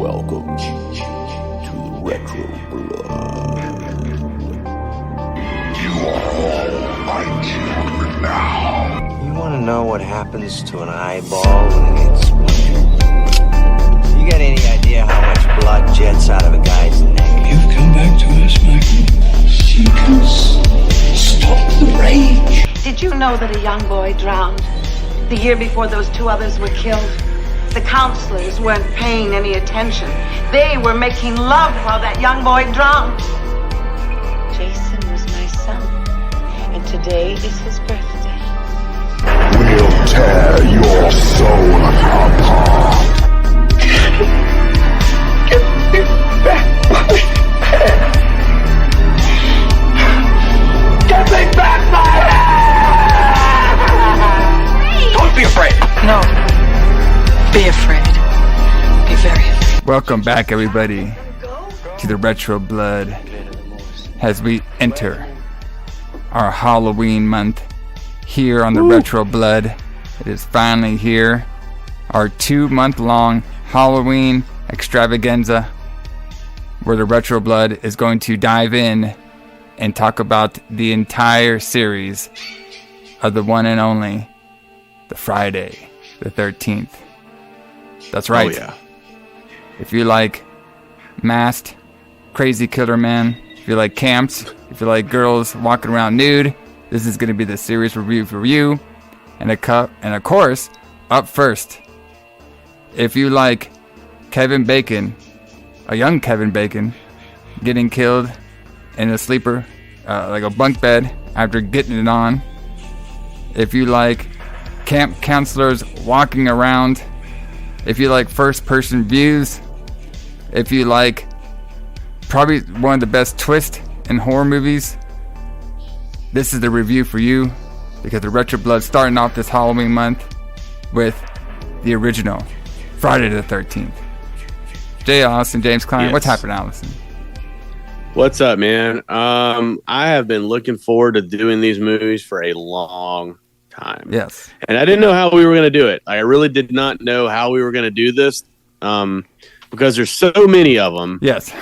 Welcome to the Retro Blood. You are all my children now. You want to know what happens to an eyeball when it gets punctured? You got any idea how much blood jets out of a guy's neck? You've come back to us, Michael. You can stop the rage. Did you know that a young boy drowned the year before those two others were killed? The counselors weren't paying any attention. They were making love while that young boy drowned. Jason was my son, and today is his birthday. We'll tear your soul apart. Get me back my head. Get me back my head. Don't be afraid. No. Be afraid. Be very afraid. Welcome back, everybody, to the Retro Blood as we enter our Halloween month here on the Retro Blood. It is finally here, our 2-month-long Halloween extravaganza, where the Retro Blood is going to dive in and talk about the entire series of the one and only, the Friday the 13th. That's right. Oh, yeah. If you like masked, crazy killer man, if you like camps, if you like girls walking around nude, this is going to be the series review for you. And of course, up first, if you like Kevin Bacon, a young Kevin Bacon, getting killed in a sleeper, like a bunk bed after getting it on. If you like camp counselors walking around. If you like first-person views, if you like probably one of the best twists in horror movies, this is the review for you, because the Retro Blood starting off this Halloween month with the original Friday the 13th. J.A Alison, James Kline, Yes. What's happening, Alison? What's up, man? I have been looking forward to doing these movies for a long time. Yes. And I didn't know how we were going to do it. I really did not know how we were going to do this because there's so many of them. Yes.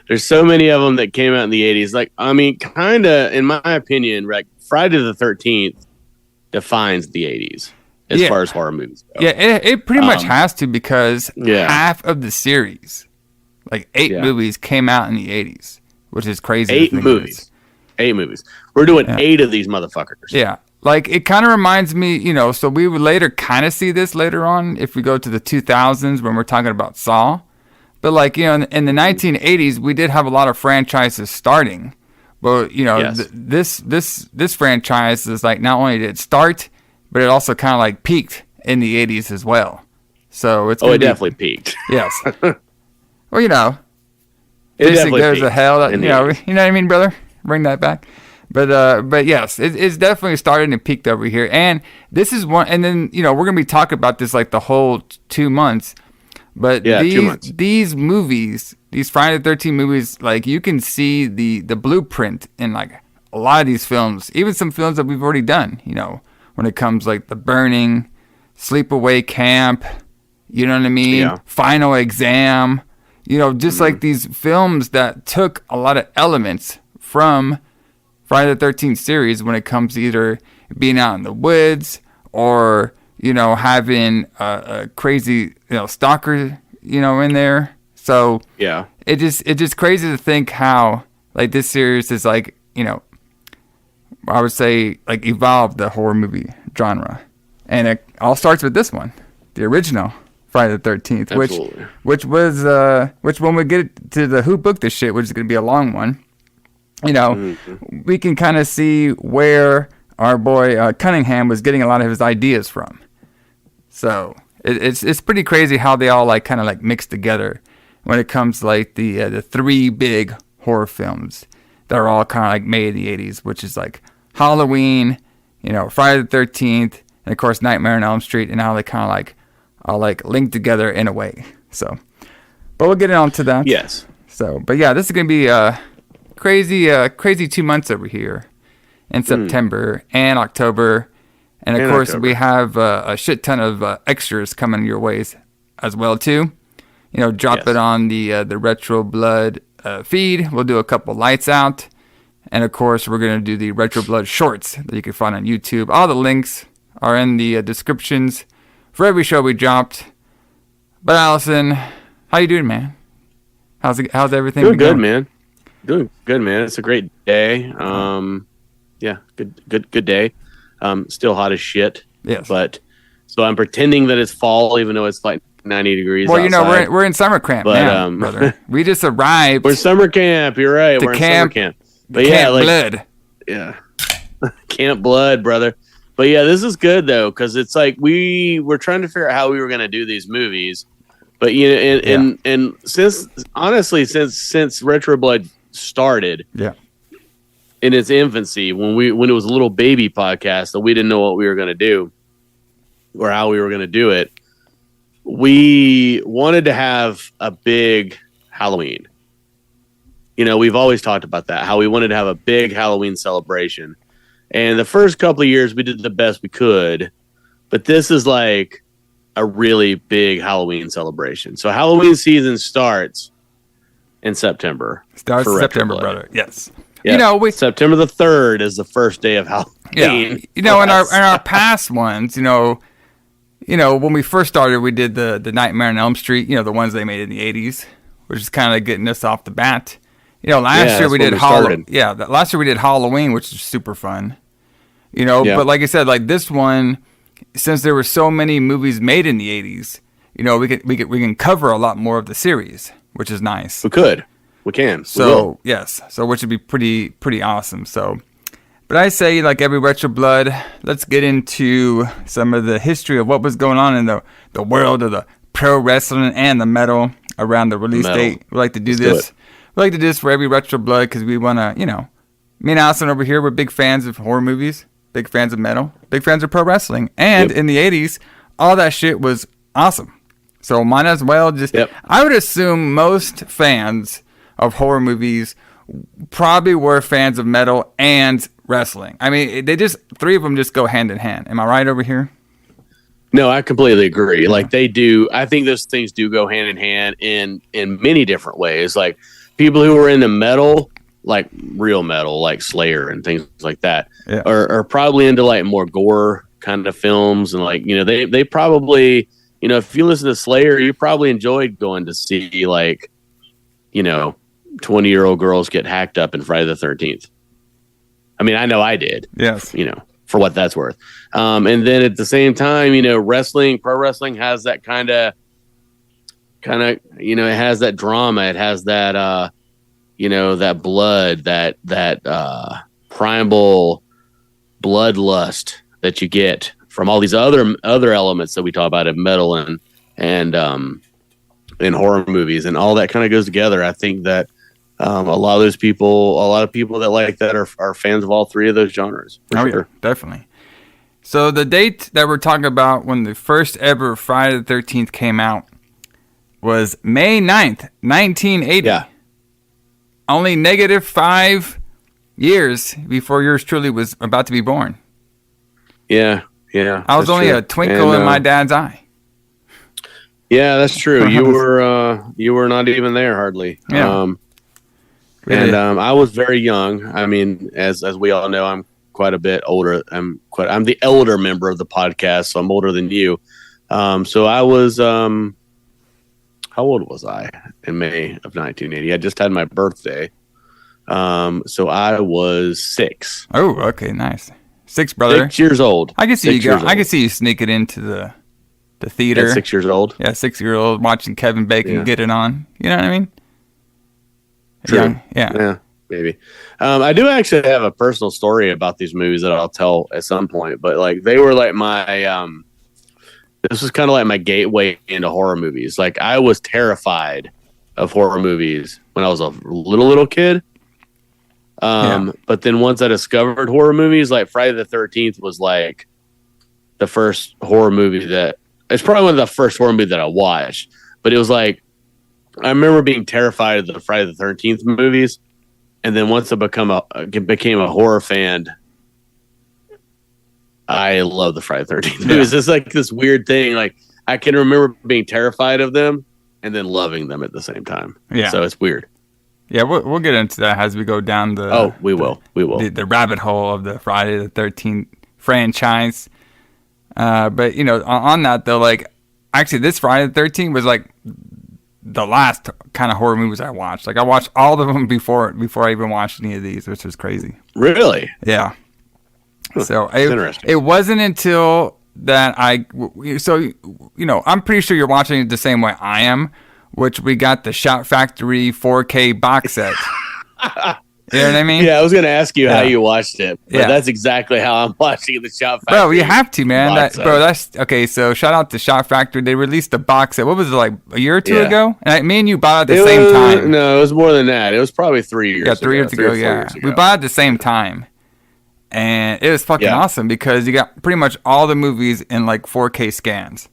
There's so many of them that came out in the 80s. Like, I mean, kind of, in my opinion, right, Friday the 13th defines the 80s as far as horror movies go. Yeah, it pretty much has to, because Yeah. half of the series, like 8 movies, came out in the 80s, which is crazy. 8 movies. 8 movies. We're doing 8 of these motherfuckers. Yeah. Like, it kind of reminds me, so we would later kind of see this later on if we go to the 2000s when we're talking about Saw. But, like, in the 1980s, we did have a lot of franchises starting. But, Yes. this franchise is, like, not only did it start, but it also kind of, like, peaked in the 80s as well. So it's it definitely peaked. Yes. Well, It basic definitely goes to peaked hell. in You the know 80s. what I mean, brother? Bring that back. But yes, it's definitely starting to peak over here. And this is one, and then, we're going to be talking about this like the whole 2 months. But 2 months. these movies, these Friday the 13th movies, like, you can see the blueprint in, like, a lot of these films, even some films that we've already done, when it comes, like, The Burning, Sleepaway Camp, you know what I mean? Yeah. Final Exam, just like these films that took a lot of elements from Friday the 13th series when it comes to either being out in the woods or, having a crazy, stalker, in there. So Yeah. it's just crazy to think how, like, this series is, like, I would say, like, evolved the horror movie genre. And it all starts with this one, the original Friday the 13th, Absolutely. which was, which when we get to the Who Booked This Shit, which is going to be a long one, we can kind of see where our boy Cunningham was getting a lot of his ideas from. So it's pretty crazy how they all, like, kind of, like, mix together when it comes to, like, the 3 big horror films that are all kind of, like, made in the 80s, which is, like, Halloween, Friday the 13th, and of course Nightmare on Elm Street, and how they kind of, like, all, like, linked together in a way. So, but we'll get on to that. Yes. So, but yeah, this is gonna be crazy 2 months over here in September and October, and of course we have a shit ton of extras coming your ways as well too. Drop it on the Retro Blood feed. We'll do a couple lights out. And of course, we're going to do the Retro Blood shorts that you can find on YouTube. All the links are in the descriptions for every show we dropped. But Allison, how you doing, man? How's everything? Doing good, man. Doing good, man. It's a great day. Yeah, good day. Still hot as shit. Yes. But so I'm pretending that it's fall, even though it's like 90 degrees. Well, outside. we're in summer camp now, brother. We just arrived. We're smer camp. You're right. We're in summer camp. But Blood. Yeah, Camp Blood, brother. But yeah, this is good though, because it's like we were trying to figure out how we were going to do these movies. But and since honestly, since Retro Blood started, in its infancy, when it was a little baby podcast that we didn't know what we were going to do or how we were going to do it, we wanted to have a big Halloween. We've always talked about that, how we wanted to have a big Halloween celebration. And the first couple of years, we did the best we could. But this is like a really big Halloween celebration. So Halloween season starts in September. Starts in September, brother. Yes. Yep. September the 3rd is the first day of Halloween. Yeah. In our past ones, when we first started, we did the Nightmare on Elm Street, the ones they made in the 80s, which is kind of getting us off the bat. Last year we did Halloween. Yeah, last year we did Halloween, which is super fun. But like I said, like this one, since there were so many movies made in the 80s, we can cover a lot more of the series, which is nice. We can. So yes, which would be pretty awesome. So, but I say, like every Retro Blood, let's get into some of the history of what was going on in the world of the pro wrestling and the metal around the release date. We like to do this. We like to do this for every Retro Blood because we want to, me and Allison over here, we're big fans of horror movies, big fans of metal, big fans of pro wrestling. And in the 80s, all that shit was awesome. So might as well I would assume most fans of horror movies probably were fans of metal and wrestling. I mean, three of them just go hand in hand. Am I right over here? No, I completely agree. Like they do. I think those things do go hand in hand in many different ways. Like people who are into metal, like real metal, like Slayer and things like that, are probably into like more gore kind of films. And like, they probably, if you listen to Slayer, you probably enjoyed going to see like, 20-year-old girls get hacked up in Friday the 13th. I mean, I know I did. Yes. For what that's worth. And then at the same time, pro wrestling has that kind of, it has that drama. It has that, that blood, that primal bloodlust that you get from all these other elements that we talk about in metal and in horror movies, and all that kind of goes together. I think that a lot of people that like that are fans of all three of those genres. Yeah, definitely. So the date that we're talking about when the first ever Friday the 13th came out was May 9th, 1980. Yeah. Only -5 years before yours truly was about to be born. Yeah. I was only a twinkle in my dad's eye. Yeah, that's true. You were not even there hardly. Yeah. And I was very young. I mean, as we all know, I'm quite a bit older. I'm the elder member of the podcast, so I'm older than you. So I was how old was I in May of 1980? I just had my birthday. So I was 6. Oh, okay, nice. 6, brother. 6 years old. I can see you go. I can see you sneaking into the theater. At 6 years old. Yeah, 6-year-old watching Kevin Bacon get it on. You know what I mean? True. Young. Yeah, maybe. I do actually have a personal story about these movies that I'll tell at some point. But like, they were like my this was kind of like my gateway into horror movies. Like, I was terrified of horror movies when I was a little kid. But then once I discovered horror movies, like Friday the 13th was like the first horror movie it's probably one of the first horror movies that I watched. But it was like, I remember being terrified of the Friday the 13th movies. And then once I became a horror fan, I love the Friday the 13th movies. It's like this weird thing. Like, I can remember being terrified of them and then loving them at the same time. Yeah. So it's weird. Yeah, we'll get into that as we go down the. Oh, we will. The rabbit hole of the Friday the 13th franchise. But on that though, like actually this Friday the 13th was like the last kind of horror movies I watched. Like I watched all of them before I even watched any of these, which was crazy. Really? Yeah. So interesting. It wasn't until that I'm pretty sure you're watching it the same way I am, which we got the Shout Factory 4K box set. You know what I mean? Yeah, I was going to ask you how you watched it, but that's exactly how I'm watching the Shout Factory. Bro, you have to, man. That's okay. So shout out to Shout Factory. They released a box set. What was it, like a year or two ago? And me and you bought it at the same time. No, it was more than that. It was probably 3 years. Yeah, 3 years ago. Yeah, we bought it at the same time, and it was fucking awesome because you got pretty much all the movies in like 4K scans.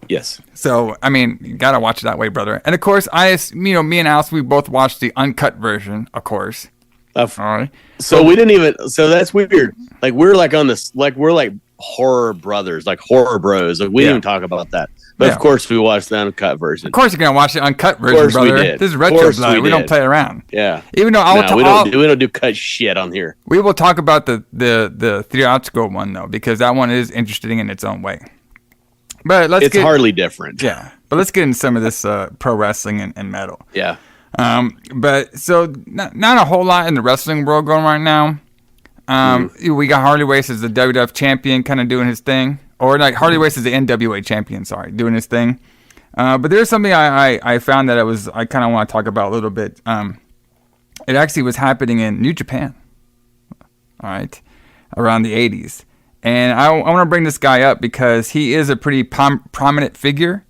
Yes. So, I mean, you gotta watch it that way, brother. And of course, me and Alice, we both watched the uncut version, of course. All right. So we didn't even. So that's weird. Like we're like on this. Like we're like horror brothers, like horror bros. Like we didn't even talk about that. But of course, we watched the uncut version. Of course, you're gonna watch the uncut version, brother. We did. This is retro blood. We don't play around. Yeah. Even though we don't do cut shit on here. We will talk about the theatrical one though, because that one is interesting in its own way. But it's hardly different. Yeah. But let's get into some of this pro wrestling and metal. Yeah. But so not a whole lot in the wrestling world going right now. We got Harley Race as the WWF champion, kind of doing his thing, or like Harley Race as the NWA champion. Sorry, doing his thing. But there's something I found that I kind of want to talk about a little bit. It actually was happening in New Japan. All right, around the 80s. And I want to bring this guy up because he is a pretty prominent figure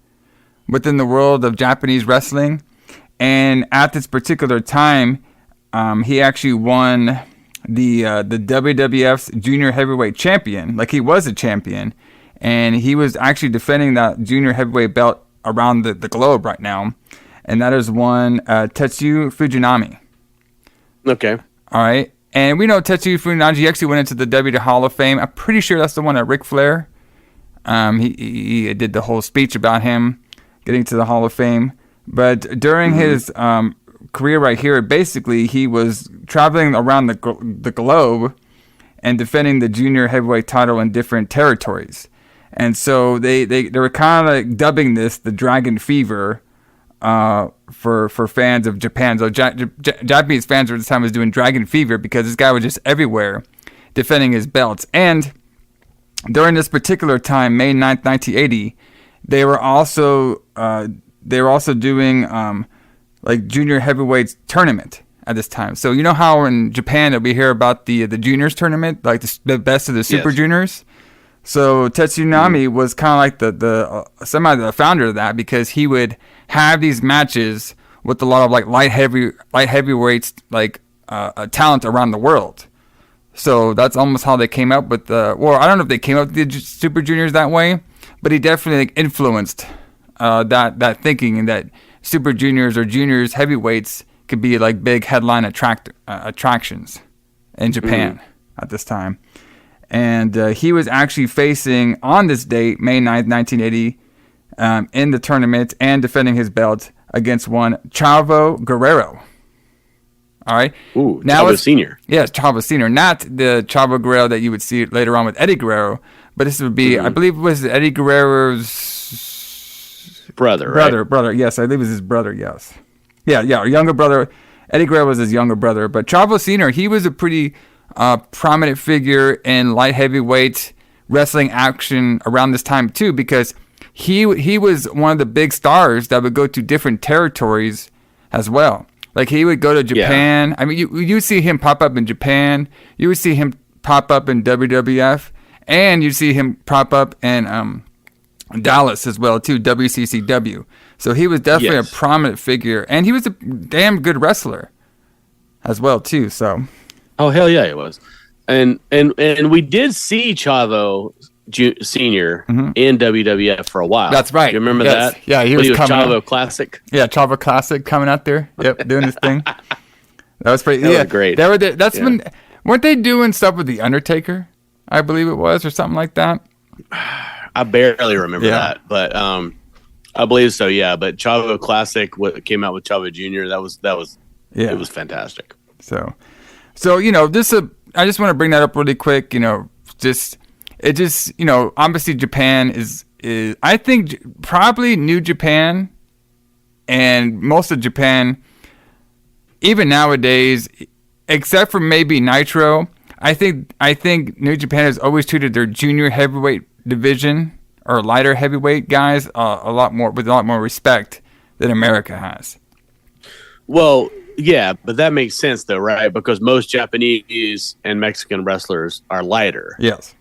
within the world of Japanese wrestling. And at this particular time, he actually won the WWF's Junior Heavyweight Champion. Like he was a champion. And he was actually defending that Junior Heavyweight belt around the globe right now. And that is one Tetsuya Fujinami. Okay. All right. And we know Tetsuya Fujinami actually went into the WWE Hall of Fame. I'm pretty sure that's the one that Ric Flair. He did the whole speech about him getting to the Hall of Fame. But during his career right here, basically he was traveling around the globe and defending the junior heavyweight title in different territories. And so they were kind of like dubbing this the Dragon Fever for fans of Japan. So Japanese fans at the time was doing Dragon Fever because this guy was just everywhere defending his belts. And during this particular time, May 9th, 1980, they were also doing like junior heavyweights tournament at this time. So you know how in Japan that we hear about the juniors tournament, like the best of the super juniors. So Tetsunami was kind of like the founder of that because he would have these matches with a lot of like light heavyweights like talent around the world. So that's almost how they came up with I don't know if they came up with the super juniors that way, but he definitely like, influenced that thinking, and that super juniors or juniors heavyweights could be like big headline attractions in Japan at this time. And he was actually facing, on this date, May 9th, 1980, in the tournament and defending his belt against one Chavo Guerrero. All right? Ooh, Chavo Sr. Yes, Chavo Sr. Not the Chavo Guerrero that you would see later on with Eddie Guerrero, but this would be, I believe it was Eddie Guerrero's brother. Yes, I believe it was his brother, yes. Yeah, younger brother. Eddie Guerrero was his younger brother. But Chavo Sr., he was a pretty prominent figure in light heavyweight wrestling action around this time too, because he was one of the big stars that would go to different territories as well. Like he would go to Japan. Yeah. I mean, you see him pop up in Japan. You would see him pop up in WWF, and you see him pop up in Dallas as well too, WCCW. So he was definitely a prominent figure, and he was a damn good wrestler as well too. So. Oh hell yeah, it was, and we did see Chavo Senior in WWF for a while. That's right. You remember that? Yeah, he was coming Chavo out. Classic. Yeah, Chavo Classic coming out there. Yep, doing his thing. That was pretty. That was great. They were that's when weren't they doing stuff with the Undertaker? I believe it was, or something like that. I barely remember that, but I believe so. Yeah, but Chavo Classic, what came out with Chavo Jr. That was it was fantastic. So this I just want to bring that up really quick. Obviously Japan is I think probably New Japan and most of Japan, even nowadays, except for maybe Nitro, I think New Japan has always treated their junior heavyweight division or lighter heavyweight guys with a lot more respect than America has. Well, yeah, but that makes sense though, right? Because most Japanese and Mexican wrestlers are lighter. Yes.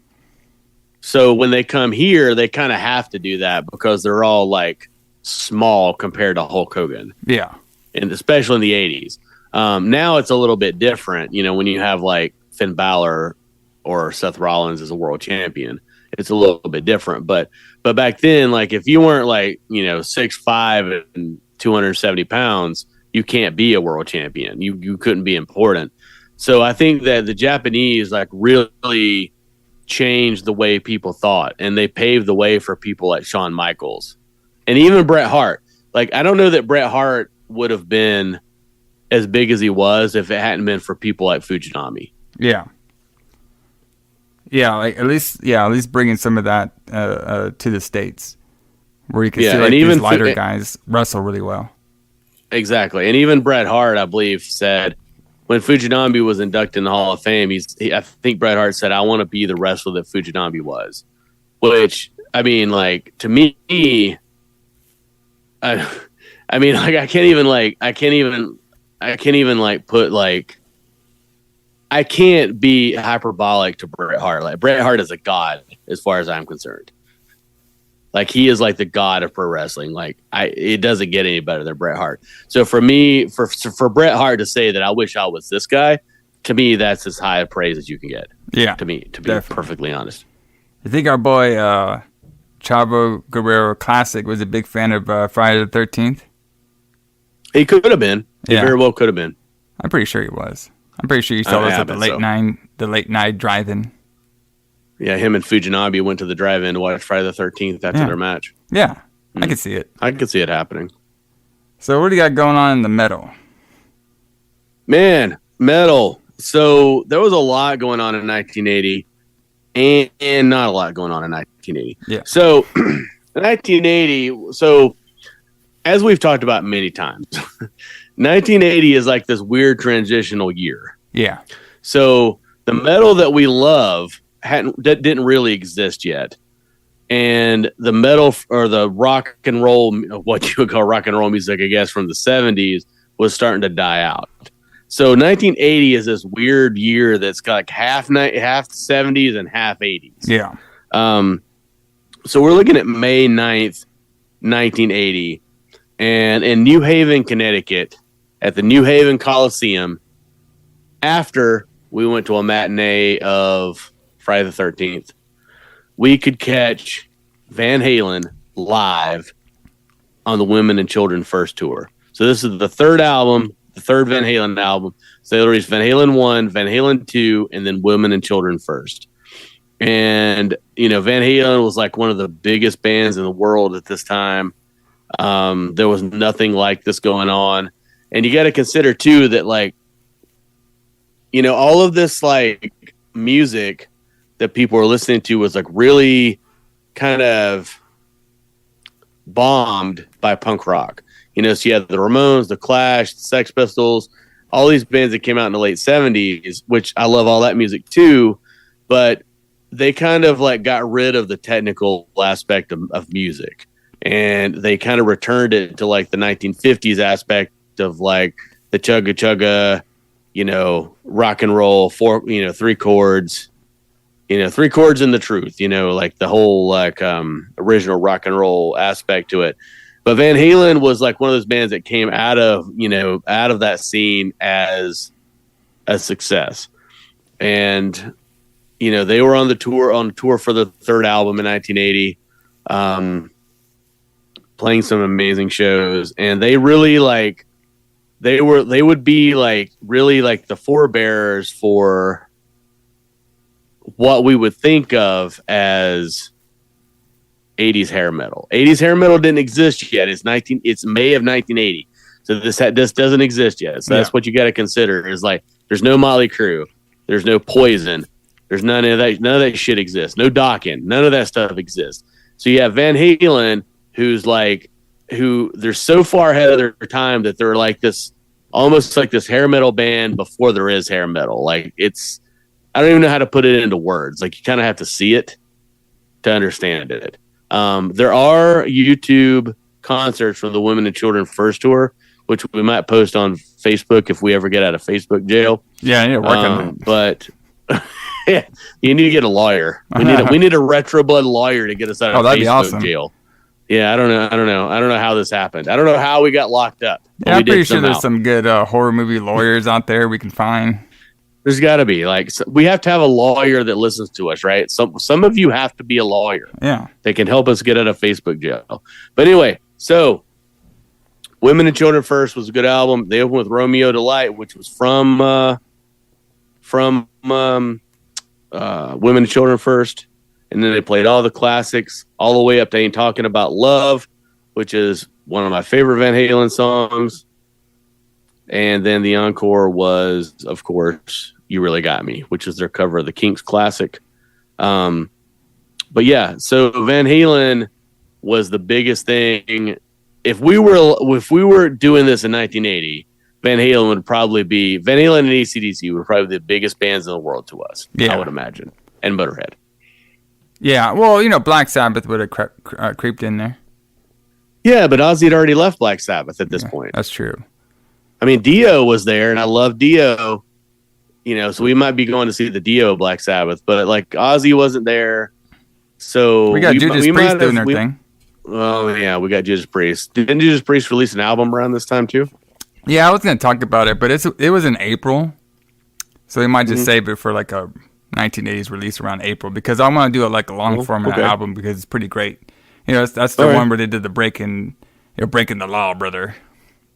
So when they come here, they kind of have to do that because they're all like small compared to Hulk Hogan. Yeah. And especially in the 80s. Now it's a little bit different. When you have like Finn Balor or Seth Rollins as a world champion, it's a little bit different. But back then, like if you weren't like, 6'5" and 270 pounds, you can't be a world champion. You couldn't be important. So I think that the Japanese like really changed the way people thought, and they paved the way for people like Shawn Michaels and even Bret Hart. Like I don't know that Bret Hart would have been as big as he was if it hadn't been for people like Fujinami. Yeah. Yeah, like at least bringing some of that to the States, where you can see like these lighter guys wrestle really well. Exactly, and even Bret Hart, I believe, said when Fujinami was inducted in the Hall of Fame, I think Bret Hart said, "I want to be the wrestler that Fujinami was," which I mean, like to me, I mean, like I can't be hyperbolic to Bret Hart. Like Bret Hart is a god as far as I'm concerned. Like he is like the god of pro wrestling. Like it doesn't get any better than Bret Hart. So for me, for Bret Hart to say that I wish I was this guy, to me, that's as high a praise as you can get. Yeah. To me, to be perfectly honest. I think our boy Chavo Guerrero Classic was a big fan of Friday the 13th. He could have been. He very well could have been. I'm pretty sure he was. I'm pretty sure you saw us at the late night drive-in. Yeah, him and Fujinami went to the drive-in to watch Friday the 13th after their match. Yeah, I could see it. I could see it happening. So what do you got going on in the metal? Man, metal. So there was a lot going on in 1980 and not a lot going on in 1980. Yeah. So 1980, so as we've talked about many times, 1980 is like this weird transitional year. Yeah. So the metal that we love didn't really exist yet. And the metal or the rock and roll, what you would call rock and roll music, I guess, from the 70s was starting to die out. So 1980 is this weird year that's got like half 70s and half 80s. Yeah. So we're looking at May 9th, 1980. And in New Haven, Connecticut, at the New Haven Coliseum, after we went to a matinee of Friday the 13th, we could catch Van Halen live on the Women and Children First tour. So this is the third album, the third Van Halen album. So there is Van Halen 1, Van Halen 2, and then Women and Children First. And, Van Halen was like one of the biggest bands in the world at this time. There was nothing like this going on. And you got to consider, too, that, like, all of this, like, music that people were listening to was, like, really kind of bombed by punk rock. So you had the Ramones, the Clash, the Sex Pistols, all these bands that came out in the late 70s, which I love all that music, too. But they kind of, like, got rid of the technical aspect of music. And they kind of returned it to like the 1950s aspect of like the chugga chugga, rock and roll, three chords, three chords and the truth, like the whole like original rock and roll aspect to it. But Van Halen was like one of those bands that came out of that scene as a success. And, they were on tour for the third album in 1980. Playing some amazing shows, and they really they would be like really like the forebearers for what we would think of as '80s hair metal. '80s hair metal didn't exist yet. It's May of 1980, so this doesn't exist yet. So that's what you got to consider. Is like there's no Motley Crue, there's no Poison, there's none of that. None of that shit exists. No Dokken, none of that stuff exists. So you have Van Halen, who they're so far ahead of their time that they're like this, almost like this hair metal band before there is hair metal. Like I don't even know how to put it into words. Like you kind of have to see it to understand it. There are YouTube concerts from the Women and Children First tour, which we might post on Facebook if we ever get out of Facebook jail. Yeah, I need to work on that. But yeah, you need to get a lawyer. We need a retro blood lawyer to get us out of that'd be Facebook awesome. jail. Yeah, I don't know how this happened. I don't know how we got locked up. Yeah, I'm pretty sure there's some good horror movie lawyers out there we can find. There's got to be we have to have a lawyer that listens to us, right? Some of you have to be a lawyer. Yeah, they can help us get out of Facebook jail. But anyway, so Women and Children First was a good album. They opened with Romeo Delight, which was from Women and Children First, and then they played all the classics all the way up to Ain't Talking About Love, which is one of my favorite Van Halen songs. And then the encore was, of course, You Really Got Me, which is their cover of the Kinks classic. But yeah, so Van Halen was the biggest thing. If we were doing this in 1980, Van Halen and AC/DC would probably be the biggest bands in the world to us. Yeah. I would imagine. And Motorhead. Yeah, well, Black Sabbath would have creeped in there. Yeah, but Ozzy had already left Black Sabbath at this point. That's true. I mean, Dio was there, and I love Dio, so we might be going to see the Dio Black Sabbath, but like Ozzy wasn't there. So we got Judas Priest doing their thing. Oh, yeah, we got Judas Priest. Didn't Judas Priest release an album around this time, too? Yeah, I was going to talk about it, but it was in April, so we might just save it for like a 1980s release around April, because I want to do it like a long format album, because it's pretty great. That's the one where they did the breaking the law, brother.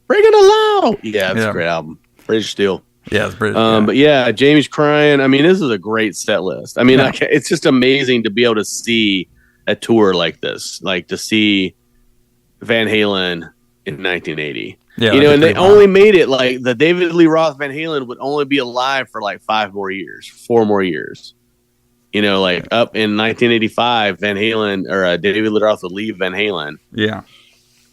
Breaking the Law. Yeah, it's a great album. British Steel. Yeah, it's British. But yeah, Jamie's crying. I mean, this is a great set list. I mean, it's just amazing to be able to see a tour like this, like to see Van Halen in 1980. Yeah, and they only made it like the David Lee Roth Van Halen would only be alive for like 4 more years. Like up in 1985, Van Halen or David Lee Roth would leave Van Halen. Yeah.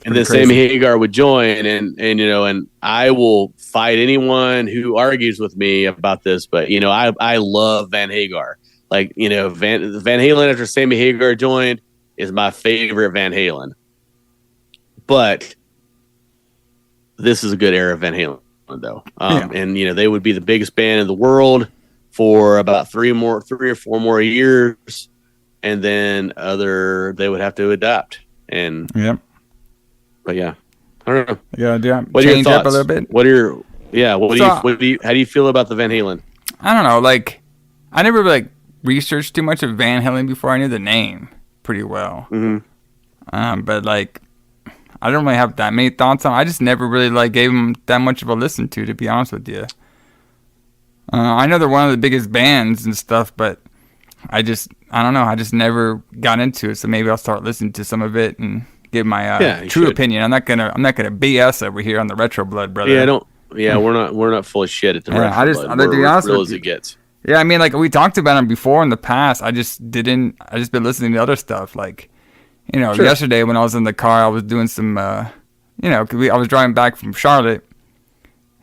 And then Sammy Hagar would join, and I will fight anyone who argues with me about this, but I love Van Hagar. Like Van Halen after Sammy Hagar joined is my favorite Van Halen. But this is a good era of Van Halen, though, and they would be the biggest band in the world for about 3 or 4 more years, and then they would have to adapt. And But yeah, I don't know. Yeah. What are your thoughts? Up a little bit. How do you feel about the Van Halen? I don't know. Like, I never researched too much of Van Halen before I knew the name pretty well. Mm-hmm. But like, I don't really have that many thoughts on. I just never really gave them that much of a listen to be honest with you. I know they're one of the biggest bands and stuff, but I don't know. I just never got into it. So maybe I'll start listening to some of it and give my true opinion. I'm not gonna BS over here on the Retro Blood, brother. Yeah, we're not full of shit at the Retro Blood. We're as real as it gets. Yeah, I mean, like we talked about them before in the past. I just been listening to other stuff. Like, yesterday when I was in the car, I was doing some, I was driving back from Charlotte,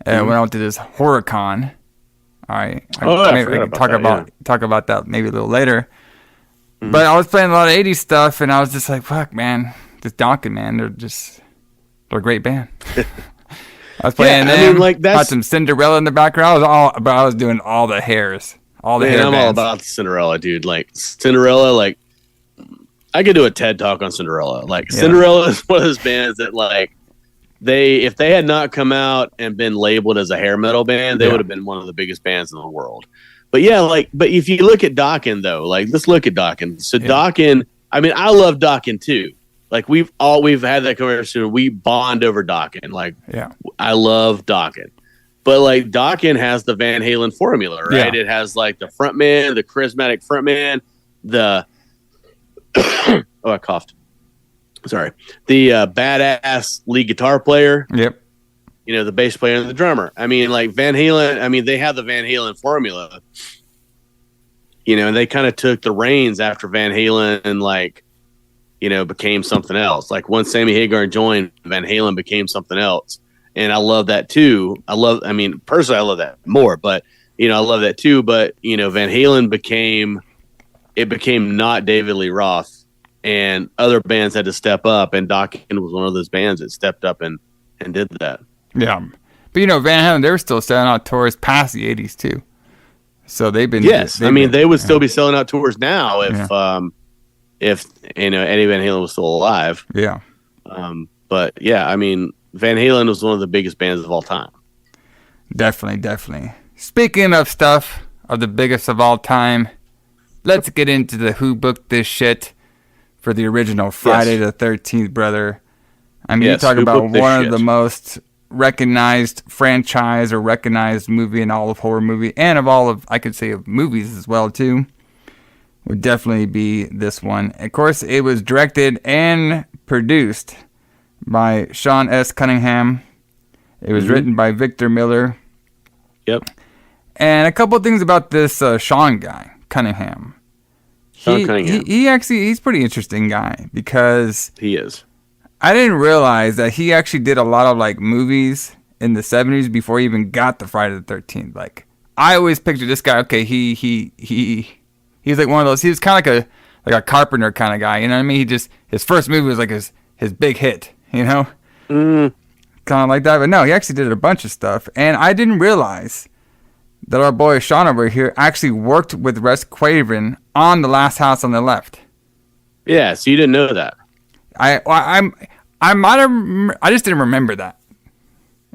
and when I went to this horror con. All right, I can talk about that maybe a little later. Mm-hmm. But I was playing a lot of 80s stuff, and I was just like, fuck, man. This Dokken, man, they're a great band. I was playing them. Had some Cinderella in the background. I was doing all the hairs, all the hair. I'm all about Cinderella, dude. Like Cinderella, I could do a TED talk on Cinderella. Cinderella is one of those bands that if they had not come out and been labeled as a hair metal band, they would have been one of the biggest bands in the world. But but if you look at Dokken though, let's look at Dokken. So Dokken, I mean, I love Dokken too. We've had that conversation. We bond over Dokken. I love Dokken, but Dokken has the Van Halen formula, right? It has the front man, the charismatic front man, the I coughed. Sorry. The badass lead guitar player. Yep. You know, the bass player and the drummer. I mean, like Van Halen. I mean, they have the Van Halen formula. You know, and they kind of took the reins after Van Halen and like, you know, became something else. Like once Sammy Hagar joined, Van Halen became something else. And I love that too. Personally, I love that more, but you know, I love that too. But you know, Van Halen became not David Lee Roth, and other bands had to step up. And Dokken was one of those bands that stepped up and did that. Yeah, but you know, Van Halen, they're still selling out tours past the '80s too. So they've been. Yes, they would still be selling out tours now if you know Eddie Van Halen was still alive. Yeah. But yeah, I mean, Van Halen was one of the biggest bands of all time. Definitely. Speaking of stuff of the biggest of all time, let's get into the who booked this shit for the original Friday the 13th, brother. I mean, you talk about one of the most recognized franchise or recognized movie in all of horror movie and of all of, I could say, of movies as well, too. Would definitely be this one. Of course, it was directed and produced by Sean S. Cunningham. It was written by Victor Miller. Yep. And a couple of things about this Sean guy, Cunningham. He's pretty interesting guy because he is. I didn't realize that he actually did a lot of like movies in the 70s before he even got to Friday the 13th. Like I always pictured this guy. Okay, he's like one of those. He was kind of like a Carpenter kind of guy. You know what I mean? His first movie was like his big hit. You know, kind of like that. But no, he actually did a bunch of stuff, and I didn't realize that our boy Sean over here actually worked with Wes Craven on The Last House on the Left. Yeah, so you didn't know that. I might have. I just didn't remember that.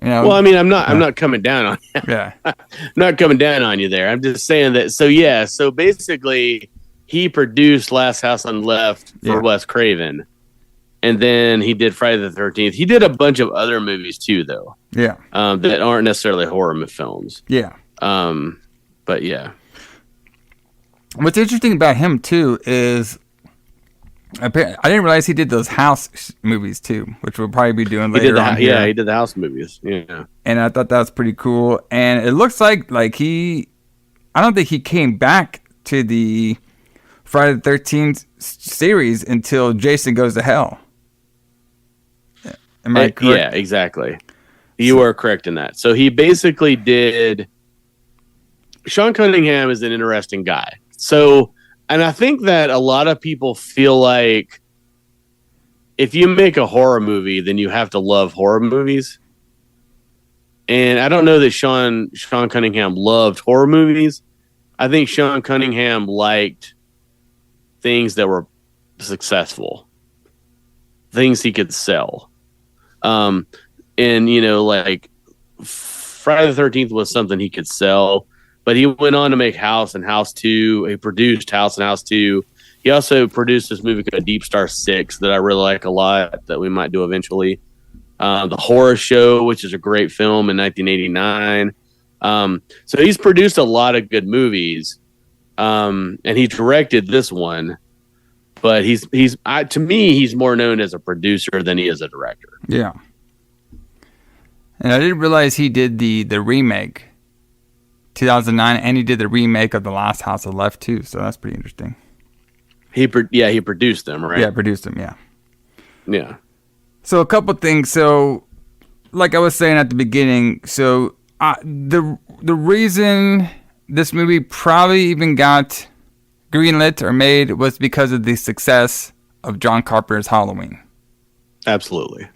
You know. Well, I mean, I'm not coming down on you. Yeah. I'm not coming down on you there. I'm just saying that. So yeah. So basically, he produced Last House on the Left for Wes Craven, and then he did Friday the 13th. He did a bunch of other movies too, though. Yeah. That aren't necessarily horror films. Yeah. But yeah. What's interesting about him too is I didn't realize he did those house movies too, which we'll probably be doing later on. Yeah, he did the house movies. Yeah. And I thought that was pretty cool. And it looks like I don't think he came back to the Friday the 13th series until Jason Goes to Hell. Am I correct? Yeah, exactly. You are correct in that. So he basically did. Sean Cunningham is an interesting guy. So, and I think that a lot of people feel like if you make a horror movie, then you have to love horror movies. And I don't know that Sean Cunningham loved horror movies. I think Sean Cunningham liked things that were successful, things he could sell. And, you know, like Friday the 13th was something he could sell. But he went on to make House and House 2. He produced House and House 2. He also produced this movie called Deep Star 6 that I really like a lot that we might do eventually. The Horror Show, which is a great film in 1989. So he's produced a lot of good movies. And he directed this one. But to me, he's more known as a producer than he is a director. Yeah. And I didn't realize he did the remake 2009, and he did the remake of The Last House on the Left too, so that's pretty interesting. He produced them, right? Yeah, produced them, yeah. Yeah. So a couple things. So, like I was saying at the beginning, so the reason this movie probably even got greenlit or made was because of the success of John Carpenter's Halloween. Absolutely.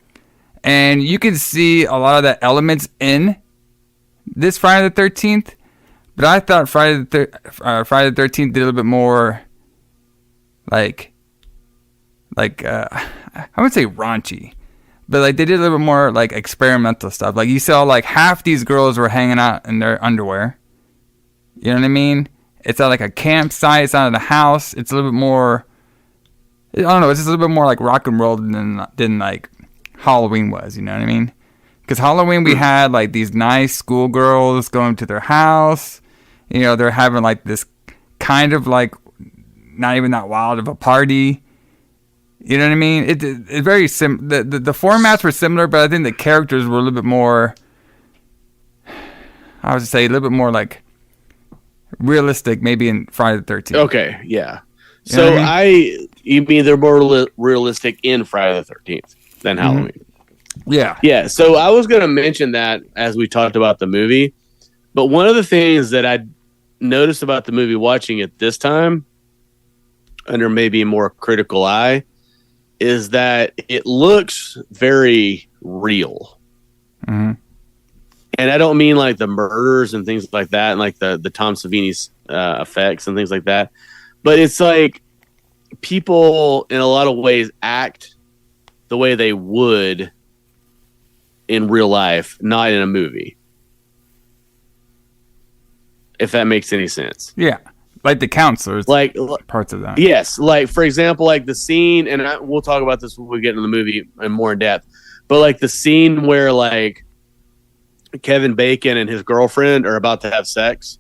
And you can see a lot of the elements in this Friday the 13th. But I thought Friday the 13th did a little bit more, I would say raunchy, but like they did a little bit more like experimental stuff. Like you saw like half these girls were hanging out in their underwear. You know what I mean? It's not like a campsite. It's not in a house. It's a little bit more. I don't know. It's just a little bit more like rock and roll than like Halloween was. You know what I mean? Because Halloween we had like these nice schoolgirls going to their house. You know, they're having like this kind of like not even that wild of a party. You know what I mean? It's very the formats were similar, but I think the characters were a little bit more. I would say a little bit more like realistic, maybe in Friday the 13th. Okay, yeah. You know So what I you mean they're more realistic in Friday the 13th than Halloween? Yeah. Yeah. So I was going to mention that as we talked about the movie, but one of the things that I noticed about the movie watching it this time, under maybe a more critical eye, is that it looks very real. Mm-hmm. And I don't mean like the murders and things like that, and like the Tom Savini's effects and things like that, but it's like people in a lot of ways act the way they would in real life, not in a movie. If that makes any sense. Yeah. Like the counselors, like parts of that. Yes, like for example, like the scene, and we'll talk about this when we get into the movie in more in depth. But like the scene where like Kevin Bacon and his girlfriend are about to have sex,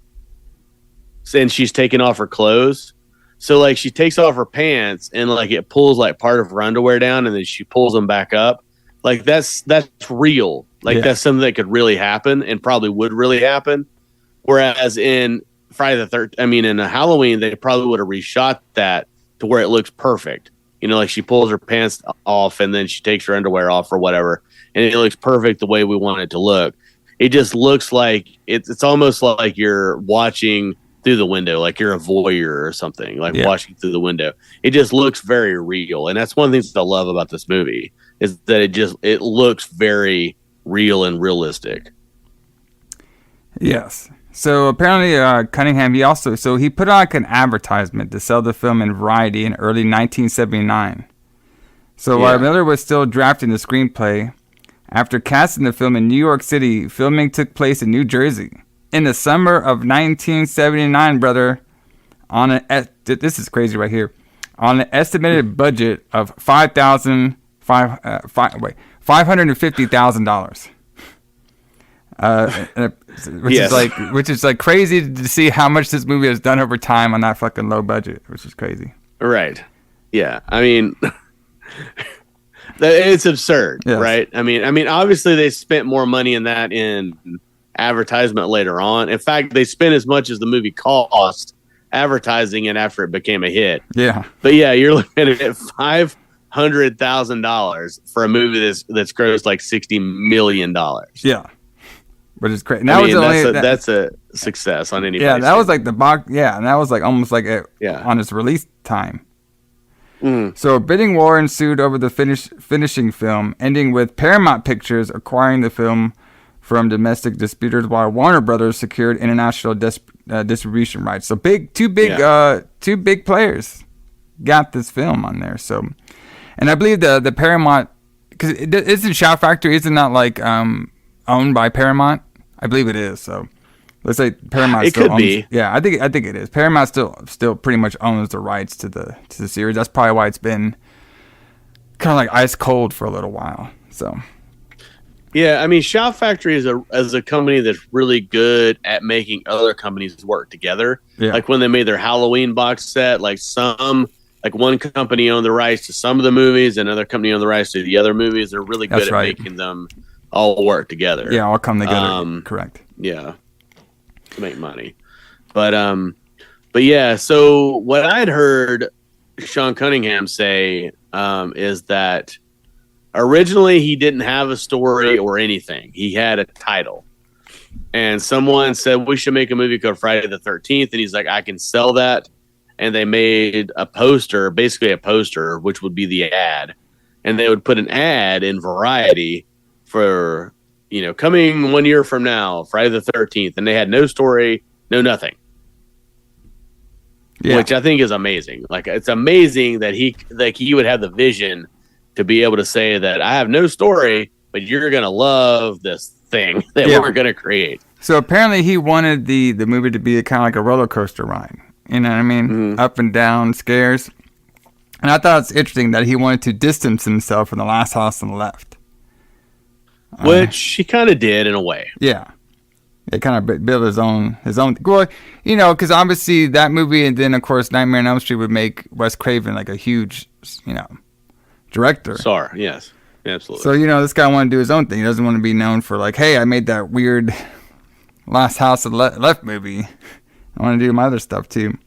and she's taking off her clothes. So like she takes off her pants, and like it pulls like part of her underwear down, and then she pulls them back up. Like that's real. Like that's something that could really happen, and probably would really happen. Whereas in Friday the 13th, I mean, in a Halloween, they probably would have reshot that to where it looks perfect. You know, like she pulls her pants off and then she takes her underwear off or whatever, and it looks perfect the way we want it to look. It just looks like it's almost like you're watching through the window, like you're a voyeur or something, like watching through the window. It just looks very real, and that's one of the things I love about this movie is that it looks very real and realistic. Yes. So apparently Cunningham, he put out like an advertisement to sell the film in Variety in early 1979. So while Miller was still drafting the screenplay, after casting the film in New York City, filming took place in New Jersey. In the summer of 1979, brother, this is crazy right here, on an estimated budget of $550,000. Which is like crazy to see how much this movie has done over time on that fucking low budget, which is crazy. Right. Yeah. I mean, it's absurd, right? I mean, obviously they spent more money in that in advertisement later on. In fact, they spent as much as the movie cost advertising it after it became a hit. Yeah. But yeah, you're looking at $500,000 for a movie that's grossed like $60 million. Yeah. Which is crazy. That's a success on any. Yeah, that was like the box. Yeah, and that was like almost like on its release time. So a bidding war ensued over the finishing film, ending with Paramount Pictures acquiring the film from domestic distributors, while Warner Brothers secured international distribution rights. So two big players got this film on there. So, and I believe the Paramount, because isn't Shout Factory, isn't that like owned by Paramount? I believe it is. So let's say Paramount. It could be. Yeah, I think it is. Paramount still pretty much owns the rights to the series. That's probably why it's been kind of like ice cold for a little while. So. Yeah, I mean, Shout Factory is a company that's really good at making other companies work together. Yeah. Like when they made their Halloween box set, like one company owned the rights to some of the movies, and another company owned the rights to the other movies. They're really good at making them all work together. Yeah, all come together. Correct. Yeah, to make money. But yeah. So what I'd heard Sean Cunningham say is that originally he didn't have a story or anything. He had a title, and someone said we should make a movie called Friday the 13th, and he's like, I can sell that. And they made a poster, basically a poster, which would be the ad, and they would put an ad in Variety for, coming 1 year from now, Friday the 13th, and they had no story, no nothing. Yeah. Which I think is amazing. Like, it's amazing that he would have the vision to be able to say that I have no story, but you're going to love this thing that we're going to create. So apparently he wanted the movie to be kind of like a roller coaster ride. You know what I mean? Mm-hmm. Up and down, scares. And I thought it's interesting that he wanted to distance himself from The Last House on the Left. Which he kind of did in a way. Yeah. They kind of built his own. Well, because obviously that movie, and then of course Nightmare on Elm Street would make Wes Craven like a huge, director. Star, yes. Absolutely. So, this guy wanted to do his own thing. He doesn't want to be known for like, hey, I made that weird Last House on the Left movie. I want to do my other stuff too.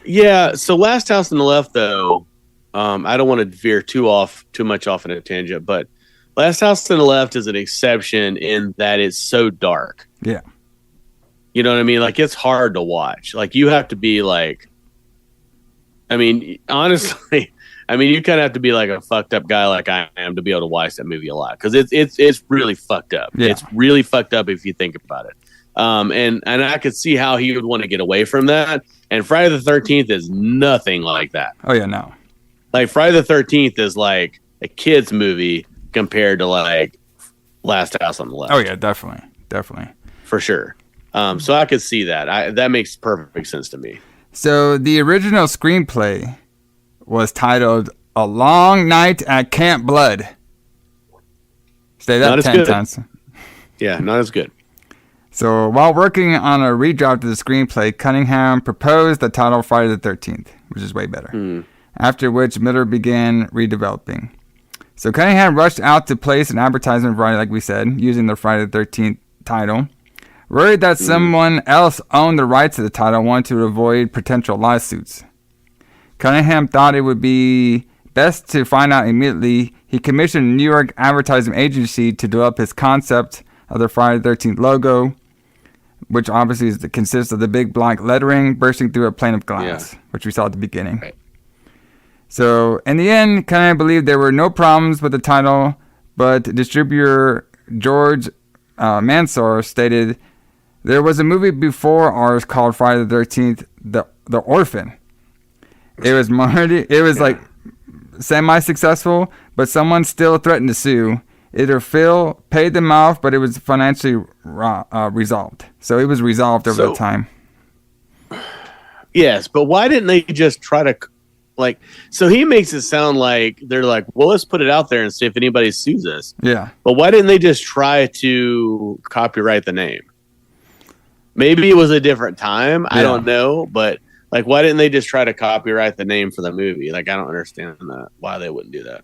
Yeah, so Last House on the Left, though, I don't want to veer too much off in a tangent, but Last House on the Left is an exception in that it's so dark. Yeah. You know what I mean? Like, it's hard to watch. Like, you have to be like, I mean, honestly, you kind of have to be like a fucked up guy like I am to be able to watch that movie a lot, because it's really fucked up. Yeah. It's really fucked up if you think about it. And I could see how he would want to get away from that. And Friday the 13th is nothing like that. Oh yeah, no. Like Friday the 13th is like a kid's movie compared to like Last House on the Left. Oh yeah, definitely, For sure. So I could see that. That makes perfect sense to me. So the original screenplay was titled "A Long Night at Camp Blood." Say that 10 times. Yeah, not as good. So while working on a redraft of the screenplay, Cunningham proposed the title Friday the 13th, which is way better. After which Miller began redeveloping. So Cunningham rushed out to place an advertisement for Friday, like we said, using the Friday the 13th title. Worried that someone else owned the rights to the title, wanted to avoid potential lawsuits. Cunningham thought it would be best to find out immediately. He commissioned a New York advertising agency to develop his concept of the Friday the 13th logo, which obviously consists of the big black lettering bursting through a plane of glass, which we saw at the beginning. Right. So, in the end, Cunningham believed there were no problems with the title, but distributor George Mansour stated, there was a movie before ours called Friday the 13th, The Orphan. It was like semi-successful, but someone still threatened to sue. Either Phil paid them off, but it was financially resolved. So it was resolved over the time. Yes, but why didn't they just try to, like, so he makes it sound like they're like, well, let's put it out there and see if anybody sues us. Yeah. But why didn't they just try to copyright the name? Maybe it was a different time. Yeah. I don't know. But, like, why didn't they just try to copyright the name for the movie? Like, I don't understand that. Why they wouldn't do that.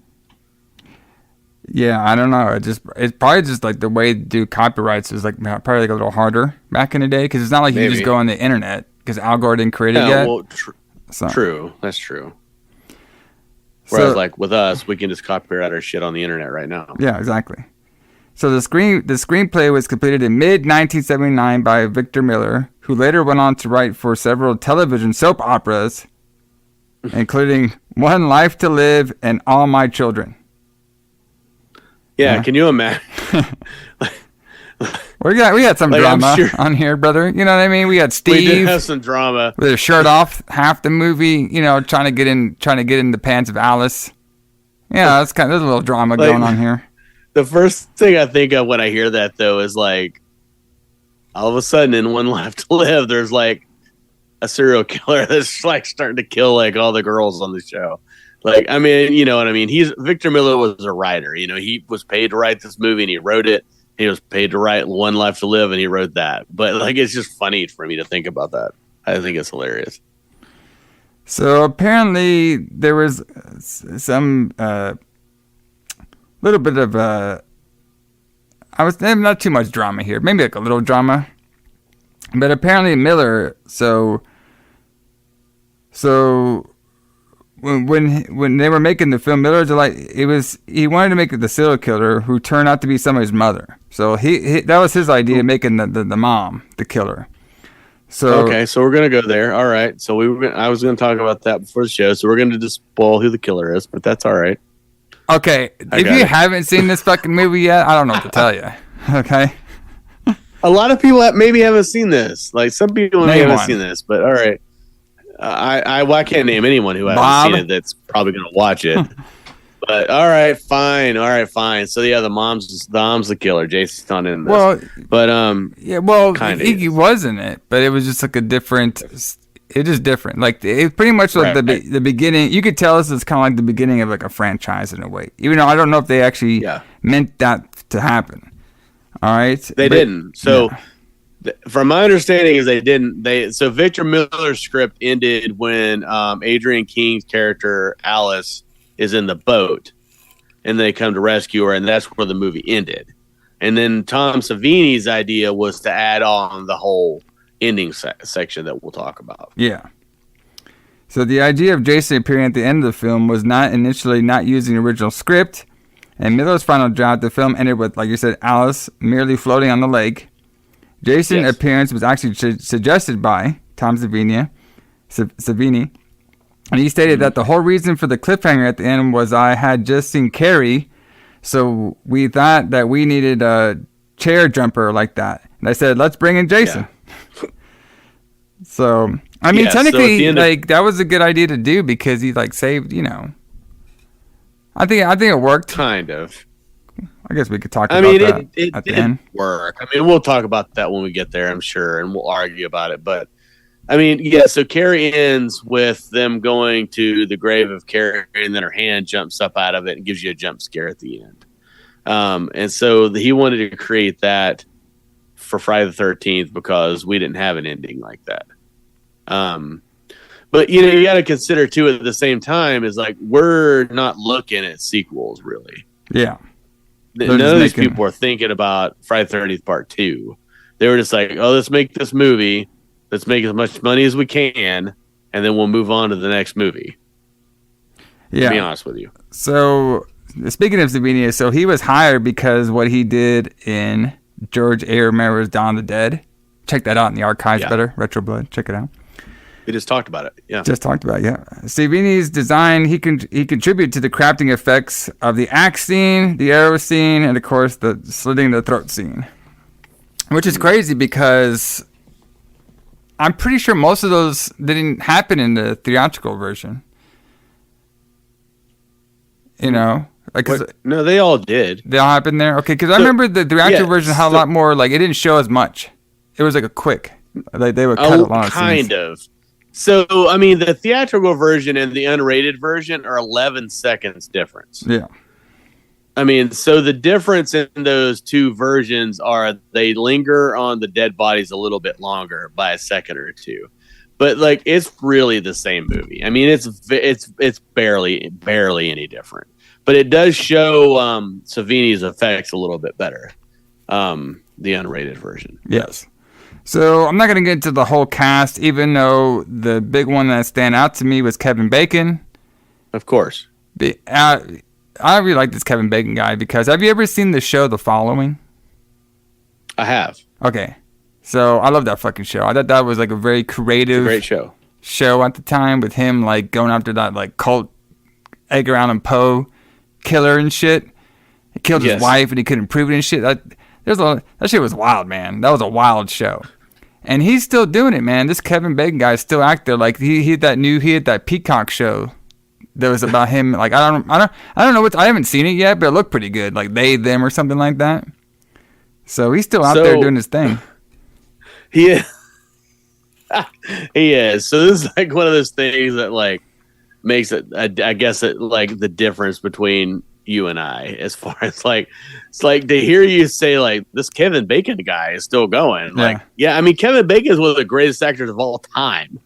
Yeah, I don't know. It's probably just like the way to do copyrights is like probably like a little harder back in the day, because it's not like you just go on the internet because Al Gore didn't create it yet. Well, true. That's true. Whereas like with us, we can just copyright our shit on the internet right now. Yeah, exactly. So the screenplay was completed in mid-1979 by Victor Miller, who later went on to write for several television soap operas, including One Life to Live and All My Children. Yeah, can you imagine? We had some drama on here, brother. You know what I mean? We had Steve. We did have some drama with his shirt off half the movie. Trying to get in the pants of Alice. Yeah, there's a little drama going on here. The first thing I think of when I hear that, though, is like all of a sudden in One Life to Live, there's like a serial killer that's like starting to kill like all the girls on the show. Like, I mean, you know what I mean? Victor Miller was a writer. He was paid to write this movie and he wrote it. He was paid to write One Life to Live and he wrote that. But like, it's just funny for me to think about that. I think it's hilarious. So apparently there was some little bit of not too much drama here. Maybe like a little drama. But apparently Miller, so when they were making the film, Miller's like he wanted to make it the serial killer who turned out to be somebody's mother. So he that was his idea, making the mom the killer. So okay, so we're gonna go there. All right. So I was gonna talk about that before the show. So we're gonna just spoil who the killer is, but that's all right. Okay, if you haven't seen this fucking movie yet, I don't know what to tell you. Okay. A lot of people maybe haven't seen this. Like some people maybe haven't seen this, but all right. I can't name anyone who hasn't seen it that's probably going to watch it. But all right, fine. So yeah, the mom's the killer. Jason's not in this. Well, but he was in it, but it was just like a different. It's just different. Like it pretty much like the beginning. You could tell this is kind of like the beginning of like a franchise in a way. Even though I don't know if they actually meant that to happen. All right, they didn't. So. Yeah. From my understanding is they didn't. So Victor Miller's script ended when Adrian King's character Alice is in the boat, and they come to rescue her, and that's where the movie ended. And then Tom Savini's idea was to add on the whole ending section that we'll talk about. Yeah. So the idea of Jason appearing at the end of the film was not initially not using the original script. And Miller's final draft, the film ended with, like you said, Alice merely floating on the lake. Jason's appearance was actually suggested by Tom Savini. And he stated that the whole reason for the cliffhanger at the end was I had just seen Carrie, so we thought that we needed a chair jumper like that. And I said, let's bring in Jason. Yeah. So, I mean, technically, that was a good idea to do because he, saved, I think it worked. Kind of. I guess we could talk about that at the end. Work. I mean, we'll talk about that when we get there, I'm sure, and we'll argue about it. But, I mean, yeah, so Carrie ends with them going to the grave of Carrie, and then her hand jumps up out of it and gives you a jump scare at the end. And so he wanted to create that for Friday the 13th because we didn't have an ending like that. But, you got to consider, too, at the same time, is we're not looking at sequels, really. Yeah. None of these people are thinking about Friday the 13th Part 2. They were just let's make this movie. Let's make as much money as we can, and then we'll move on to the next movie. Yeah. To be honest with you. So, speaking of Savini, so he was hired because what he did in George A. Romero's Dawn of the Dead. Check that out in the archives better. Retro Blood. Check it out. We just talked about it. Yeah. Just talked about it, yeah. Savini's design, he contributed to the crafting effects of the axe scene, the arrow scene, and of course the slitting the throat scene. Which is crazy because I'm pretty sure most of those didn't happen in the theatrical version. No, they all did. They all happened there? Okay, because I remember the theatrical version had a lot more, it didn't show as much. It was a quick. They would cut a lot of scenes. Kind of. So, I mean, the theatrical version and the unrated version are 11 seconds difference. Yeah. I mean, so the difference in those two versions are they linger on the dead bodies a little bit longer by a second or two. But, it's really the same movie. I mean, it's barely any different. But it does show Savini's effects a little bit better, the unrated version. Yes. So I'm not going to get into the whole cast, even though the big one that stand out to me was Kevin Bacon. Of course. I really like this Kevin Bacon guy because have you ever seen the show The Following? I have. Okay. So I love that fucking show. I thought that was a very creative great show at the time with him going after that cult Edgar Allan Poe killer and shit. He killed his wife and he couldn't prove it and shit. That shit was wild, man. That was a wild show. And he's still doing it, man. This Kevin Bacon guy is still out there. He had that Peacock show that was about him. I don't know I haven't seen it yet, but it looked pretty good. They, them, or something like that. So he's still out there doing his thing. He is. So this is one of those things that makes it. I guess the difference between you and I, as far as it's to hear you say this Kevin Bacon guy is still going. I mean, Kevin Bacon is one of the greatest actors of all time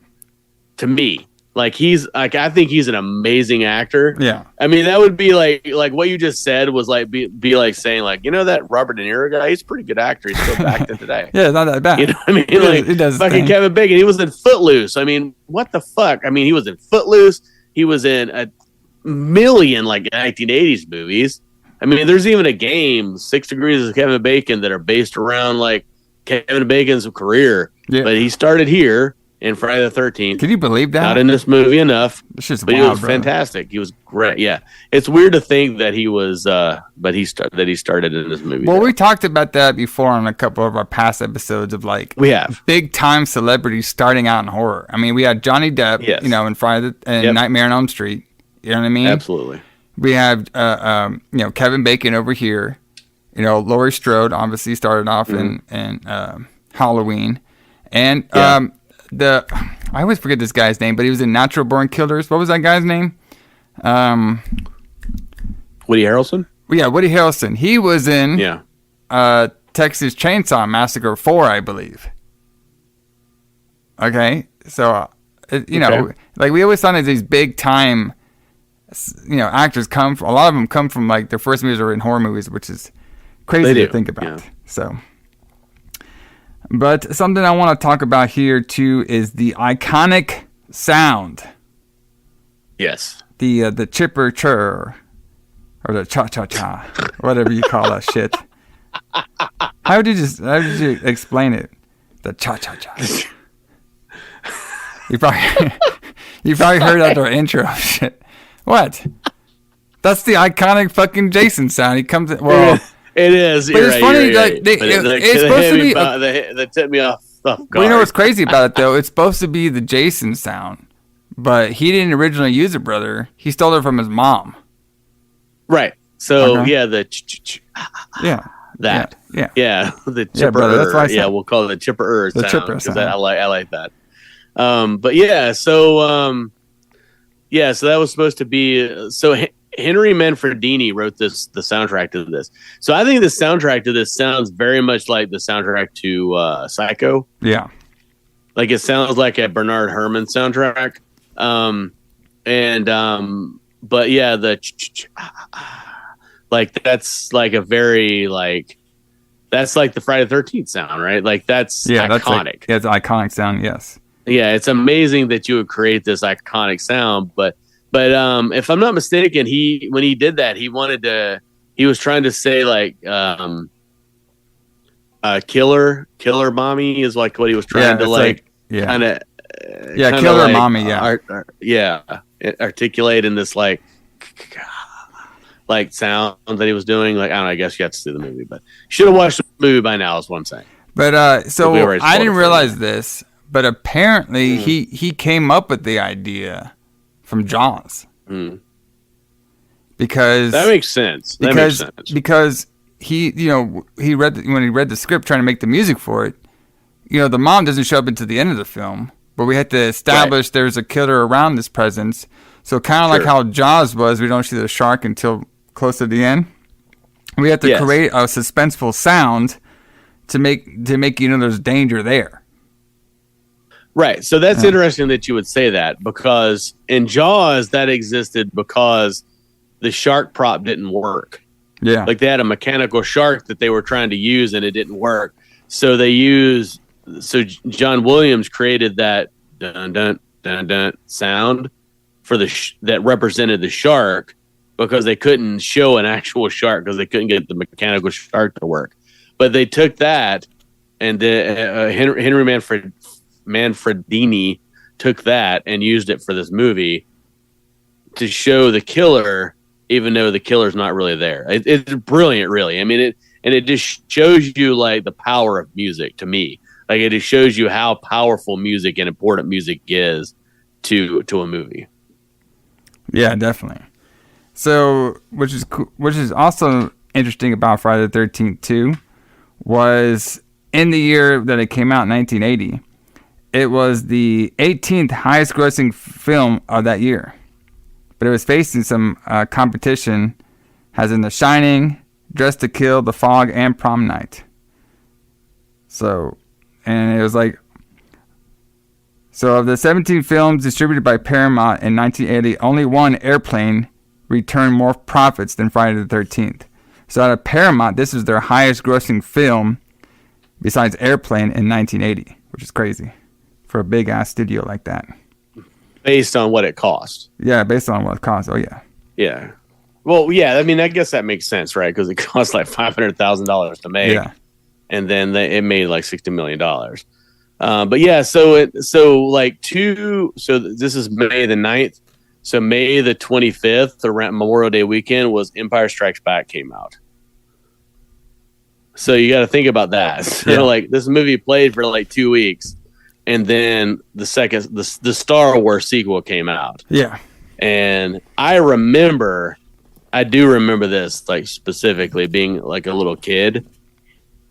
to me. He's I think he's an amazing actor. Yeah. I mean, that would be like what you just said was be like saying that Robert De Niro guy, he's a pretty good actor. He's still acting today. Yeah, it's not that bad. You know what I mean? He does fucking Kevin Bacon. He was in Footloose. I mean, what the fuck? I mean, he was in Footloose. He was in a million 1980s movies. I mean, there's even a game, 6 Degrees of Kevin Bacon, that are based around Kevin Bacon's career. Yeah. But he started here in Friday the 13th. Can you believe that? Not in this movie enough. It's just but wild, he was fantastic. He was great. Yeah, it's weird to think that he was, that he started in this movie. Well, we talked about that before on a couple of our past episodes of we have big time celebrities starting out in horror. I mean, we had Johnny Depp, in Friday and Nightmare on Elm Street. You know what I mean? Absolutely. We have, Kevin Bacon over here. Laurie Strode obviously started off in Halloween, and I always forget this guy's name, but he was in Natural Born Killers. What was that guy's name? Woody Harrelson? Yeah, Woody Harrelson. He was in Texas Chainsaw Massacre 4, I believe. Okay, so we always thought of these big time actors come from, a lot of them come from like their first movies are in horror movies, which is crazy to think about. Yeah. So, but something I want to talk about here too is the iconic sound. Yes. The chipper chur, or the cha cha cha, whatever you call that shit. How did you explain it? The cha cha cha. You probably heard that our intro shit. What? That's the iconic fucking Jason sound. He comes in, well. It is. But it's funny. Right. It's supposed to be. That took me off guard. Well, you know what's crazy about it though? It's supposed to be the Jason sound, but he didn't originally use it, brother. He stole it from his mom. Right. So Okay. yeah, that. Yeah. The chipper. brother, that's why I said. Yeah, we'll call it the chipper The sound, chipper 'cause sound. I like that. But yeah, so so that was supposed to be Henry Manfredini wrote the soundtrack to this. So I think the soundtrack to this sounds very much like the soundtrack to Psycho. Yeah. Like it sounds like a Bernard Herrmann soundtrack. But yeah, like that's like a very like that's like the Friday the 13th sound, right? Like that's iconic. It's an iconic sound. Yes. Yeah, it's amazing that you would create this iconic sound, but if I'm not mistaken, when he did that, he was trying to say like killer mommy is like what he was trying to kind of killer like, mommy, articulate in this like sound that he was doing. Like I don't know, I guess you have to see the movie, but you should have watched the movie by now is what I'm saying. But so I didn't realize this, but apparently he came up with the idea from Jaws. Because that makes sense. Because he when he read the script trying to make the music for it, the mom doesn't show up until the end of the film, but we had to establish there's a killer around this presence. So kind of like how Jaws was, we don't see the shark until close to the end. We have to create a suspenseful sound to make there's danger there. Right. So that's interesting that you would say that, because in Jaws that existed because the shark prop didn't work. Yeah. Like they had a mechanical shark that they were trying to use and it didn't work. So John Williams created that dun dun dun dun sound for that represented the shark, because they couldn't show an actual shark because they couldn't get the mechanical shark to work. But they took that and Henry Manfredini took that and used it for this movie to show the killer, even though the killer's not really there. It's brilliant, really. I mean, it just shows you like the power of music to me. Like it just shows you how powerful music and important music is to a movie. Yeah, definitely. So, which is also interesting about Friday the 13th too, was in the year that it came out, 1980. It was the 18th highest grossing film of that year. But it was facing some competition, as in The Shining, Dressed to Kill, The Fog, and Prom Night. So, and it was like, so of the 17 films distributed by Paramount in 1980, only one, Airplane, returned more profits than Friday the 13th. So out of Paramount, this is their highest grossing film besides Airplane in 1980, which is crazy for a big ass studio like that. Based on what it cost. Yeah, based on what it cost. Oh yeah. Yeah. Well, yeah. I mean, I guess that makes sense, right? Because it cost like $500,000 to make, and then it made like $60 million. But yeah, so this is May the 9th. So May the 25th, around Memorial Day weekend, was Empire Strikes Back came out. So you got to think about that. So like this movie played for like 2 weeks, and then the Star Wars sequel came out. Yeah. And I do remember this, like specifically being like a little kid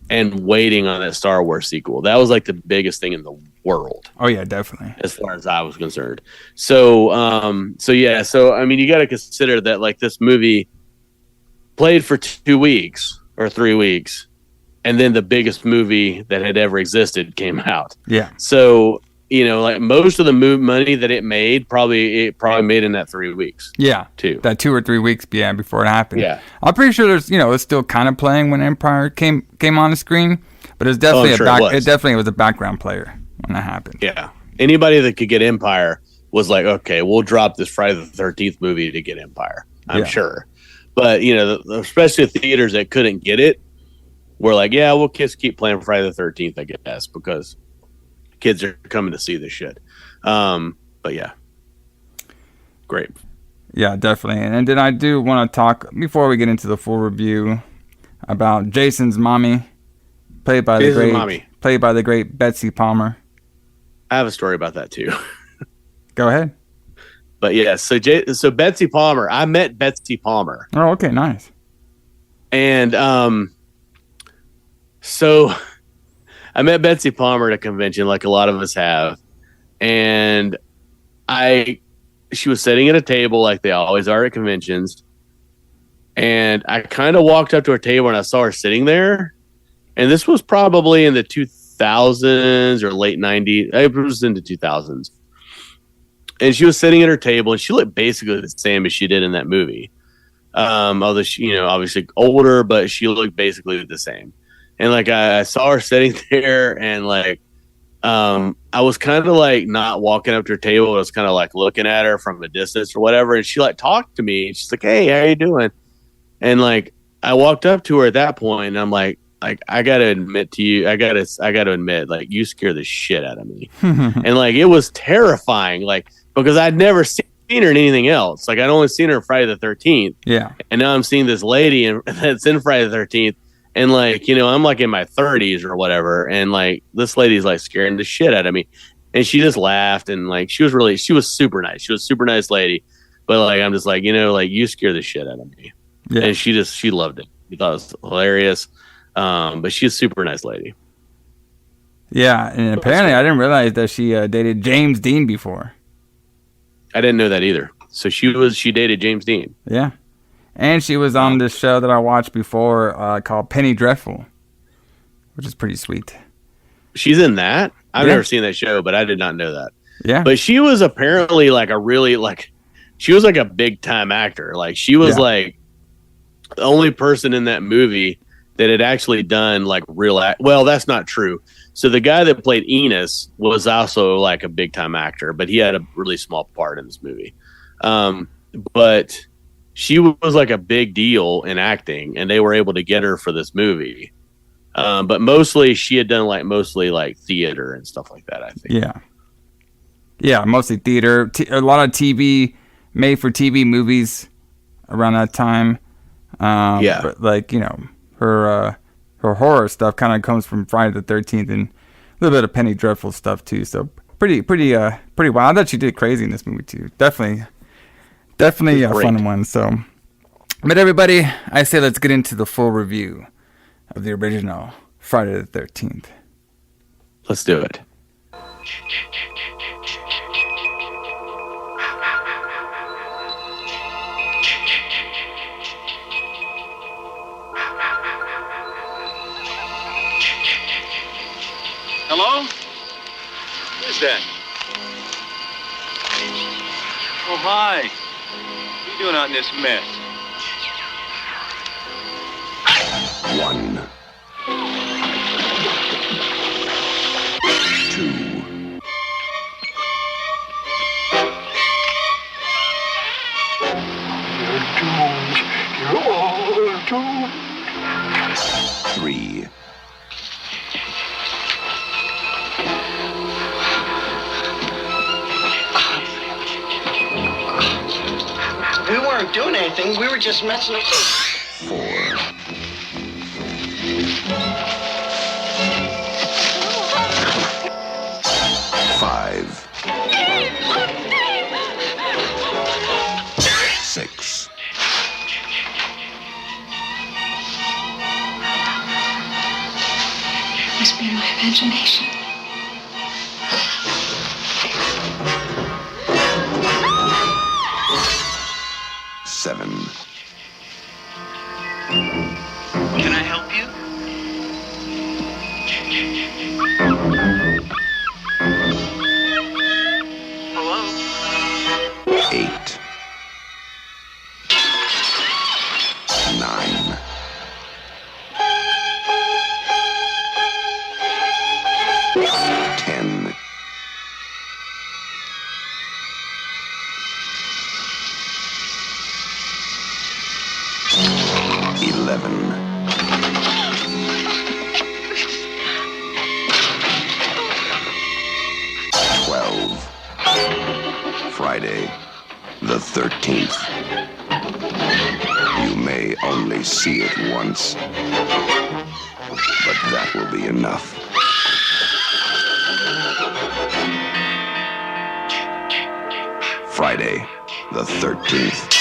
and waiting on that Star Wars sequel. That was like the biggest thing in the world. Oh yeah, definitely. As far as I was concerned. So I mean, you got to consider that like this movie played for 2 weeks or 3 weeks, and then the biggest movie that had ever existed came out. Yeah. So like most of the money that it made probably made in that 3 weeks. Yeah, too. That 2 or 3 weeks, before it happened. Yeah, I'm pretty sure there's, it's still kind of playing when Empire came on the screen, but it's definitely it definitely was a background player when that happened. Yeah, anybody that could get Empire was like, okay, we'll drop this Friday the 13th movie to get Empire. I'm sure, but especially the theaters that couldn't get it were like, yeah, we'll just keep playing Friday the 13th, I guess, because kids are coming to see this shit. But yeah, great. Yeah, definitely. And then I do want to talk before we get into the full review about Jason's mommy, played by the great Betsy Palmer. I have a story about that too. Go ahead. But yeah, so Betsy Palmer, I met Betsy Palmer. Oh, okay, nice. And so I met Betsy Palmer at a convention, like a lot of us have, and she was sitting at a table like they always are at conventions, and I kind of walked up to her table and I saw her sitting there, and this was probably in the 2000s or late 90s. It was in the 2000s. And she was sitting at her table, and she looked basically the same as she did in that movie. Although she, obviously older, but she looked basically the same. And like I saw her sitting there, and like I was kind of like not walking up to her table. I was kind of like looking at her from a distance or whatever. And she like talked to me. And she's like, "Hey, how you doing?" And like I walked up to her at that point, and I'm like I gotta admit to you, I gotta admit, like, you scare the shit out of me. And like it was terrifying, like, because I'd never seen her in anything else. Like I'd only seen her Friday the 13th. Yeah. And now I'm seeing this lady that's in Friday the 13th. And like, I'm like in my 30s or whatever. And like this lady's like scaring the shit out of me. And she just laughed, and like she was super nice. She was a super nice lady. But like I'm just like, like you scare the shit out of me. Yeah. And she loved it. She thought it was hilarious. But she's a super nice lady. Yeah, and apparently I didn't realize that she dated James Dean before. I didn't know that either. So she dated James Dean. Yeah. And she was on this show that I watched before called Penny Dreadful, which is pretty sweet. She's in that? I've never seen that show, but I did not know that. Yeah. But she was apparently like she was like a big time actor. Like she was like the only person in that movie that had actually done like well, that's not true. So the guy that played Enos was also like a big time actor, but he had a really small part in this movie. But she was like a big deal in acting, and they were able to get her for this movie. But mostly she had done like theater and stuff like that, I think. Yeah. Yeah, mostly theater. A lot of TV, made for TV movies around that time. But like, her horror stuff kind of comes from Friday the 13th and a little bit of Penny Dreadful stuff too. So pretty wild. I thought she did crazy in this movie too. Definitely a fun one. So, but everybody, I say let's get into the full review of the original Friday the 13th. Let's do it. Hello? Who's that? Oh, hi. What are you doing out in this mess? 1, 2, 3. We weren't doing anything. We were just messing up. 4. 5. 6. 'Must be in my imagination. 7. Can I help you? 11. Friday, the 13th. You may only see it once, but that will be enough. Friday, the 13th.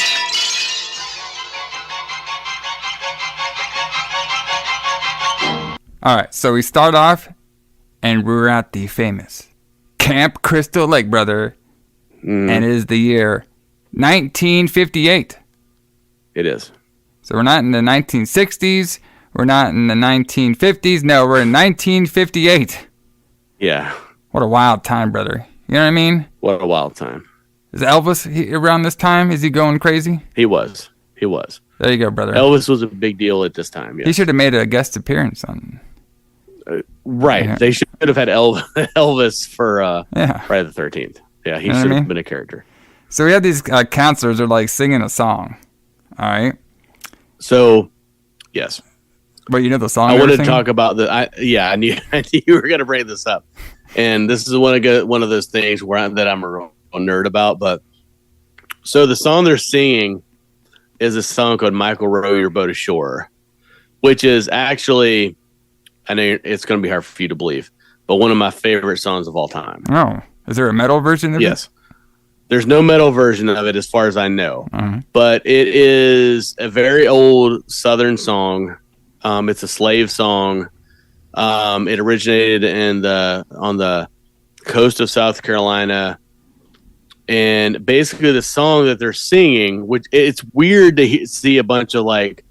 All right, so we start off, and we're at the famous Camp Crystal Lake, brother. And it is the year 1958. It is. So we're not in the 1960s. We're not in the 1950s. No, we're in 1958. Yeah. What a wild time, brother. You know what I mean? What a wild time. Is Elvis around this time? Is he going crazy? He was. There you go, brother. Elvis was a big deal at this time. Yes. He should have made a guest appearance on. Right. Yeah. They should have had Elvis for Friday the 13th. Yeah, he should have been a character. So we had these counselors are like singing a song. All right. So, yes. But you know the song. I wanted to talk about I knew you were going to bring this up, and this is one of those things that I'm a nerd about. But so the song they're singing is a song called "Michael Row Your Boat Ashore," which is actually, I know it's going to be hard for you to believe, but one of my favorite songs of all time. Oh. Is there a metal version of it? Yes. There's no metal version of it as far as I know. But it is a very old Southern song. It's a slave song. It originated on the coast of South Carolina. And basically the song that they're singing, which it's weird to see a bunch of white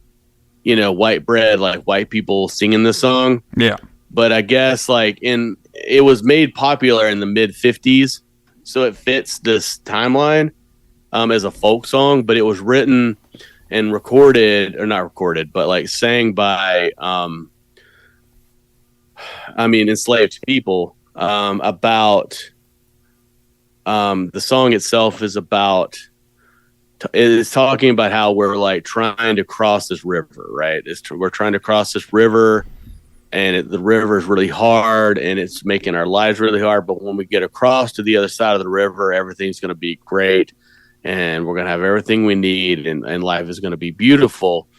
bread, like white people singing this song. Yeah. But I guess it was made popular in the mid 50s, so it fits this timeline as a folk song, but it was written and sang by enslaved people. About the song itself is talking about how we're trying to cross this river, right? We're trying to cross this river. And the river is really hard, and it's making our lives really hard. But when we get across to the other side of the river, everything's going to be great, and we're going to have everything we need, and life is going to be beautiful.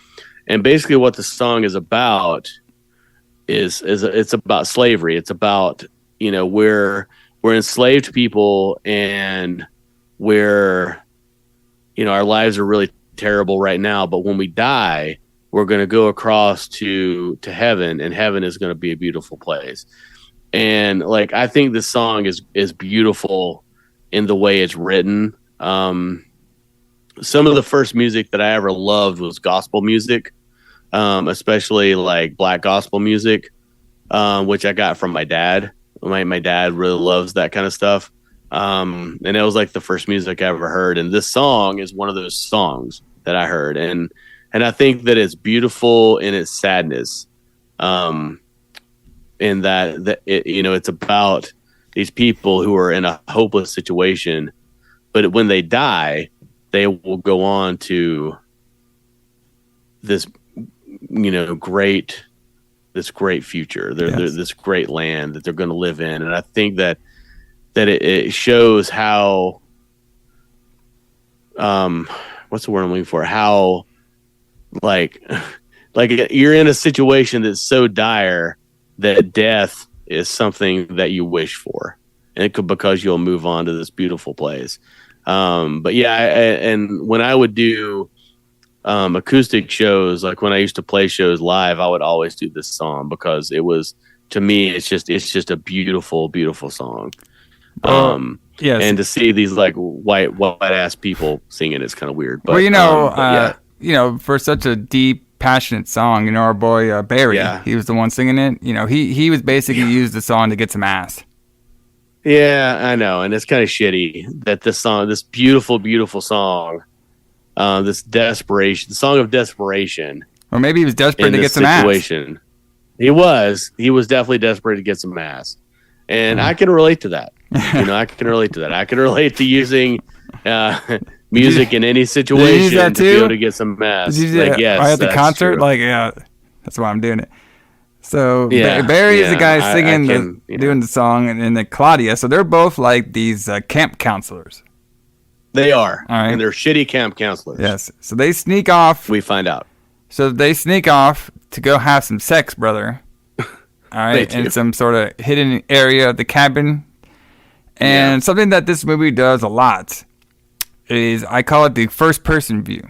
And basically, what the song is about is it's about slavery. It's about we're enslaved people, and our lives are really terrible right now. But when we die, we're going to go across to heaven, and heaven is going to be a beautiful place. And I think this song is beautiful in the way it's written. Some of the first music that I ever loved was gospel music, especially black gospel music, which I got from my dad. My dad really loves that kind of stuff. And it was the first music I ever heard. And this song is one of those songs that I heard. And I think that it's beautiful in its sadness, in that it's about these people who are in a hopeless situation, but when they die, they will go on to this, great future. They're this great land that they're going to live in, and I think that it shows how, what's the word I'm looking for? How you're in a situation that's so dire that death is something that you wish for, and because you'll move on to this beautiful place. But yeah, and when I would do acoustic shows, when I used to play shows live, I would always do this song because it was, to me, it's just a beautiful, beautiful song. Yes. And to see these white ass people singing is kind of weird. But, for such a deep, passionate song, our boy Barry, he was the one singing it. He was basically used the song to get some ass. Yeah, I know, and it's kind of shitty that this song, this beautiful, beautiful song, this desperation, the song of desperation, or maybe he was desperate to get some situation. Ass. He was definitely desperate to get some ass, and I can relate to that. I can relate to that. I can relate to using music in any situation that to be too? able to get some meth. Did you do that yes, right at the that's concert? true. Like, yeah, that's why I'm doing it. So Yeah, Barry is the guy I singing, can, doing the song, and then Claudia. So they're both like these camp counselors. They are, All right. and they're shitty camp counselors. Yes. So they sneak off. We find out. So they sneak off to go have some sex, brother. All right, in some sort of hidden area of the cabin. And something that this movie does a lot is I call it the first-person view,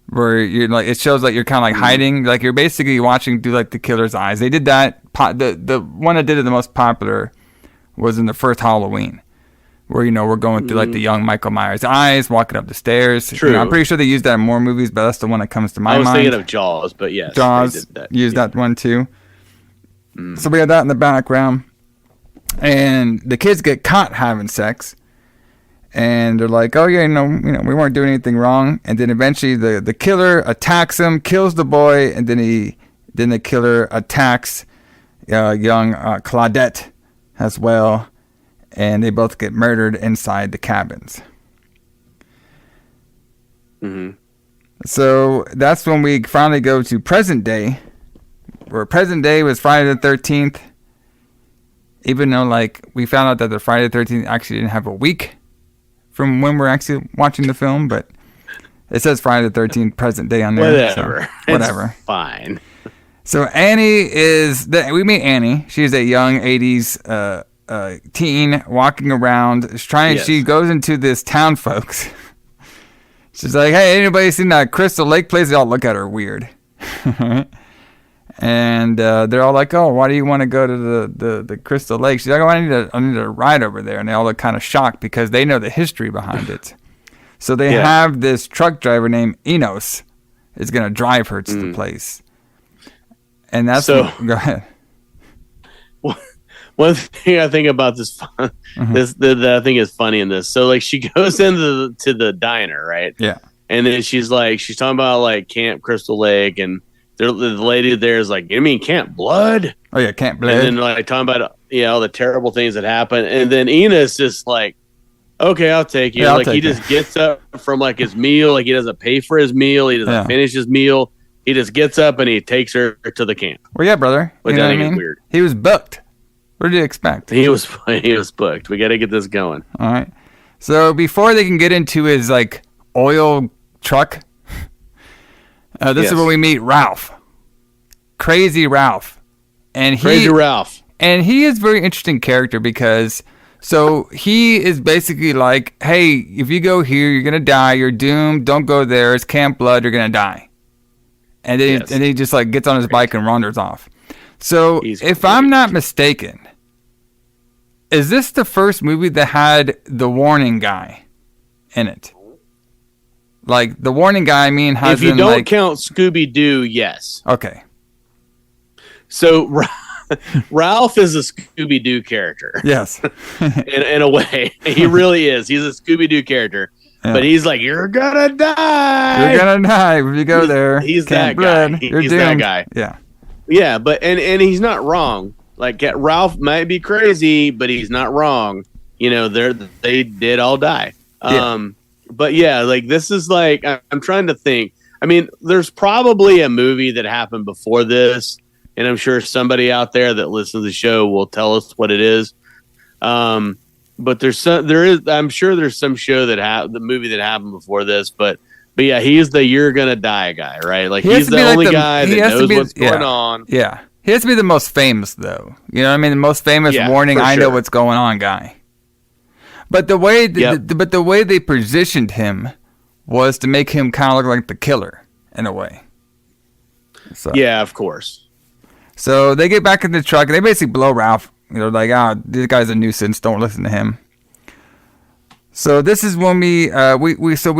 where you're like it shows like you're kind of like hiding, like you're basically watching through like the killer's eyes. They did that. The one that did it the most popular was in the first Halloween, where we're going through like the young Michael Myers' eyes, walking up the stairs. True. I'm pretty sure they used that in more movies, but that's the one that comes to my mind. I was thinking of Jaws, but yes, Jaws they did that. used that one too. So we had that in the background, and the kids get caught having sex, and they're like, "Oh yeah, we weren't doing anything wrong." And then eventually the killer attacks him, kills the boy, and then the killer attacks young Claudette as well, and they both get murdered inside the cabins. So that's when we finally go to present day, where present day was Friday the 13th. Even though, like, we found out that the Friday the 13th actually didn't have a week from when we're actually watching the film, but it says Friday the 13th present day on there. Whatever. So, whatever. It's fine. So Annie we meet Annie. She's a young 80s teen walking around. She goes into this town, folks. She's like, "Hey, anybody seen that Crystal Lake place?" They all look at her weird. And they're all like, "Oh, why do you want to go to the Crystal Lake?" She's like, "Oh, I need a ride over there." And they all look kind of shocked because they know the history behind it. So they have this truck driver named Enos is going to drive her to the place. And that's so. Go ahead. One thing I think about this, that I think is funny in this. So like she goes into the diner, right? Yeah. And then she's talking about like Camp Crystal Lake, and the lady there is like, "You mean Camp Blood?" Oh yeah, Camp Blood. And then like talking about all the terrible things that happen, and then Enos is like, "Okay, I'll take you." Yeah, like he just gets up from like his meal, like he doesn't pay for his meal, he doesn't finish his meal. He just gets up and he takes her to the camp. Well, yeah, brother. Which I think is weird. He was booked. What did you expect? He was booked. We got to get this going. All right. So before they can get into his like oil truck, this is where we meet Ralph. Crazy Ralph. And he is a very interesting character because he is basically like, "Hey, if you go here, you're gonna die. You're doomed. Don't go there. It's Camp Blood. You're gonna die." And then he just like gets on his bike and wanders off. So if I'm not mistaken, is this the first movie that had the warning guy in it? Like the warning guy, if you don't count Scooby-Doo, yes. Okay. So Ralph is a Scooby-Doo character. Yes. in a way, he really is. He's a Scooby-Doo character. Yeah. But he's like, "You're gonna die. You're gonna die if you go there." He's that guy. He's that guy. Yeah. Yeah, but and he's not wrong. Like Ralph might be crazy, but he's not wrong. They did all die. But yeah, like this is like I'm trying to think. I mean, there's probably a movie that happened before this, and I'm sure somebody out there that listens to the show will tell us what it is. But I'm sure there's some show the movie that happened before this, but yeah, he's the "you're gonna die" guy, right? Like he's the only guy that knows what's going on. Yeah, he has to be the most famous, though. You know what I mean? The most famous warning, "I know what's going on" guy. But the way they positioned him was to make him kind of look like the killer in a way. So. Yeah, of course. So they get back in the truck and they basically blow Ralph. Like, this guy's a nuisance. Don't listen to him. So this is when we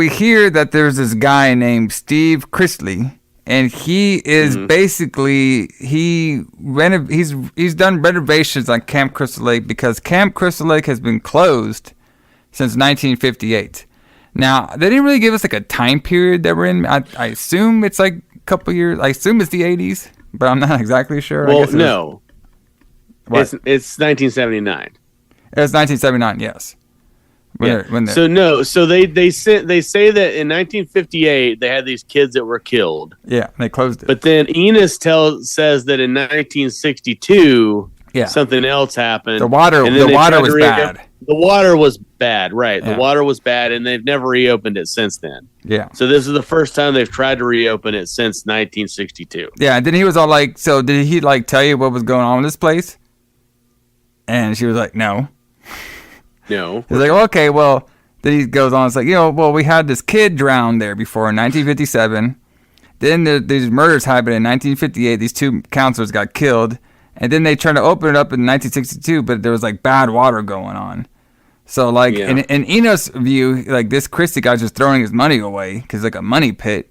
hear that there's this guy named Steve Chrisley, and he is basically he's done renovations on Camp Crystal Lake because Camp Crystal Lake has been closed since 1958. Now they didn't really give us like a time period that we're in. I assume it's like a couple years. I assume it's the 80s, but I'm not exactly sure. Well, no. It's 1979. It was 1979, yes. So they say that in 1958 they had these kids that were killed. Yeah, they closed it. But then Enos says that in 1962 something else happened. The water was bad. The water was bad, right? Yeah. The water was bad, and they've never reopened it since then. Yeah. So this is the first time they've tried to reopen it since 1962. Yeah, and then he was all like, so did he like tell you what was going on in this place? And she was like, no. No. He's like, okay, well, then he goes on, it's like, we had this kid drowned there before in 1957. Then these murders happened in 1958. These two counselors got killed. And then they tried to open it up in 1962, but there was like bad water going on. So like in Enos' view, like this Christie guy's just throwing his money away because like a money pit,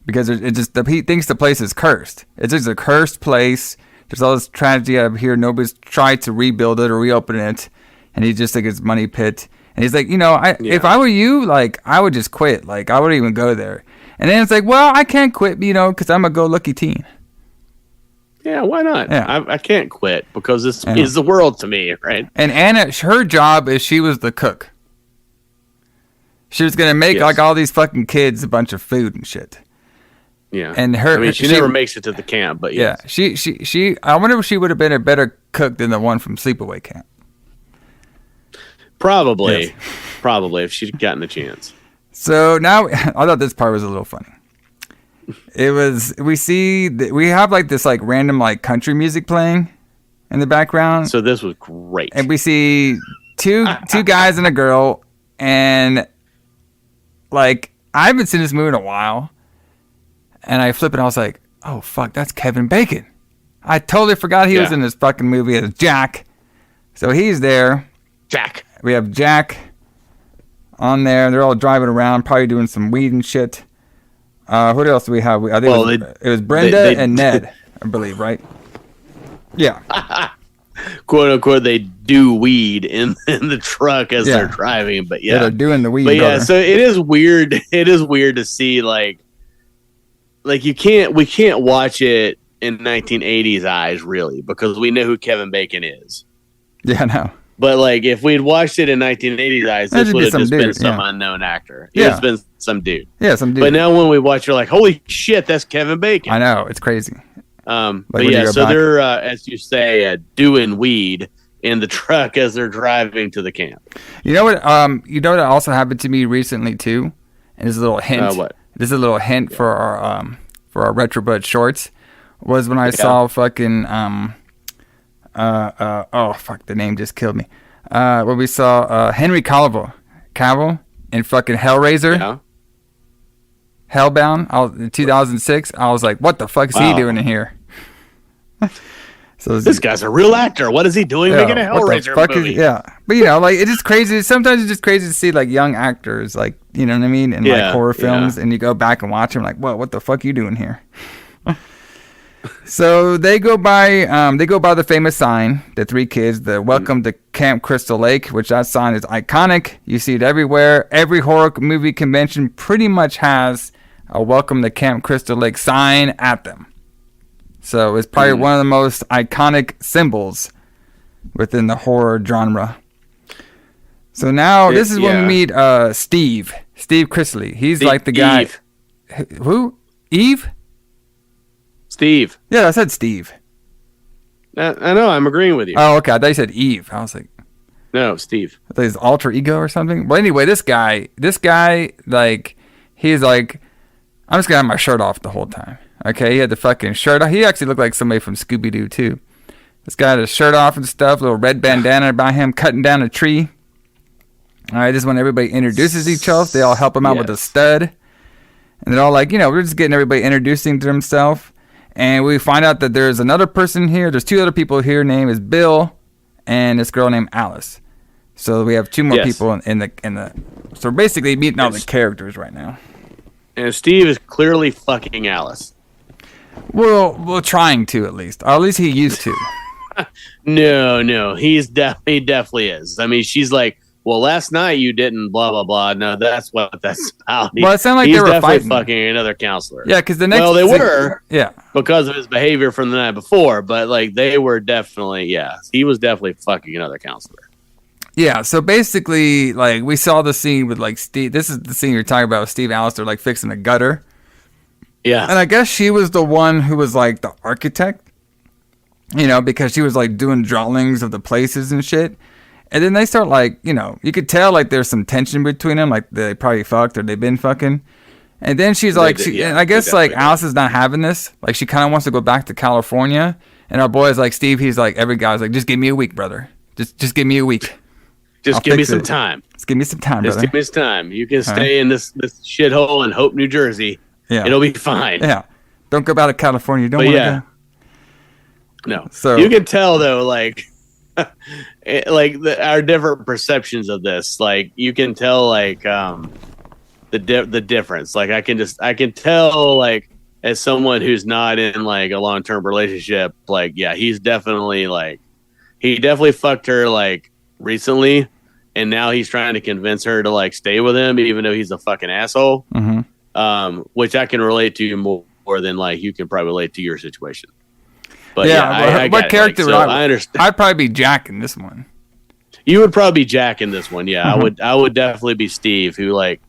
because he thinks the place is cursed. It's just a cursed place. There's all this tragedy out here. Nobody's tried to rebuild it or reopen it, and he just like it's money pit. And he's like, if I were you, like I would just quit. Like I wouldn't even go there. And then it's like, well, I can't quit, because I'm a go-lucky teen. Yeah, why not? Yeah. I can't quit because this is the world to me, right? And Anna, her job is she was the cook. She was gonna make like all these fucking kids a bunch of food and shit. Yeah, and she never makes it to the camp, but yeah, she. I wonder if she would have been a better cook than the one from Sleepaway Camp. Probably if she'd gotten the chance. So now I thought this part was a little funny. We have like this like random like country music playing in the background. So this was great. And we see two guys and a girl, and like I haven't seen this movie in a while. And I flip it and I was like, oh fuck, that's Kevin Bacon. I totally forgot he was in this fucking movie as Jack. So he's there. Jack. We have Jack on there. They're all driving around, probably doing some weed and shit. What else do we have? I think it was Brenda and Ned, I believe, right? Yeah. Quote unquote, they do weed in the truck as they're driving, but they're doing the weed. But so it is weird. It is weird to see like we can't watch it in 1980s eyes really because we know who Kevin Bacon is. Yeah, no. But like if we'd watched it in 1980s eyes, this would have just been some unknown actor. It's been some dude. Yeah, some dude. But now when we watch, you're like, holy shit, that's Kevin Bacon. I know, it's crazy. But yeah, so they're as you say, doing weed in the truck as they're driving to the camp. You know what? What also happened to me recently too, and this is a little hint. What? This is a little hint for our Retrobud shorts. Was when I saw fucking oh fuck, the name just killed me. When we saw Henry Cavill in fucking Hellraiser. Yeah. Hellbound, in 2006. I was like, what the fuck is he doing in here? So this guy's a real actor. What is he doing making a Hellraiser movie? But like it's just crazy. Sometimes it's just crazy to see like young actors, like you know what I mean, in like horror films, and you go back and watch them, like, whoa, what the fuck are you doing here? So they go by the famous sign, the three kids, the welcome to Camp Crystal Lake, which that sign is iconic. You see it everywhere. Every horror movie convention pretty much has a welcome to Camp Crystal Lake sign at them. So it's probably one of the most iconic symbols within the horror genre. So now this is when we meet Steve Chrisley. He's like the guy. Who? Eve? Steve. Yeah, I said Steve. I know. I'm agreeing with you. Oh, okay. I thought you said Eve. I was like, no, Steve. I thought his alter ego or something. But anyway, this guy, like, he's like, I'm just gonna have my shirt off the whole time. Okay, he had the fucking shirt off. He actually looked like somebody from Scooby-Doo too. This guy had his shirt off and stuff, little red bandana by him, cutting down a tree. All right, this is when everybody introduces each other. They all help him out with a stud. And they're all like, we're just getting everybody introducing to themselves. And we find out that there's another person here. There's two other people here. Name is Bill and this girl named Alice. So we have two more people in the. So we're basically meeting all the characters right now. And Steve is clearly fucking Alice. Well, trying to at least. Or at least he used to. No, he definitely is. I mean, she's like, well, last night you didn't blah blah blah. No, that's about. Well, it sounded like he's they were definitely fighting. fucking another counselor. Yeah, because the next. Well, they were. Yeah. Because of his behavior from the night before, but like they were definitely. Yeah, he was definitely fucking another counselor. Yeah, so basically, like, we saw the scene with, like, Steve. This is the scene you're talking about with Steve Allister, like, fixing a gutter. Yeah. And I guess she was the one who was, like, the architect, you know, because she was, like, doing drawings of the places and shit. And then they start, like, you know, you could tell, like, there's some tension between them, like, they probably fucked or they've been fucking. And then she's like, and I guess, like, Alice is not having this. Like, she kind of wants to go back to California. And our boy's like, Steve, he's like, every guy's like, just give me a week, brother. Just give me a week. Just give me some time. Just give me some time, brother. Just give me some time. You can stay in this shithole in Hope, New Jersey. Yeah. It'll be fine. Yeah. Don't go back to California. You don't want to go. No. So you can tell, though, like, our different perceptions of this. Like, you can tell, like, the difference. Like, I can tell, like, as someone who's not in, like, a long-term relationship, like, yeah, he definitely fucked her, like, recently, and now he's trying to convince her to, like, stay with him, even though he's a fucking asshole. Mm-hmm. Which I can relate to more than, like, you can probably relate to your situation. But what character? Like, so I understand. I'd probably be Jack in this one. You would probably be Jack in this one. Yeah, I would definitely be Steve, who, like,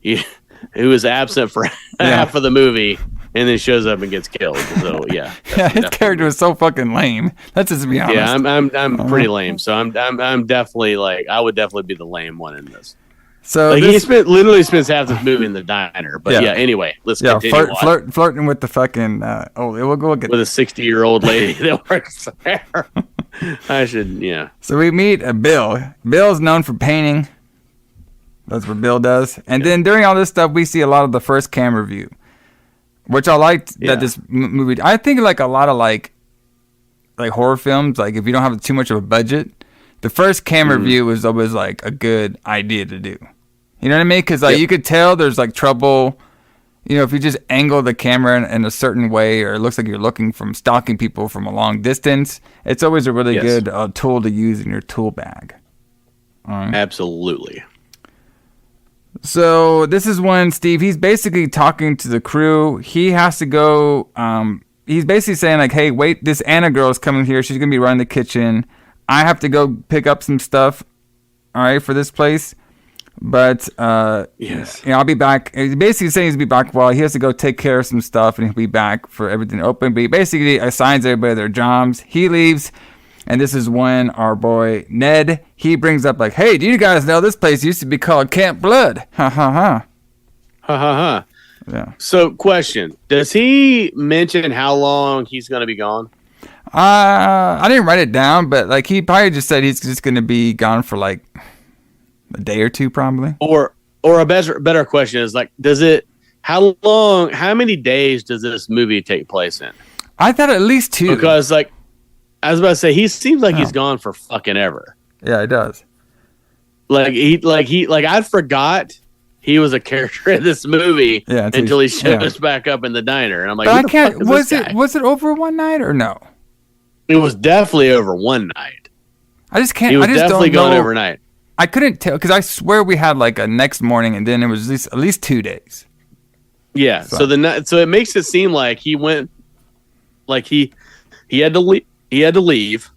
who was absent for half of the movie. And then shows up and gets killed. So yeah, his character was so fucking lame. Let's just be honest. Yeah, I'm pretty lame. So I'm definitely, like, I would definitely be the lame one in this. So like, he literally spends half this movie in the diner. But yeah, anyway, let's continue. Flirting with the fucking we'll get with a 60-year-old lady that works there. I should So we meet Bill. Bill's known for painting. That's what Bill does. And then during all this stuff, we see a lot of the first camera view. Which I liked that this movie. I think, like, a lot of like horror films, like, if you don't have too much of a budget, the first camera view is always, like, a good idea to do. You know what I mean? Because, like, you could tell there's, like, trouble. You know, if you just angle the camera in a certain way, or it looks like you're looking from stalking people from a long distance, it's always a really good tool to use in your tool bag. All right. Absolutely. So this is when Steve, he's basically talking to the crew. He has to go, he's basically saying, like, hey, wait, this Anna girl is coming here. She's going to be running the kitchen. I have to go pick up some stuff, all right, for this place. But, I'll be back. He's basically saying he's going to be back while he has to go take care of some stuff, and he'll be back for everything to open. But he basically assigns everybody their jobs. He leaves. And this is when our boy Ned, he brings up, like, hey, do you guys know this place used to be called Camp Blood? Ha ha ha. Ha ha ha. Yeah. So, question. Does he mention how long he's going to be gone? I didn't write it down, but, like, he probably just said he's just going to be gone for, like, a day or two, probably. Or a better question is, like, how many days does this movie take place in? I thought at least 2. Because, like, I was about to say, he seems like he's gone for fucking ever. Yeah, it does. I forgot he was a character in this movie until he shows back up in the diner, and I'm like, but I can't. Was it over one night or no? It was definitely over one night. I just can't. He was I just definitely don't know. gone overnight. I couldn't tell because I swear we had, like, a next morning, and then it was at least 2 days. Yeah. So it makes it seem like he went, like he had to leave. He had to leave,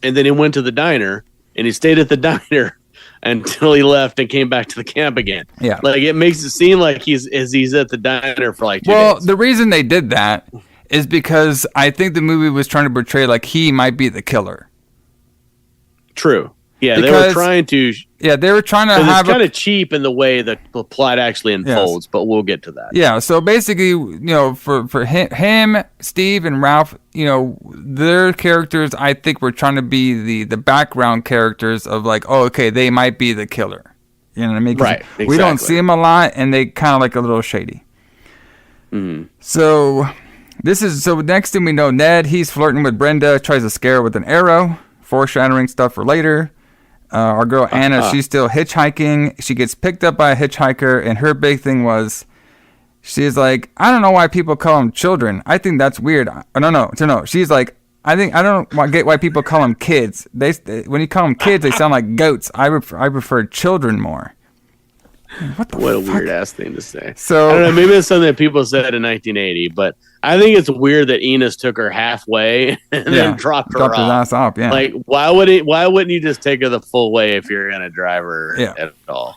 and then he went to the diner, and he stayed at the diner until he left and came back to the camp again. Yeah. Like, it makes it seem like he's at the diner for, like, 2 days. Well, the reason they did that is because I think the movie was trying to portray, like, he might be the killer. True. Yeah, they were trying to. Yeah, they were trying to have. It's kind of cheap in the way that the plot actually unfolds, but we'll get to that. Yeah, so basically, you know, for him, Steve, and Ralph, you know, their characters, I think, were trying to be the background characters of, like, oh, okay, they might be the killer. You know what I mean? Right. Exactly. We don't see them a lot, and they kind of, like, a little shady. Mm. So next thing we know, Ned, he's flirting with Brenda, tries to scare her with an arrow, foreshadowing stuff for later. Our girl Anna, she's still hitchhiking. She gets picked up by a hitchhiker, and her big thing was, she's like, I don't know why people call them children. I think that's weird. No. She's like, I don't get why people call them kids. When you call them kids, they sound like goats. I prefer children more. What a weird ass thing to say. So I don't know. Maybe it's something that people said in 1980, but I think it's weird that Enos took her halfway and then dropped her his ass off. Yeah. Like, why wouldn't you just take her the full way if you're gonna drive her at all?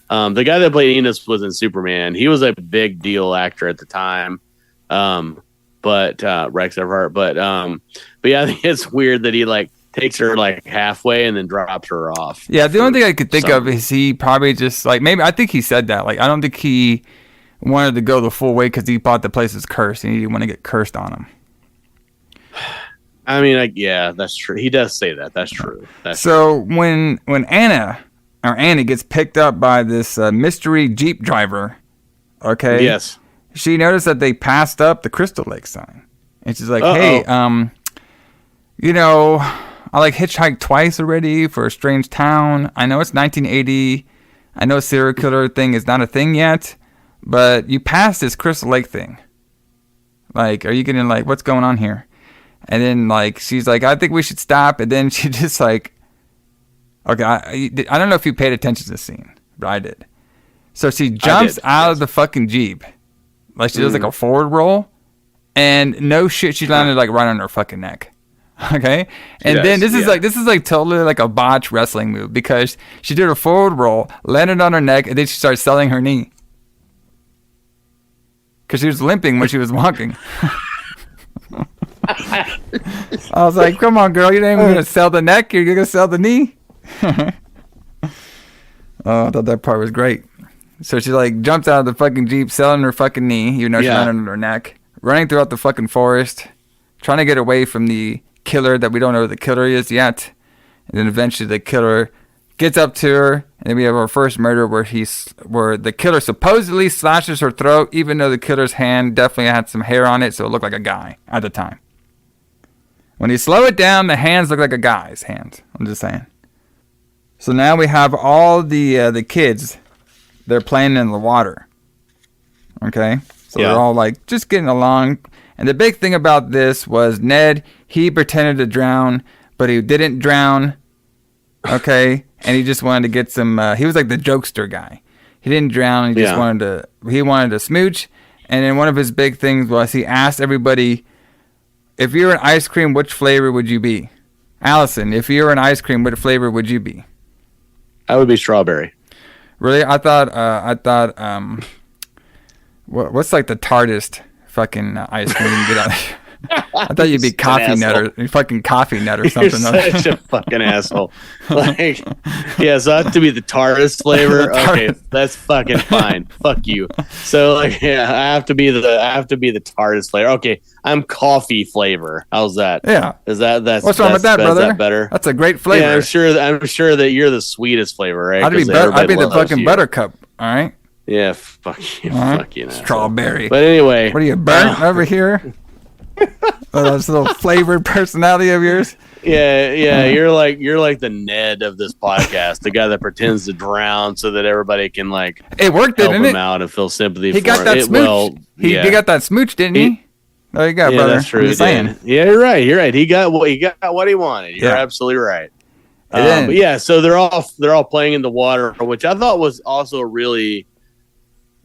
The guy that played Enos was in Superman. He was a big deal actor at the time. But Rex Everhart. But yeah, I think it's weird that he like takes her like halfway and then drops her off. Yeah, the only thing I could think of is he probably just like maybe I think he said that. Like I don't think he wanted to go the full way because he thought the place was cursed and he didn't want to get cursed on him. I mean, yeah, that's true. He does say that. That's true. So when Annie gets picked up by this mystery Jeep driver, okay? Yes. She noticed that they passed up the Crystal Lake sign, and she's like, "Hey, you know, I like hitchhiked twice already for a strange town. I know it's 1980. I know serial killer thing is not a thing yet, but you passed this Crystal Lake thing. Like, are you getting like what's going on here?" And then like she's like, "I think we should stop." And then she just like, okay, I don't know if you paid attention to the scene, but I did. So she jumps out of the fucking Jeep. Like she does like a forward roll, and no shit, she landed like right on her fucking neck. Okay, and then this is like totally like a botch wrestling move because she did a forward roll, landed on her neck, and then she started selling her knee because she was limping when she was walking. I was like, "Come on, girl, you ain't even gonna sell the neck, you're gonna sell the knee." Oh, I thought that part was great. So she like jumps out of the fucking Jeep, selling her fucking knee, even though she landed on her neck, running throughout the fucking forest, trying to get away from the killer that we don't know who the killer is yet. And then eventually the killer gets up to her, and then we have our first murder where the killer supposedly slashes her throat, even though the killer's hand definitely had some hair on it, so it looked like a guy at the time. When you slow it down, the hands look like a guy's hands. I'm just saying. So now we have all the kids. They're playing in the water. Okay? So they're all like just getting along. And the big thing about this was Ned, he pretended to drown, but he didn't drown. Okay? And he just wanted to get some, he was like the jokester guy. He didn't drown, he just wanted to smooch. And then one of his big things was he asked everybody, if you were an ice cream, which flavor would you be? Allison, if you were an ice cream, what flavor would you be? I would be strawberry. Really? I thought, what's like the tartest fucking ice cream you can get out? I thought you'd be coffee nut or fucking coffee nut or something. You're such a fucking asshole. Like, yeah, so I have to be the tartest flavor. Okay, that's fucking fine. Fuck you. So like, yeah, I have to be the tartest flavor. Okay, I'm coffee flavor. How's that? Yeah. That's what's wrong with that, brother? Is that better? That's a great flavor. Yeah, I'm sure that you're the sweetest flavor, right? I'd be the fucking buttercup. All right. Yeah, fuck you. Right. Fuck you. Strawberry. But anyway, what are you burnt over here? This little flavored personality of yours. Yeah, you're like the Ned of this podcast, the guy that pretends to drown so that everybody can like it worked, help didn't him it? out and feel sympathy. He got that smooch. He got that smooch, didn't he? There you go, brother. That's true. Yeah, you're right. He got what he wanted. You're absolutely right. But yeah, so they're all playing in the water, which I thought was also a really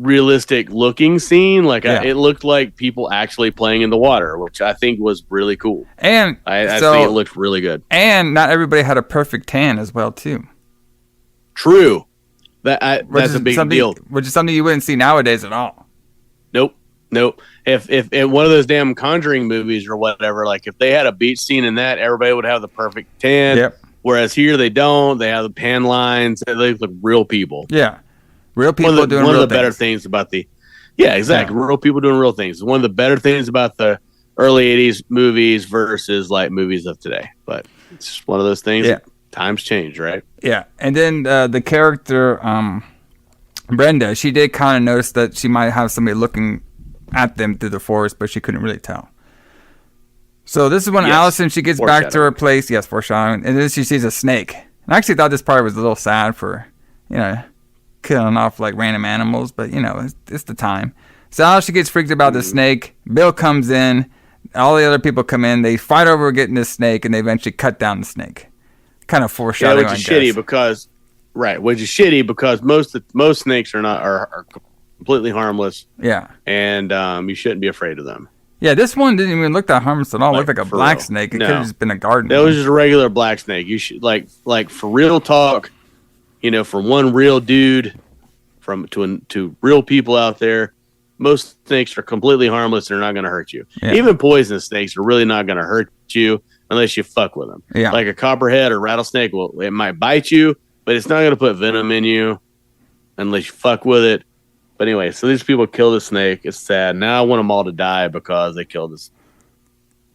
realistic looking scene. Like it looked like people actually playing in the water, which I think was really cool. And I think it looked really good. And not everybody had a perfect tan as well, too. True. That's a big deal. Which is something you wouldn't see nowadays at all. Nope. If in one of those damn Conjuring movies or whatever, like if they had a beach scene in that, everybody would have the perfect tan. Yep. Whereas here they don't. They have the pan lines. They look like real people. Yeah. Real people doing real things. One of the better things about exactly. Yeah. Real people doing real things. One of the better things about the early 80s movies versus like movies of today. But it's just one of those things. Yeah. Times change, right? Yeah. And then the character, Brenda, she did kind of notice that she might have somebody looking at them through the forest, but she couldn't really tell. So this is when Allison, she gets back to her place. Yes, foreshadowing. And then she sees a snake. And I actually thought this part was a little sad for, killing off like random animals, but it's the time. So she gets freaked about the snake. Bill comes in. All the other people come in. They fight over getting this snake, and they eventually cut down the snake. Kind of foreshadowing. Yeah, which is shitty because Right, which is shitty because most snakes are completely harmless. Yeah. And you shouldn't be afraid of them. Yeah, this one didn't even look that harmless at all. It looked like a black snake. It could have just been a garden. That was just a regular black snake. You should like for real talk, from one real dude to real people out there. Most snakes are completely harmless. They're not going to hurt you. Yeah. Even poisonous snakes are really not going to hurt you unless you fuck with them. Yeah. Like a copperhead or rattlesnake, it might bite you, but it's not going to put venom in you unless you fuck with it. But anyway, so these people killed the snake. It's sad. Now I want them all to die because they killed this,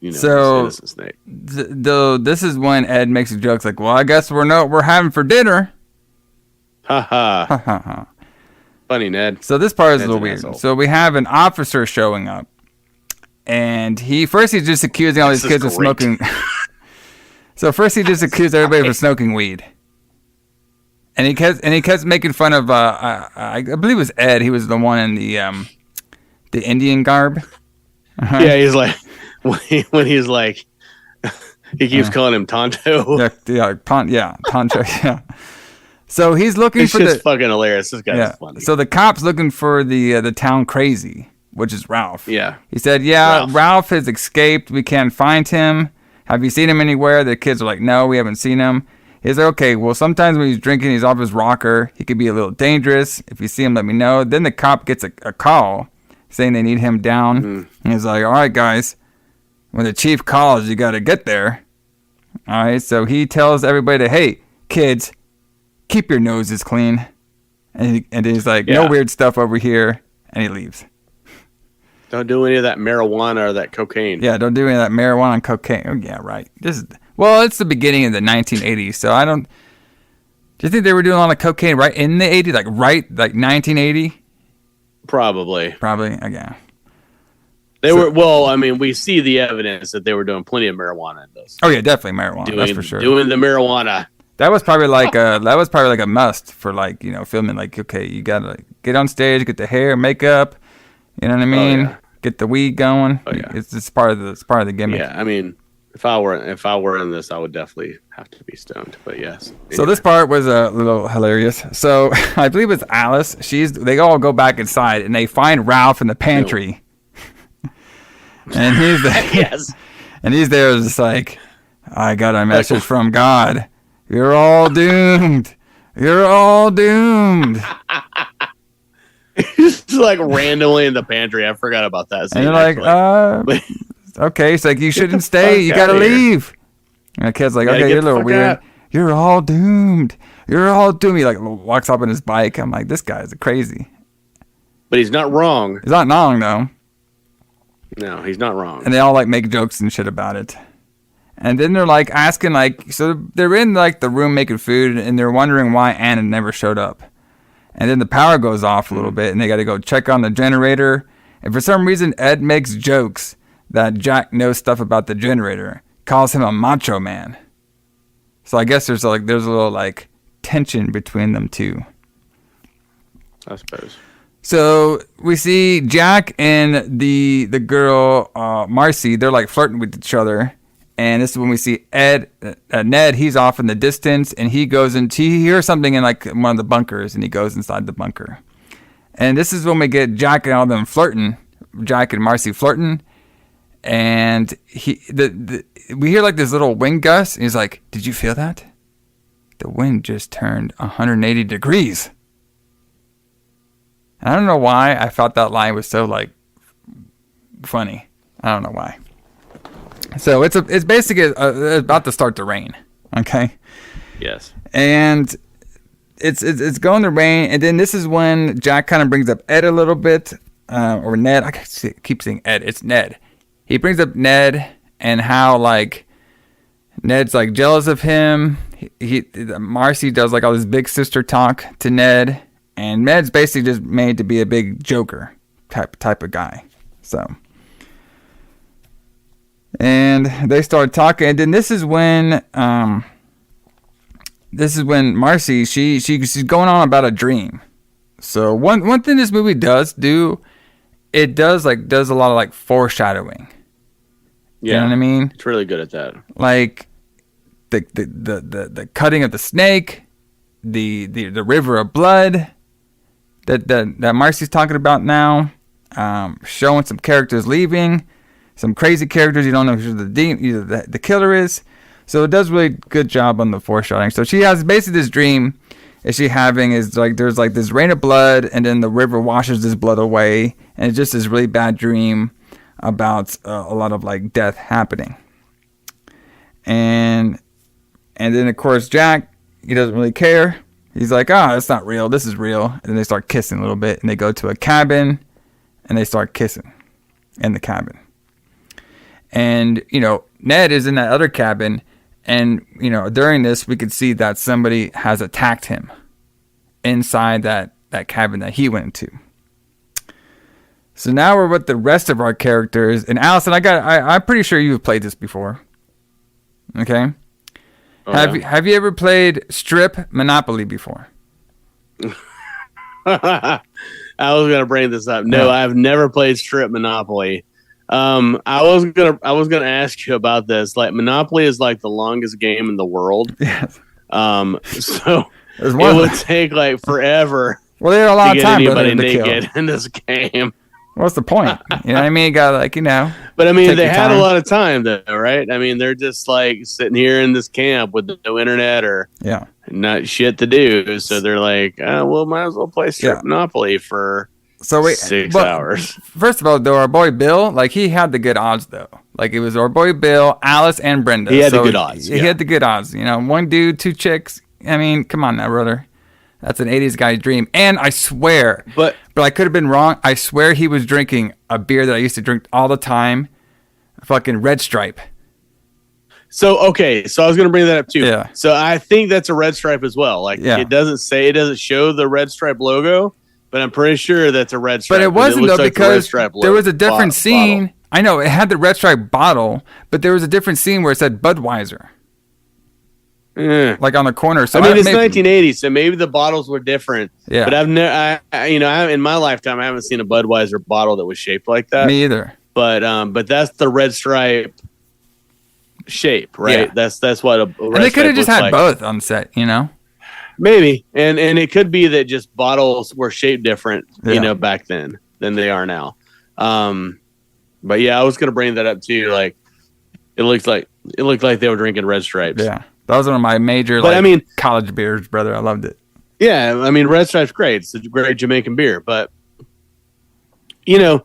this innocent snake. Though this is when Ed makes jokes like, "Well, I guess we're having for dinner." Ha ha. Ha ha ha. Funny, Ned. So this part is a little weird. Asshole. So we have an officer showing up, and he's just accusing all these kids of smoking. So first he just accused everybody of smoking weed. And he kept making fun of I believe it was Ed. He was the one in the Indian garb. Uh-huh. Yeah, he's like when he's like he keeps calling him Tonto. Tonto. Yeah. So he's looking for just fucking hilarious. This guy's funny. So the cop's looking for the town crazy, which is Ralph. Yeah. He said, Ralph has escaped. We can't find him. Have you seen him anywhere? The kids are like, no, we haven't seen him. He's like, okay, well, sometimes when he's drinking, he's off his rocker. He could be a little dangerous. If you see him, let me know. Then the cop gets a call saying they need him down. And he's like, all right, guys, when the chief calls, you got to get there. All right, so he tells everybody, hey, kids, keep your noses clean. And he's like, no weird stuff over here. And he leaves. Don't do any of that marijuana or that cocaine. Yeah, don't do any of that marijuana and cocaine. Oh, yeah, right. It's the beginning of the 1980s, so I don't... Do you think they were doing a lot of cocaine right in the 80s? Like 1980? Probably. Yeah. We see the evidence that they were doing plenty of marijuana in this. Oh, yeah, definitely marijuana. That's for sure. Doing the marijuana. That was probably like a must for filming. Like, okay, you gotta get on stage, get the hair, makeup, you know what I mean? Oh, yeah. Get the weed going. Oh, yeah. It's part of the gimmick. Yeah, I mean, if I were in this, I would definitely have to be stoned. But yes. Anyway. So this part was a little hilarious. So I believe it's Alice. They all go back inside and they find Ralph in the pantry. And he's there. Yes. And he's there just like, I got a message from God. You're all doomed. You're all doomed. He's like randomly in the pantry. I forgot about that scene. And you're like, okay. It's like, you shouldn't stay. You got to leave. And the kid's like, okay, you're a little weird. You're all doomed. You're all doomed. He like walks up on his bike. I'm like, this guy's crazy. But he's not wrong. He's not wrong, though. No, he's not wrong. And they all like make jokes and shit about it. And then they're like asking, so they're in like the room making food and they're wondering why Anna never showed up. And then the power goes off a little bit and they got to go check on the generator. And for some reason, Ed makes jokes that Jack knows stuff about the generator, calls him a macho man. So I guess there's a little tension between them two. I suppose. So we see Jack and the girl Marcy. They're like flirting with each other. And this is when we see Ned, he's off in the distance, and he hears something in like one of the bunkers, and he goes inside the bunker. And this is when we get Jack and all them flirting, Jack and Marcy flirting, and we hear like this little wind gust, and he's like, did you feel that? The wind just turned 180 degrees. And I don't know why I thought that line was so funny. I don't know why. So it's basically about to start to rain, okay? Yes. And it's going to rain, and then this is when Jack kind of brings up Ed a little bit, or Ned. I keep saying Ed. It's Ned. He brings up Ned and how Ned's jealous of him. Marcy does all this big sister talk to Ned, and Ned's basically just made to be a big joker type of guy. So. And they start talking, and then this is when Marcy she's going on about a dream. So one thing this movie does do, it does a lot of foreshadowing. Yeah, you know what I mean? It's really good at that. Like the cutting of the snake, the river of blood that Marcy's talking about now. Showing some characters leaving, some crazy characters you don't know who the killer is. So it does really good job on the foreshadowing. So she has basically this dream is she having is like there's like this rain of blood, and then the river washes this blood away, and it's just this really bad dream about a lot of like death happening. And then of course Jack, he doesn't really care. He's like, that's not real. This is real. And then they start kissing a little bit, and they go to a cabin, and they start kissing in the cabin. And Ned is in that other cabin, and during this we could see that somebody has attacked him inside that cabin that he went to. So now we're with the rest of our characters. And Allison, I'm pretty sure you've played this before. Okay. Have you ever played Strip Monopoly before? I was gonna bring this up. No, I've never played Strip Monopoly. I was gonna ask you about this. Like, Monopoly is like the longest game in the world. Yes. So it would take like forever. Well, there are a lot to of get time anybody naked in this game. What's the point? You know what I mean? You got But I mean, they had a lot of time though, right? I mean, they're just like sitting here in this camp with no internet or not shit to do. So they're like, well, might as well play Strip Monopoly for 6 hours. First of all, though, our boy Bill, like, he had the good odds though. Like, it was our boy Bill, Alice, and Brenda. He had the good odds. He had the good odds. One dude, 2 chicks. I mean, come on now, brother. That's an 80s guy's dream. And I swear, but I could have been wrong. I swear he was drinking a beer that I used to drink all the time. Fucking Red Stripe. So, okay. So I was going to bring that up too. Yeah. So I think that's a Red Stripe as well. Like, it doesn't show the Red Stripe logo, but I'm pretty sure that's a Red Stripe. But it wasn't though, because there was a different scene. Bottle. I know it had the Red Stripe bottle, but there was a different scene where it said Budweiser. Like on the corner. So I mean, it's 1980, so maybe the bottles were different. Yeah. But I've never, in my lifetime, I haven't seen a Budweiser bottle that was shaped like that. Me either. But that's the Red Stripe shape, right? Yeah. That's what a Red and they could have just had both on set, Maybe, and it could be that just bottles were shaped different, back then than they are now. But yeah, I was gonna bring that up too. Like, it looked like they were drinking Red Stripes. Yeah. That was one of my major, college beers, brother. I loved it. Yeah, I mean, Red Stripe's great. It's a great Jamaican beer, but the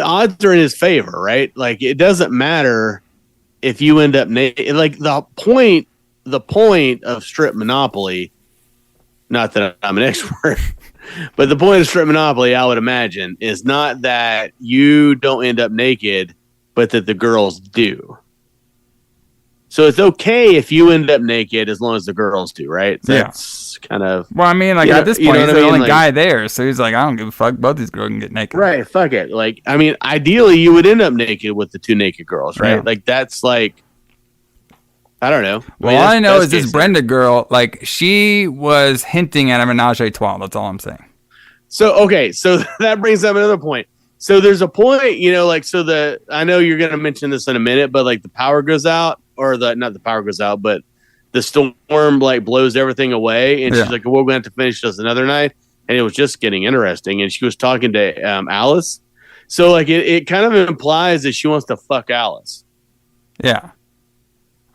odds are in his favor, right? Like, it doesn't matter if you end up naked. Like, the point of Strip Monopoly, not that I'm an expert, but the point of Strip Monopoly, I would imagine, is not that you don't end up naked, but that the girls do. So it's okay if you end up naked as long as the girls do, right? That's kind of... Well, I mean, like, at this point, he's the only guy there, so he's like, I don't give a fuck. Both these girls can get naked. Right, fuck it. Like, I mean, ideally, you would end up naked with the 2 naked girls, right? Yeah. Like, that's like... I don't know. Well, all I know is this Brenda girl, like, she was hinting at a menage a trois. That's all I'm saying. So, okay, so that brings up another point. So there's a point, I know you're going to mention this in a minute, but, like, the power goes out. Or not the power goes out, but the storm like blows everything away, and she's like, "Well, we're going to have to finish this another night." And it was just getting interesting, and she was talking to Alice, so like it kind of implies that she wants to fuck Alice. Yeah,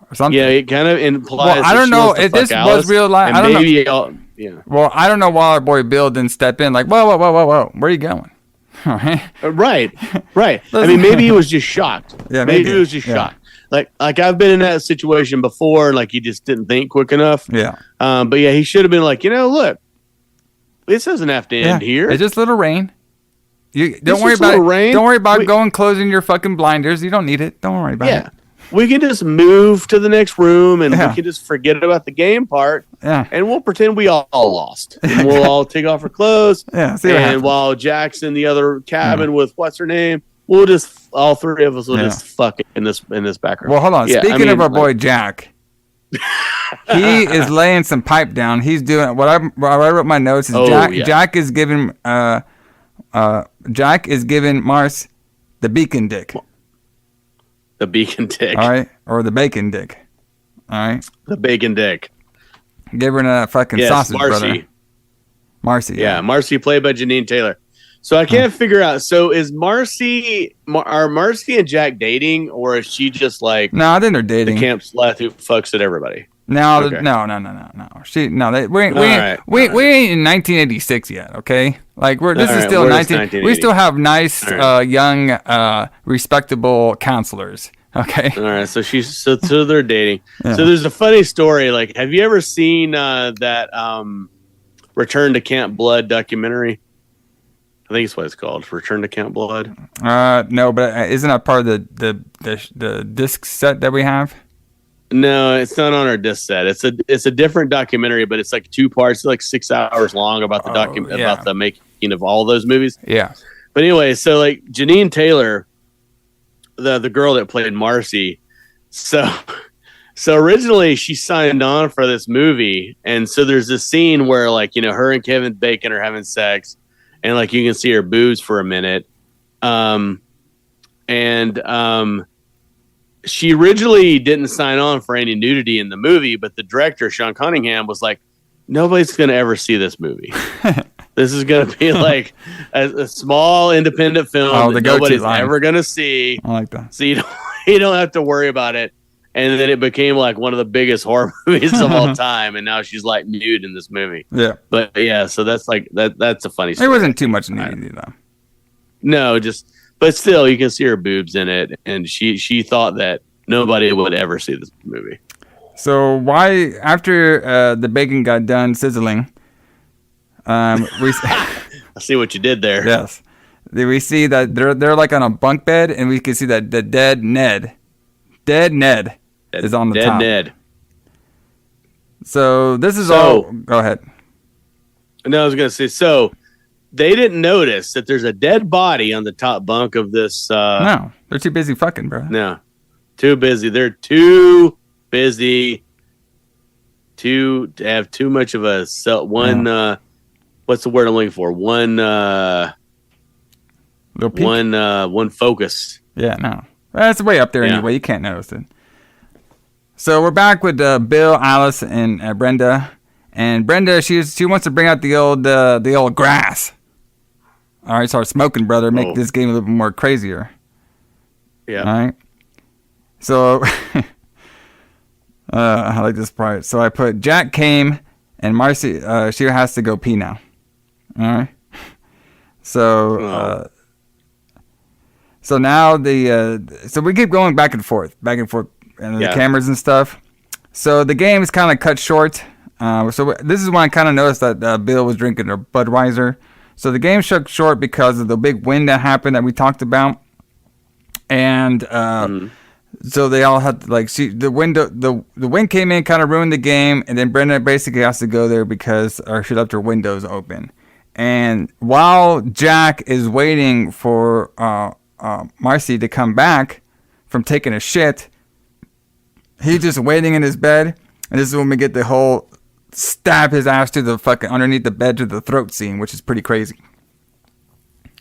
or something. Yeah, it kind of implies. Well, I don't know if this was real life. I don't know. Yeah. Well, I don't know why our boy Bill didn't step in. Like, whoa, where are you going? Right. I mean, maybe he was just shocked. Yeah, maybe he was just shocked. Like I've been in that situation before, and like he just didn't think quick enough. Yeah. But yeah, he should have been like, look, this doesn't have to end here. It's just a little rain. You don't worry about it. Don't worry about going closing your fucking blinders. You don't need it. Don't worry about it. We can just move to the next room, and we can just forget about the game part. Yeah. And we'll pretend we all lost. And we'll all take off our clothes. Yeah. And while Jack's in the other cabin with what's her name, we'll just all 3 of us will just fuck it in this background. Well, hold on. Speaking of our boy Jack, he is laying some pipe down. He's doing what I wrote my notes is Jack is giving Mars the beacon dick. The beacon dick. All right, or the bacon dick. All right, the bacon dick. Give her that fucking sausage, brother. Marcy. Yeah, Marcy played by Janine Taylor. So I can't figure out. So is are Marcy and Jack dating, or is she just like? No, I think they're dating. The camp slut who fucks at everybody. No, okay. no. We ain't in 1986 yet. Okay, like this is still 19. We still have nice, young, respectable counselors. Okay. All right. So so they're dating. Yeah. So there's a funny story. Like, have you ever seen that Return to Camp Blood documentary? I think it's what it's called. Return to Camp Blood. No, but isn't that part of the disc set that we have? No, it's not on our disc set. It's a different documentary, but it's like 2 parts. It's like 6 hours long about the about the making of all those movies. Yeah. But anyway, so like Janine Taylor, the girl that played Marcy, so originally she signed on for this movie, and so there's this scene where like her and Kevin Bacon are having sex, and like you can see her boobs for a minute, she originally didn't sign on for any nudity in the movie, but the director, Sean Cunningham, was like, nobody's going to ever see this movie. This is going to be like a small independent film that nobody's ever going to see. I like that. So you don't have to worry about it. And then it became like one of the biggest horror movies of all time. And now she's like nude in this movie. Yeah. But yeah, so that's like, that's a funny story. There wasn't too much nudity though. No, but still, you can see her boobs in it, and she thought that nobody would ever see this movie. So why, after the bacon got done sizzling, we I see what you did there. Yes, we see that they're like on a bunk bed, and we can see that the dead Ned is on the top. Ned. So this is all. Go ahead. No, I was gonna say so. They didn't notice that there's a dead body on the top bunk of this. No, they're too busy fucking, bro. No, too busy. They're too busy to have too much of a one. What's the word I'm looking for? One focus. Yeah, no, that's way up there anyway. You can't notice it. So we're back with Bill, Alice, and Brenda. And Brenda, she wants to bring out the old grass. All right, start smoking, brother. Make this game a little bit more crazier. Yeah. All right. So, I like this part. So I put Jack came, and Marcy, she has to go pee now. All right. So, so now so we keep going back and forth, and the cameras and stuff. So the game is kind of cut short. So this is when I kind of noticed that Bill was drinking a Budweiser. So the game shut short because of the big wind that happened that we talked about, and so they all had to, the wind came in, kind of ruined the game, and then Brenda basically has to go there because she left her windows open. And while Jack is waiting for Marcy to come back from taking a shit, he's just waiting in his bed, and this is when we get the whole stab his ass to the fucking underneath the bed to the throat scene, which is pretty crazy.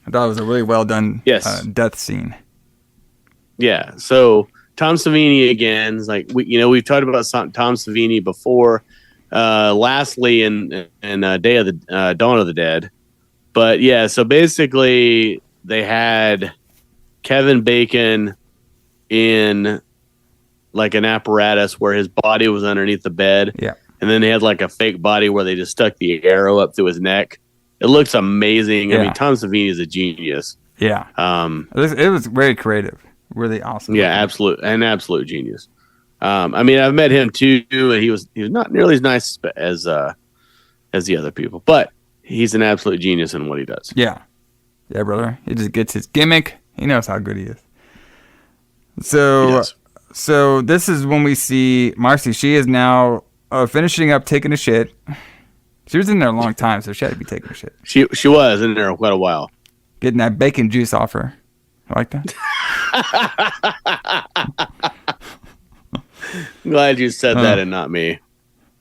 I thought it was a really well done death scene. Yeah. So Tom Savini again is like we've talked about Tom Savini before. Lastly, in Dawn of the Dead, but yeah. So basically, they had Kevin Bacon in like an apparatus where his body was underneath the bed. Yeah. And then they had like a fake body where they just stuck the arrow up through his neck. It looks amazing. Yeah. I mean, Tom Savini is a genius. Yeah. It was very creative. Really awesome. Yeah, absolute genius. I mean, I've met him too, and he was not nearly as nice as the other people, but he's an absolute genius in what he does. Yeah. Yeah, brother. He just gets his gimmick. He knows how good he is. So this is when we see Marcy. She is now finishing up taking a shit. She was in there a long time, so she had to be taking a shit. She was in there quite a while. Getting that bacon juice off her. I like that. Glad you said that and not me.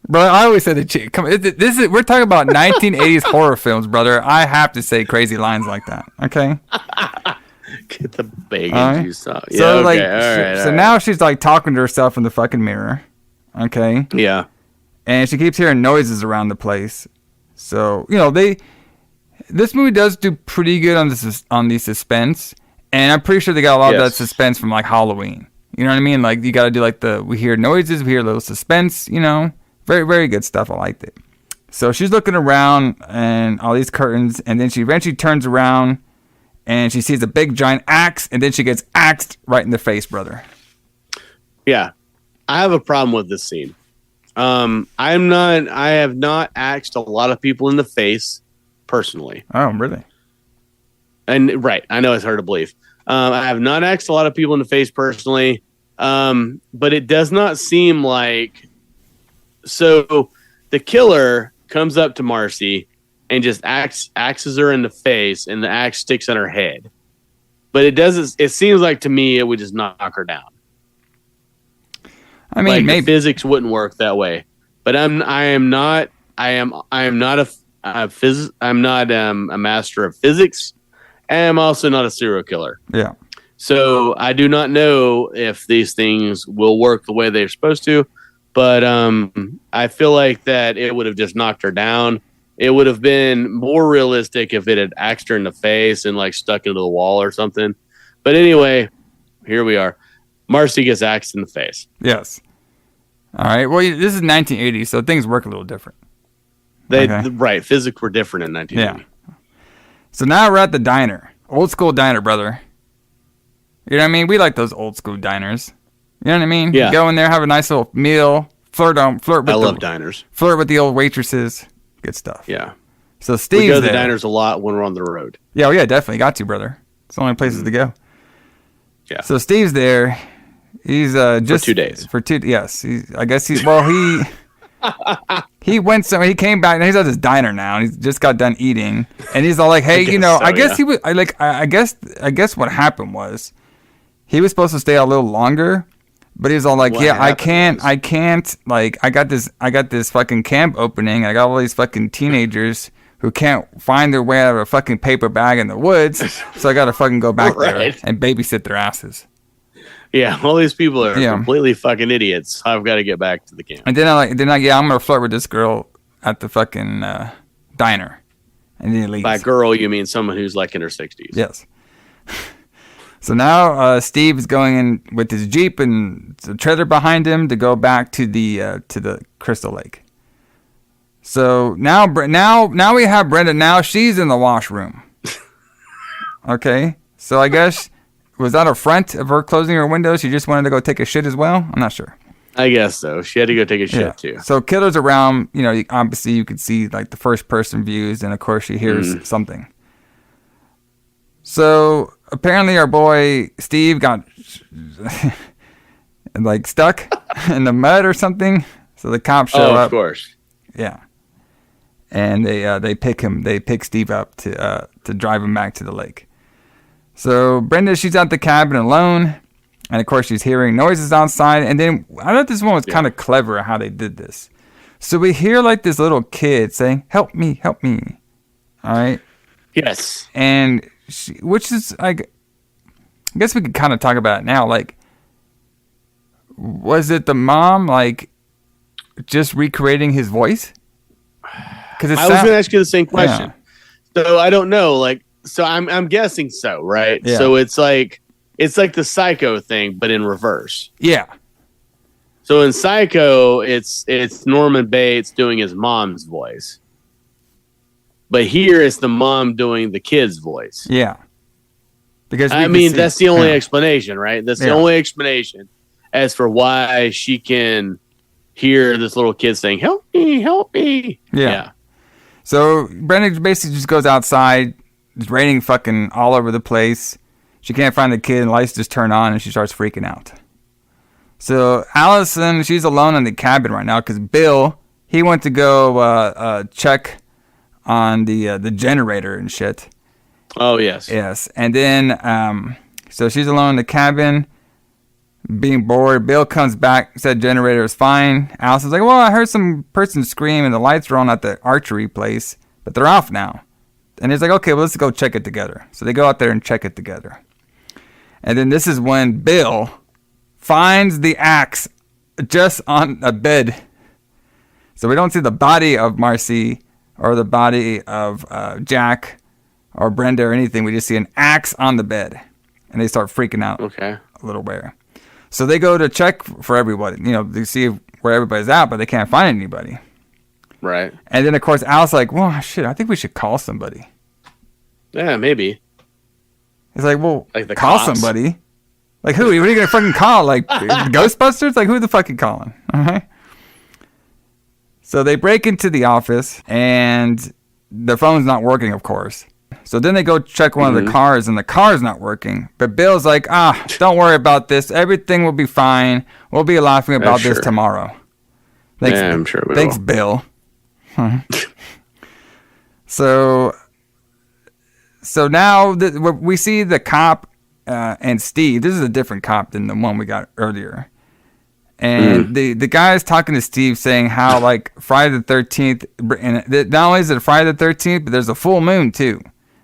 Bro, I always said that. We're talking about 1980s horror films, brother. I have to say crazy lines like that. Okay. Get the bacon juice off. Yeah, so okay. So now she's like talking to herself in the fucking mirror. Okay. Yeah. and she keeps hearing noises around the place. So, this movie does do pretty good on the suspense, and I'm pretty sure they got a lot of that suspense from like Halloween. You know what I mean? Like you got to do like we hear noises, we hear a little suspense. Very very good stuff. I liked it. So she's looking around and all these curtains, and then she eventually turns around and she sees a big giant axe, and then she gets axed right in the face, brother. Yeah, I have a problem with this scene. I have not axed a lot of people in the face personally. Oh, really? And right, I know it's hard to believe. I have not axed a lot of people in the face personally, but it does not seem like. So the killer comes up to Marcy and just axes her in the face, and the axe sticks on her head. But it doesn't. It seems like to me it would just knock her down. I mean, like maybe the physics wouldn't work that way. But I'm not a master of physics. And I'm also not a serial killer. Yeah. So I do not know if these things will work the way they're supposed to. But I feel like that it would have just knocked her down. It would have been more realistic if it had axed her in the face and like stuck into the wall or something. But anyway, here we are. Marcy gets axed in the face. Yes. All right. Well, this is 1980, so things work a little different. Right. Physics were different in 1980. Yeah. So now we're at the diner. Old school diner, brother. You know what I mean? We like those old school diners. You know what I mean? Yeah. You go in there, have a nice little meal, flirt with I love diners. Flirt with the old waitresses. Good stuff. Yeah. So Steve's we go to there. the diners a lot when we're on the road. Yeah, well, yeah, definitely got to, brother. It's the only places to go. Yeah. So Steve's there. He's just for 2 days. Yes. I guess he went somewhere. He came back. Now he's at his diner now, and he's just got done eating. And he's all like, "Hey, I guess he was. I guess what happened was, he was supposed to stay a little longer, but he was all like, I can't. Like, I got this fucking camp opening. I got all these fucking teenagers who can't find their way out of a fucking paper bag in the woods, so I got to fucking go back there and babysit their asses." Yeah, all these people are completely fucking idiots. I've got to get back to the camp. And then I'm gonna flirt with this girl at the fucking diner, and then he leaves. By girl, you mean someone who's like in her 60s? Yes. So now Steve is going in with his Jeep and the trailer behind him to go back to the Crystal Lake. So now we have Brenda. Now she's in the washroom. Okay, so I guess. Was that a front of her closing her window? She just wanted to go take a shit as well? I'm not sure. I guess so. She had to go take a shit too. So killer's around, obviously you could see like the first person views, and of course she hears something. So apparently our boy Steve got like stuck in the mud or something. So the cops show up. Oh, of course. Yeah. And they pick Steve up to drive him back to the lake. So Brenda, she's at the cabin alone, and of course she's hearing noises outside. And then I thought this one was kind of clever how they did this. So we hear like this little kid saying, "Help me, help me!" All right. Yes. And which is like, I guess we could kind of talk about it now. Like, was it the mom like just recreating his voice? Because I was going to ask you the same question. Yeah. So I don't know, like. So I'm guessing so, right? Yeah. So it's like the Psycho thing, but in reverse. Yeah. So in Psycho, it's Norman Bates doing his mom's voice, but here it's the mom doing the kid's voice. Yeah. Because that's the only explanation, right? That's the only explanation as for why she can hear this little kid saying, "Help me, help me." Yeah. So Brenda basically just goes outside. It's raining fucking all over the place. She can't find the kid, and lights just turn on, and she starts freaking out. So Allison, she's alone in the cabin right now because Bill, he went to go check on the generator and shit. Oh, yes. Yes. And then, so she's alone in the cabin, being bored. Bill comes back, said generator is fine. Allison's like, well, I heard some person scream, and the lights were on at the archery place, but they're off now. And he's like, okay, well, let's go check it together. So they go out there and check it together. And then this is when Bill finds the axe just on a bed. So we don't see the body of Marcy or the body of Jack or Brenda or anything. We just see an axe on the bed. And they start freaking out a little bit. So they go to check for everybody, to see where everybody's at, but they can't find anybody. Right. And then, of course, Al's like, well, shit, I think we should call somebody. Yeah, maybe. He's like, well, like the call cops? somebody. Like, who? What are you going to fucking call? Like, Ghostbusters? Like, who the fuck you calling? All right. So they break into the office, and the phone's not working, of course. So then they go check one of the cars, and the car's not working. But Bill's like, don't worry about this. Everything will be fine. We'll be laughing about this tomorrow. Thanks, yeah, I'm sure we Thanks, will. Bill. So now we see the cop and Steve. This is a different cop than the one we got earlier. And the guy is talking to Steve, saying how like Friday the 13th, and not only is it Friday the 13th, but there's a full moon too.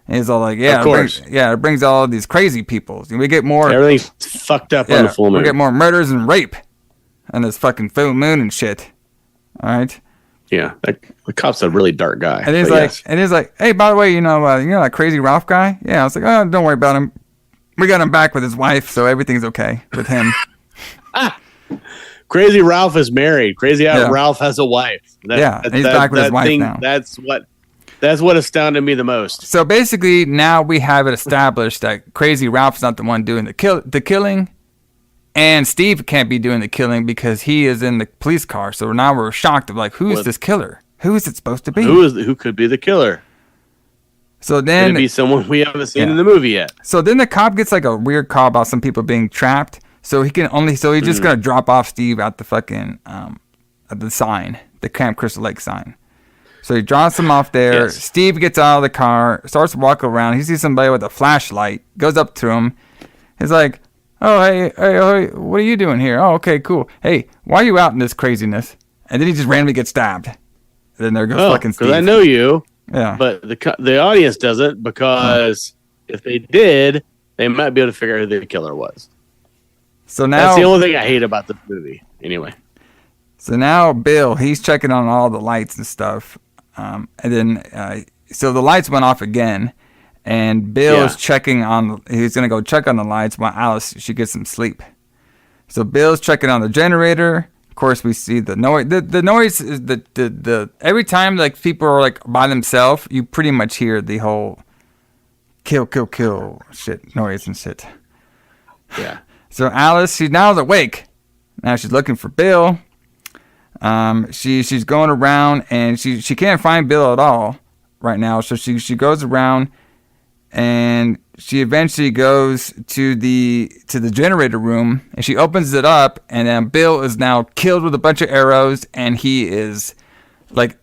And he's all like, yeah, of course. It brings all these crazy people. We get more. Everything's fucked up on the full moon. We get more murders and rape on this fucking full moon and shit. All right. Yeah, the cop's a really dark guy. And he's like, hey, by the way, you know that crazy Ralph guy? Yeah. I was like, oh, don't worry about him. We got him back with his wife, so everything's okay with him. Crazy Ralph is married. Crazy Ralph has a wife. He's back with his wife now. That's what astounded me the most. So basically, now we have it established that Crazy Ralph's not the one doing the killing, and Steve can't be doing the killing because he is in the police car. So now we're shocked of like, who's this killer? Who is it supposed to be? Who could be the killer? So then could it be someone we haven't seen in the movie yet? So then the cop gets like a weird call about some people being trapped. So he's just gonna drop off Steve at the fucking at the sign, the Camp Crystal Lake sign. So he drops him off there. Yes. Steve gets out of the car, starts walking around. He sees somebody with a flashlight, goes up to him. He's like, oh, hey, what are you doing here? Oh, okay, cool. Hey, why are you out in this craziness? And then he just randomly gets stabbed. And then there goes fucking Steve. Because I know you. Yeah. But the audience doesn't, because if they did, they might be able to figure out who the killer was. So now that's the only thing I hate about the movie. Anyway. So now Bill, he's checking on all the lights and stuff. And then so the lights went off again, and Bill is checking on. He's gonna go check on the lights while Alice she gets some sleep. So Bill's checking on the generator. Of course, we see the noise. The noise is the every time like people are like by themselves, you pretty much hear the whole kill shit noise and shit. Yeah. So Alice, she's now awake. Now she's looking for Bill. She's going around and she can't find Bill at all right now. So she goes around and she eventually goes to the generator room and she opens it up, and then Bill is now killed with a bunch of arrows, and he is like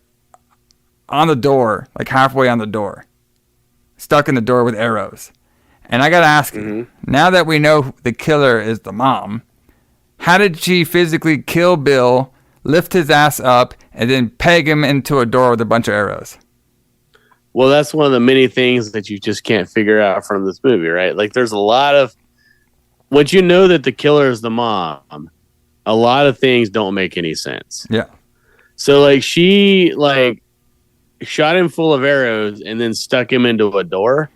on the door, like halfway on the door, stuck in the door with arrows. And I gotta ask you, now that we know the killer is the mom, how did she physically kill Bill, lift his ass up, and then peg him into a door with a bunch of arrows? Well, that's one of the many things that you just can't figure out from this movie, right? Like, there's a lot of... Once you know that the killer is the mom, a lot of things don't make any sense. Yeah. So, like, she, like, shot him full of arrows and then stuck him into a door.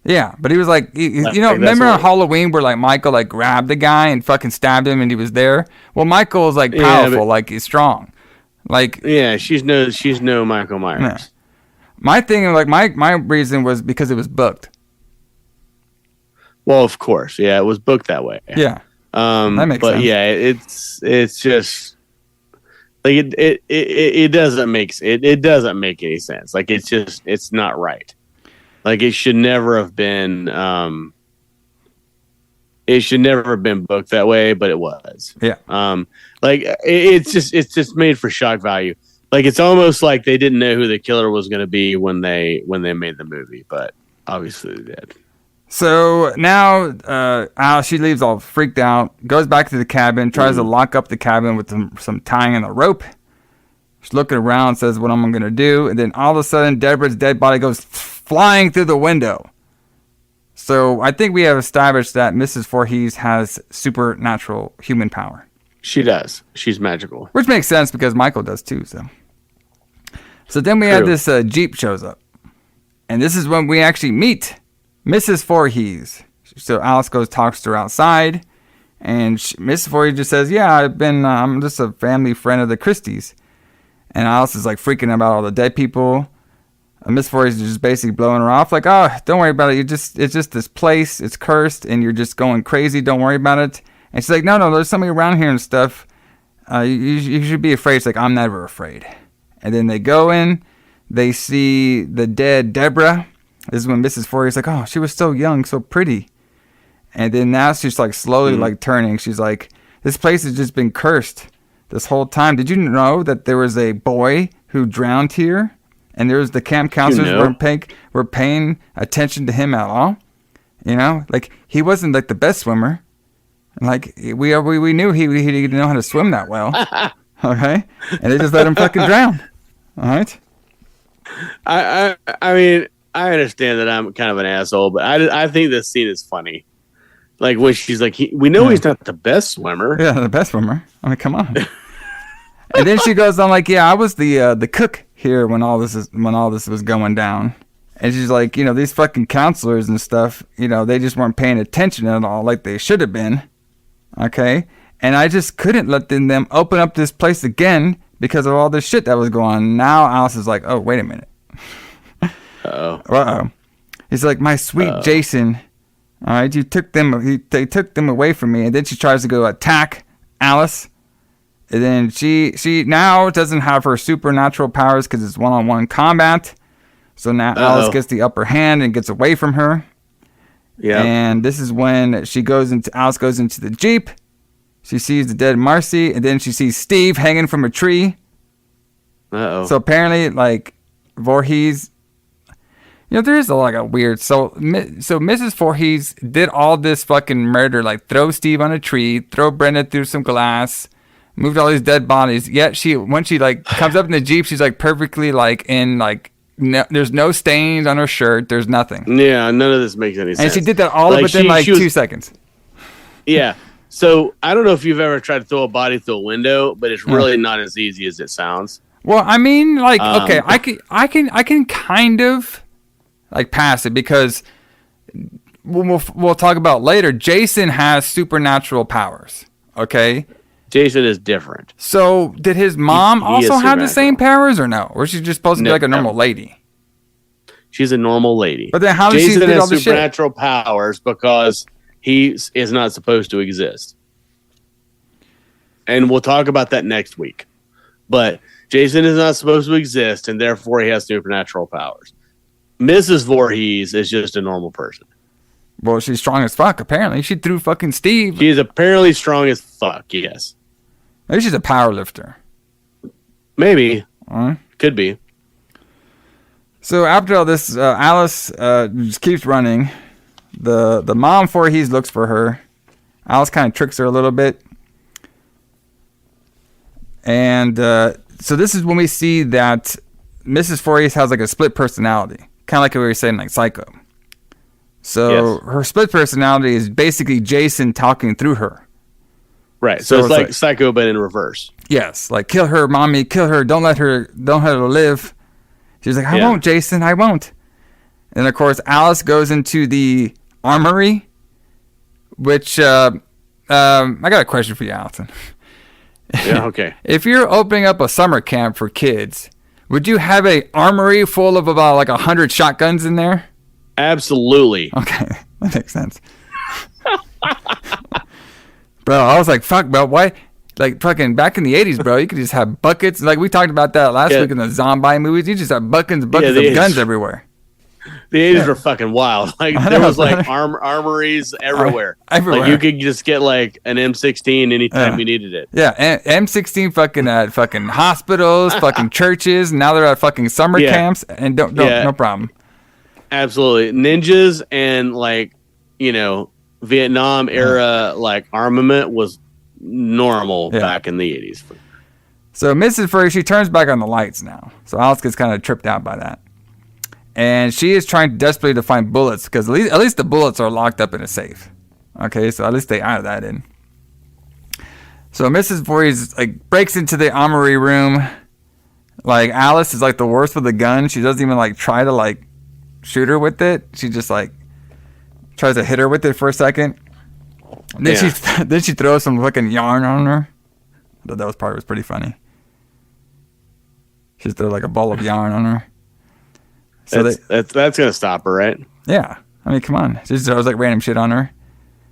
Yeah, but he was like, remember on Halloween where like Michael like grabbed the guy and fucking stabbed him and he was there? Well, Michael is like powerful, like he's strong. Like she's no Michael Myers. Yeah. My thing, like my reason was because it was booked. Well, of course, yeah, it was booked that way. Yeah, that makes sense. Yeah, it's just like it doesn't make any sense. Like it's not right. Like it should never have been. It should never have been booked that way, but it was. Yeah. Like it's just made for shock value. Like it's almost like they didn't know who the killer was going to be when they made the movie, but obviously they did. So now Alice, she leaves all freaked out, goes back to the cabin, tries to lock up the cabin with some tying in a rope. She's looking around, says, what am I going to do? And then all of a sudden, Deborah's dead body goes flying through the window. So I think we have established that Mrs. Voorhees has supernatural human power. She does. She's magical. Which makes sense because Michael does too. So then we had this Jeep shows up. And this is when we actually meet Mrs. Voorhees. So Alice talks to her outside. And Mrs. Voorhees just says, yeah, I'm just a family friend of the Christies. And Alice is like freaking about all the dead people. Miss Voorhees is just basically blowing her off, like, oh, don't worry about it. It's just this place. It's cursed, and you're just going crazy. Don't worry about it. And she's like, no, there's somebody around here and stuff. You should be afraid. She's like, I'm never afraid. And then they go in. They see the dead Deborah. This is when Mrs. Voorhees is like, oh, she was so young, so pretty. And then now she's like slowly like turning. She's like, this place has just been cursed this whole time. Did you know that there was a boy who drowned here? And there was the camp counselors were paying attention to him at all. You know, like he wasn't like the best swimmer. Like we knew he didn't know how to swim that well. Okay, and they just let him fucking drown. All right. I mean, I understand that I'm kind of an asshole, but I think this scene is funny. Like when she's like, we know he's not the best swimmer. Yeah, the best swimmer. I mean, come on. And then she goes on like, yeah, I was the cook here when all this was going down. And she's like, you know, these fucking counselors and stuff, you know, they just weren't paying attention at all like they should have been. Okay? And I just couldn't let them open up this place again because of all this shit that was going on. Now Alice is like, oh, wait a minute. Uh-oh. He's like, my sweet Jason. All right, they took them away from me. And then she tries to go attack Alice. And then she now doesn't have her supernatural powers because it's one-on-one combat. So now Alice gets the upper hand and gets away from her. Yeah. And this is when Alice goes into the Jeep. She sees the dead Marcy, and then she sees Steve hanging from a tree. So apparently, like, Voorhees, you know, there is a weird. So Mrs. Voorhees did all this fucking murder, like throw Steve on a tree, throw Brenda through some glass. Moved all these dead bodies. Yet when she like comes up in the Jeep, she's like perfectly like in like there's no stains on her shirt. There's nothing. Yeah, none of this makes any sense. And she did that all within 2 seconds. Yeah. So I don't know if you've ever tried to throw a body through a window, but it's really not as easy as it sounds. Well, I mean, like, okay, I can kind of like pass it because we'll talk about later. Jason has supernatural powers. Okay. Jason is different. So, did his mom also have the same powers or no? Or is she just supposed to be like a normal lady? She's a normal lady. But then how does she do all this shit? Jason has supernatural powers because he is not supposed to exist. And we'll talk about that next week. But Jason is not supposed to exist, and therefore he has supernatural powers. Mrs. Voorhees is just a normal person. Well, she's strong as fuck, apparently. She threw fucking Steve. She is apparently strong as fuck, yes. Maybe she's a power lifter. Maybe. Could be. So after all this, Alice just keeps running. The mom Voorhees looks for her. Alice kind of tricks her a little bit. And so this is when we see that Mrs. Voorhees has like a split personality. Kind of like we were saying, like Psycho. So her split personality is basically Jason talking through her. Right. So it's like Psycho, but in reverse. Yes. Like, kill her, mommy, kill her. Don't let her live. She's like, I won't, Jason. I won't. And of course, Alice goes into the armory, which, I got a question for you, Alison. Yeah. Okay. If you're opening up a summer camp for kids, would you have a armory full of about like 100 shotguns in there? Absolutely. Okay, that makes sense. Bro, I was like, fuck, bro, why? Like, fucking back in the 80s, bro, you could just have buckets. Like, we talked about that last week in the zombie movies. You just have buckets of guns everywhere. The 80s were fucking wild. Like, there was, like, armories everywhere. Everywhere. Like, you could just get, like, an M16 anytime you needed it. Yeah, M16 fucking at fucking hospitals, fucking churches. Now they're at fucking summer camps. And no problem. Absolutely. Ninjas and, like, you know, Vietnam era, like, armament was normal back in the 80s. So Mrs. Furry, she turns back on the lights now. So Alice gets kind of tripped out by that. And she is trying desperately to find bullets because at least the bullets are locked up in a safe. Okay, so at least they added that in. So Mrs. Voorhees like breaks into the armory room. Like Alice is like the worst with a gun. She doesn't even like try to like shoot her with it. She just like tries to hit her with it for a second. And then she throws some fucking yarn on her. I thought that part was pretty funny. She just threw like a ball of yarn on her. So that's gonna stop her, right? Yeah. I mean, come on. She just throws like random shit on her.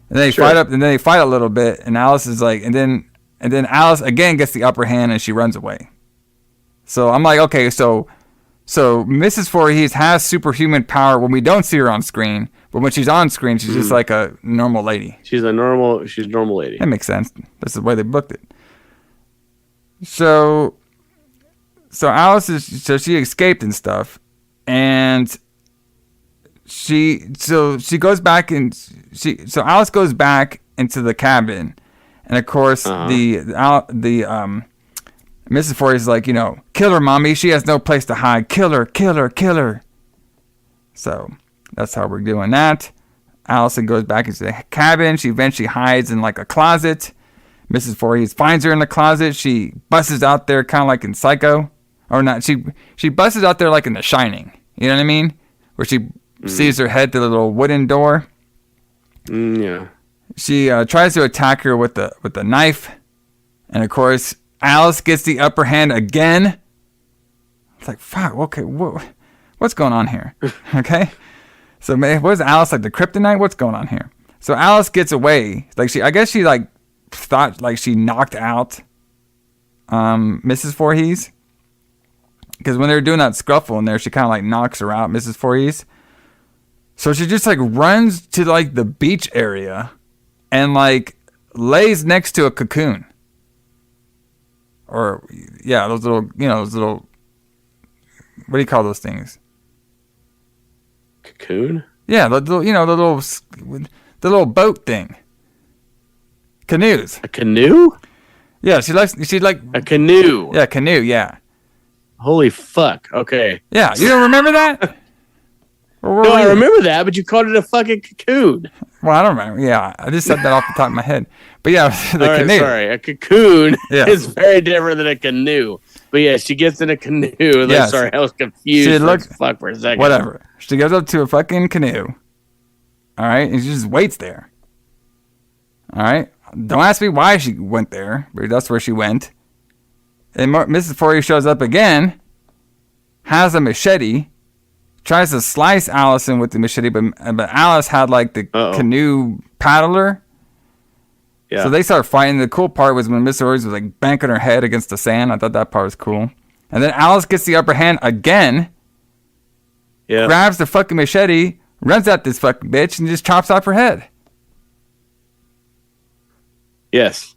And then they fight a little bit, and Alice is like, and then Alice again gets the upper hand, and she runs away. So I'm like, okay, so Mrs. Voorhees has superhuman power when we don't see her on screen, but when she's on screen, she's just like a normal lady. She's a normal lady. That makes sense. That's the way they booked it. So Alice she escaped and stuff, and she goes back and Alice goes back into the cabin, and of course Mrs. Voorhees is like, kill her, mommy. She has no place to hide. Kill her, kill her, kill her. So that's how we're doing that. Allison goes back into the cabin. She eventually hides in like a closet. Mrs. Voorhees finds her in the closet. She busts out there kind of like in Psycho. Or not. She busts out there like in The Shining. You know what I mean? Where she sees her head through the little wooden door. Yeah. She tries to attack her with a knife. And of course, Alice gets the upper hand again. It's like, fuck, okay, what's going on here? Okay? So, what is Alice, like the kryptonite? What's going on here? So, Alice gets away. Like, I guess she, like, thought, like, she knocked out Mrs. Voorhees. Because when they were doing that scuffle in there, she kind of, like, knocks her out, Mrs. Voorhees. So, she just, like, runs to, like, the beach area and, like, lays next to a cocoon. Or, yeah, those little, what do you call those things? Cocoon? Yeah, the little boat thing. Canoes. A canoe? Yeah, she like a canoe. Yeah, canoe, yeah. Holy fuck, okay. Yeah, you don't remember that? No, I remember that, but you called it a fucking cocoon. Well, I don't remember. Yeah, I just said that off the top of my head. But yeah, the canoe. Sorry, a cocoon is very different than a canoe. But yeah, she gets in a canoe. Yes. Sorry, I was confused. Fuck for a second. Whatever. She goes up to a fucking canoe. All right, and she just waits there. All right. Don't ask me why she went there, but that's where she went. And Mrs. Voorhees shows up again, has a machete. Tries to slice Allison with the machete, but Alice had like the canoe paddler. Yeah. So they start fighting. The cool part was when Miss Voorhees was like banking her head against the sand. I thought that part was cool. And then Alice gets the upper hand again. Yeah. Grabs the fucking machete, runs at this fucking bitch, and just chops off her head. Yes.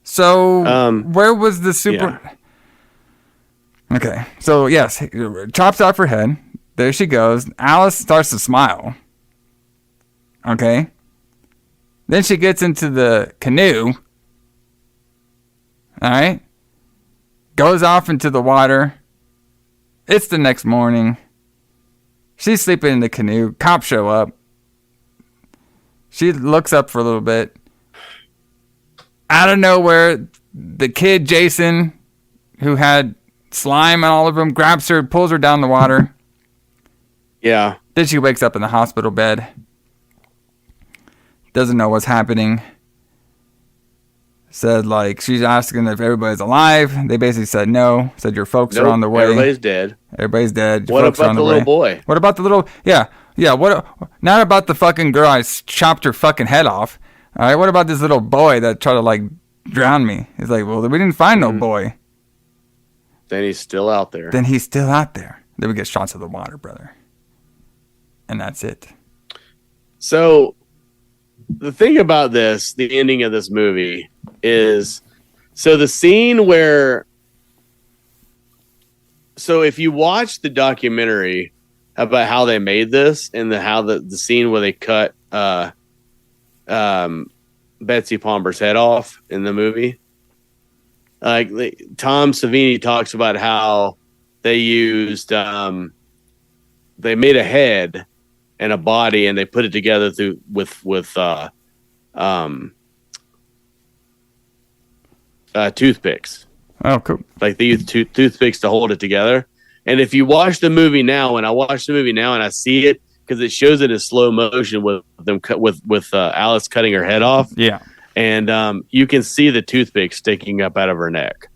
So where was the super? Yeah. Okay, so yes, chops off her head. There she goes. Alice starts to smile. Okay. Then she gets into the canoe. All right. Goes off into the water. It's the next morning. She's sleeping in the canoe. Cops show up. She looks up for a little bit. Out of nowhere, the kid Jason, who had slime on all of them, grabs her, pulls her down the water. Yeah. Then she wakes up in the hospital bed. Doesn't know what's happening. Said, like, she's asking if everybody's alive. They basically said no. Said your folks are on the way. Everybody's dead. Everybody's dead. What about the little boy? What about the little... Yeah. Not about the fucking girl I chopped her fucking head off. All right, what about this little boy that tried to, like, drown me? He's like, well, we didn't find no boy. Then he's still out there. Then we get shots of the water, brother. And that's it. So, the thing about this, the ending of this movie, is... So, the scene where... So, if you watch the documentary about how they made this, and how the scene where they cut Betsy Palmer's head off in the movie... Like Tom Savini talks about how they used, they made a head and a body, and they put it together with toothpicks. Oh, cool. Like they use toothpicks to hold it together. And if you watch the movie now, and I see it because it shows it in slow motion with them with Alice cutting her head off. Yeah. And you can see the toothpick sticking up out of her neck.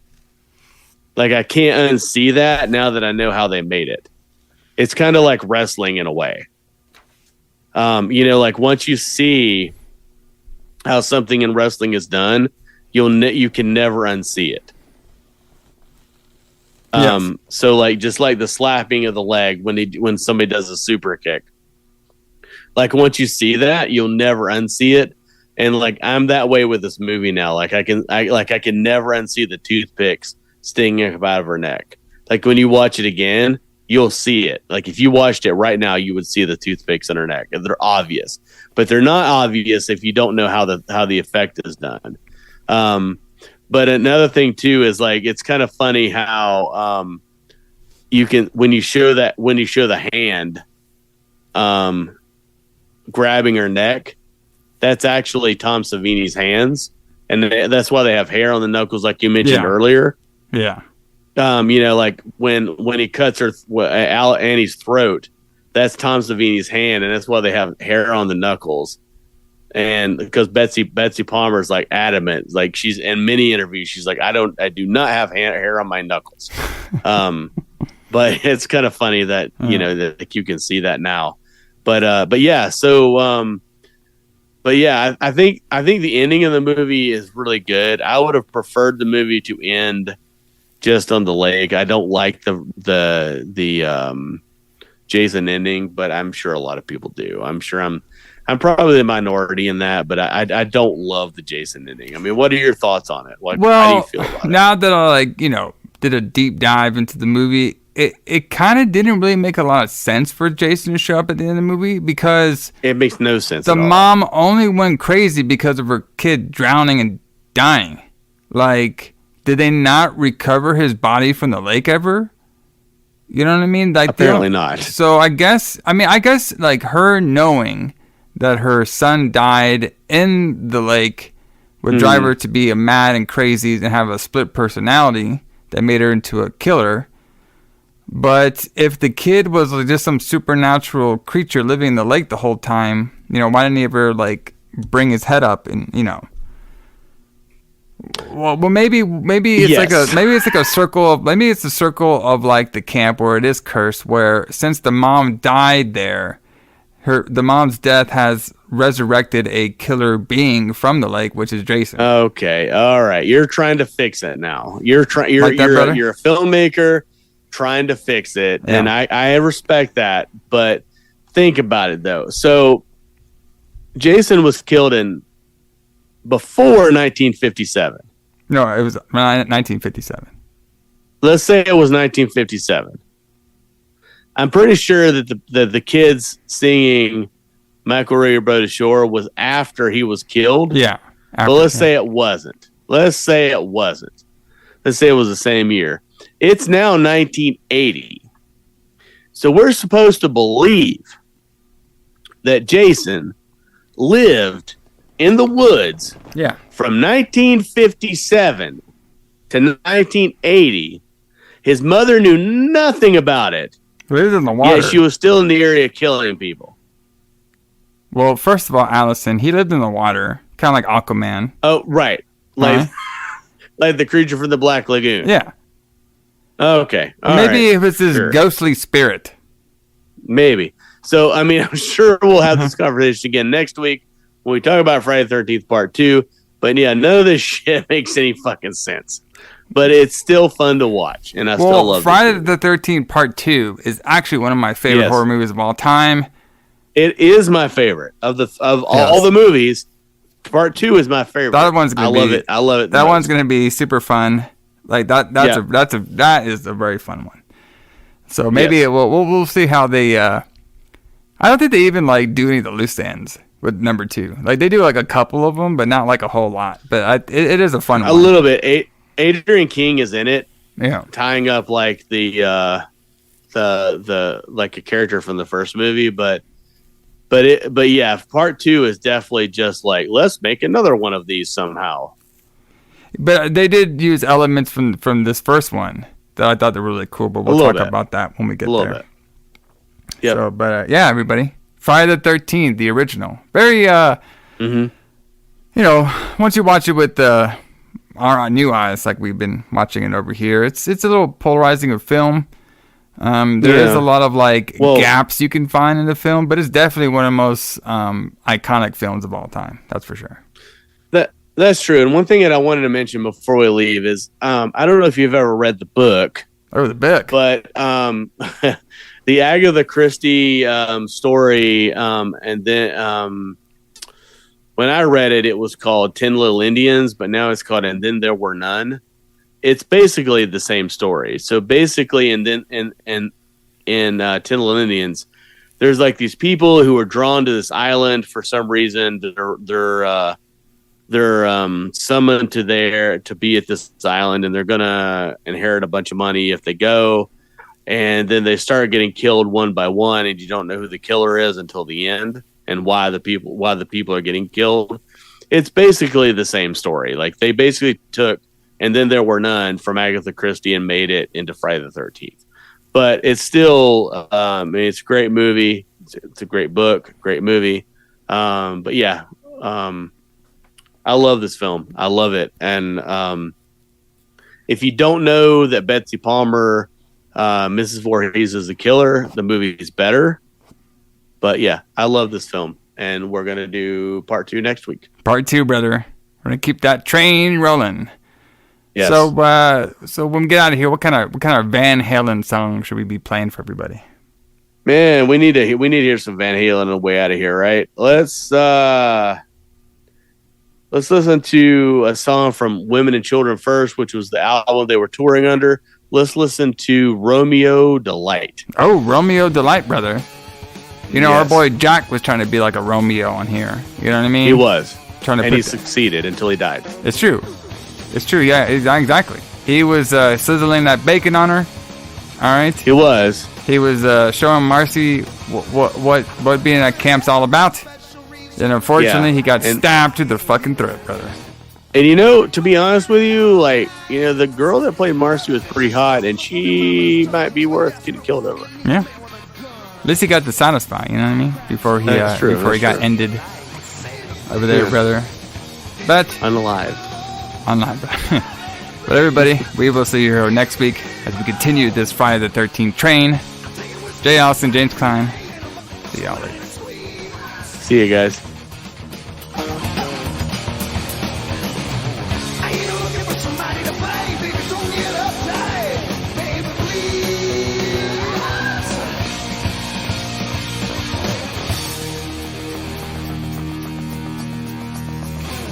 Like I can't unsee that now that I know how they made it. It's kind of like wrestling in a way. Like once you see how something in wrestling is done, you can never unsee it. Yes. So like just like the slapping of the leg when somebody does a super kick. Like once you see that, you'll never unsee it. And like I'm that way with this movie now. Like I can never unsee the toothpicks stinging up out of her neck. Like when you watch it again, you'll see it. Like if you watched it right now, you would see the toothpicks in her neck. And they're obvious, but they're not obvious if you don't know how the effect is done. But another thing too is like it's kind of funny how you can when you show the hand grabbing her neck, that's actually Tom Savini's hands, and that's why they have hair on the knuckles, like you mentioned earlier. Yeah. Like when he cuts Annie's throat, that's Tom Savini's hand, and that's why they have hair on the knuckles. And because Betsy Palmer's like adamant, like she's in many interviews, she's like, I do not have hair on my knuckles. But it's kind of funny that that you can see that now. But yeah, so I think the ending of the movie is really good. I would have preferred the movie to end just on the lake. I don't like the Jason ending, but I'm sure a lot of people do. I'm sure I'm probably the minority in that, but I don't love the Jason ending. I mean, what are your thoughts on it? How do you feel about it? Now that I did a deep dive into the movie, it kind of didn't really make a lot of sense for Jason to show up at the end of the movie because it makes no sense. The mom only went crazy because of her kid drowning and dying. Like, did they not recover his body from the lake ever? You know what I mean? Like, apparently not. So I guess like her knowing that her son died in the lake would drive her to be mad and crazy and have a split personality that made her into a killer. But if the kid was just some supernatural creature living in the lake the whole time, why didn't he ever bring his head up and Well, maybe it's a circle of the camp where it is cursed. Where since the mom died there, the mom's death has resurrected a killer being from the lake, which is Jason. Okay, all right, you're trying to fix it now. You're a filmmaker trying to fix it, and I respect that. But think about it though. So Jason was killed before 1957. No, it was 1957. Let's say it was 1957. I'm pretty sure that the kids singing Michael Ray Boat Ashore was after he was killed. Yeah. But let's say it wasn't. Let's say it was the same year. It's now 1980. So we're supposed to believe that Jason lived in the woods from 1957 to 1980. His mother knew nothing about it. He lived in the water. Yet she was still in the area killing people. Well, first of all, Allison, he lived in the water, kind of like Aquaman. Oh, right. Like the creature from the Black Lagoon. Yeah. Okay. Maybe it was his ghostly spirit. Maybe. So, I mean, I'm sure we'll have this conversation again next week when we talk about Friday the 13th Part 2. But yeah, none of this shit makes any fucking sense. But it's still fun to watch, and I still love it. Friday the 13th Part 2 is actually one of my favorite horror movies of all time. It is my favorite of all the movies. Part 2 is my favorite. That one's gonna I love it. That one's gonna be super fun. Like that is a very fun one. So maybe we'll see how they. I don't think they even do any of the loose ends with number 2. Like they do a couple of them, but not a whole lot. But it is a fun one. A little bit. Adrian King is in it. Yeah, tying up the a character from the first movie, but yeah, Part 2 is definitely just let's make another one of these somehow. But they did use elements from this first one that I thought they were really cool. But we'll talk about that when we get there. Yeah. So, but yeah, everybody, Friday the 13th, the original, very you know, once you watch it with our new eyes, like we've been watching it over here, it's a little polarizing of film. There is a lot of gaps you can find in the film, but it's definitely one of the most iconic films of all time. That's for sure. That's true. And one thing that I wanted to mention before we leave is I don't know if you've ever read the book. Oh, the book. But the Agatha Christie story, and then when I read it, it was called 10 Little Indians, but now it's called And Then There Were None. It's basically the same story. So basically, in 10 Little Indians, there's like these people who are drawn to this island for some reason. They're summoned to be at this island, and they're gonna inherit a bunch of money if they go. And then they start getting killed one by one, and you don't know who the killer is until the end, and why the people are getting killed. It's basically the same story. Like they basically took And Then There Were None from Agatha Christie and made it into Friday the 13th. But it's still, it's a great movie. It's a great book, great movie. But yeah, I love this film. I love it. And if you don't know that Betsy Palmer, Mrs. Voorhees is the killer, the movie is better. But yeah, I love this film. And we're going to do part 2 next week. Part 2, brother. We're going to keep that train rolling. Yes. So when we get out of here, what kind of Van Halen song should we be playing for everybody? Man, we need to hear some Van Halen on the way out of here, right? Let's listen to a song from Women and Children First, which was the album they were touring under. Let's listen to Romeo Delight. Oh, Romeo Delight, brother. You know, Yes. our boy Jack was trying to be like a Romeo on here. You know what I mean? He was. And he succeeded until he died. It's true. It's true. Yeah, exactly. He was sizzling that bacon on her. All right. He was. He was showing Marcy what being at camp's all about. And unfortunately, he got stabbed to the fucking throat, brother. And to be honest with you, the girl that played Marcy was pretty hot, and she might be worth getting killed over. Yeah. At least he got to satisfy, you know what I mean? Before he got ended over there, brother. But unalive. But everybody, we will see you next week as we continue this Friday the 13th train. J.A Alison, James Kline. See y'all later. See you guys.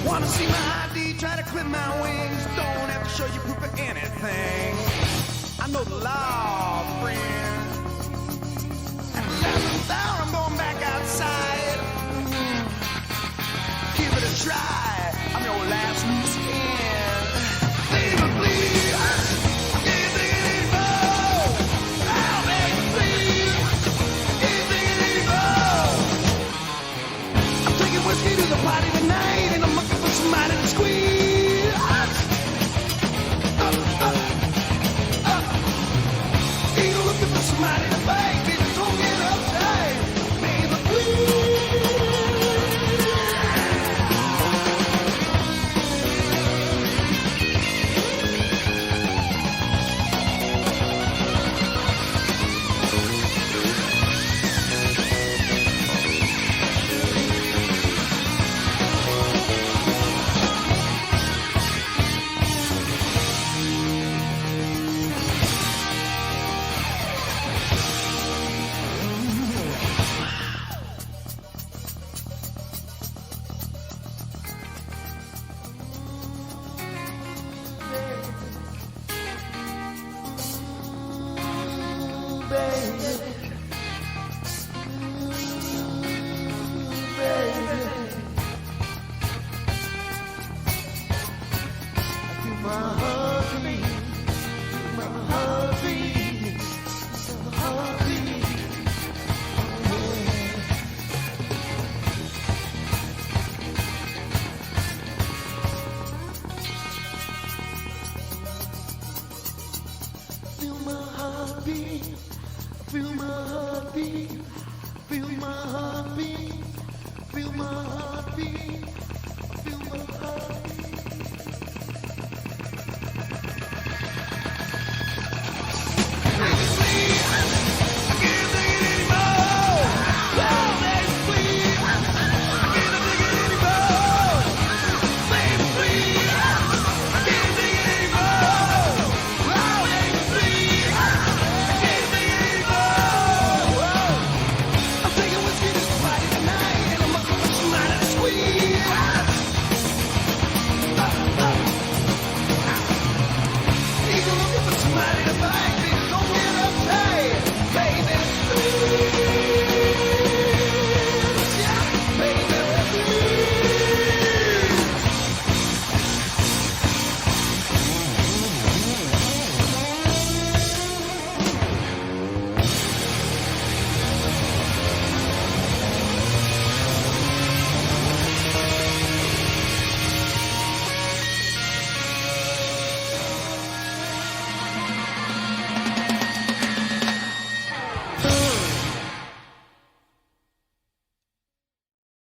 Wanna see my ID, try to clip my wings. Don't have to show you proof of anything. I know the law, friend. 11,000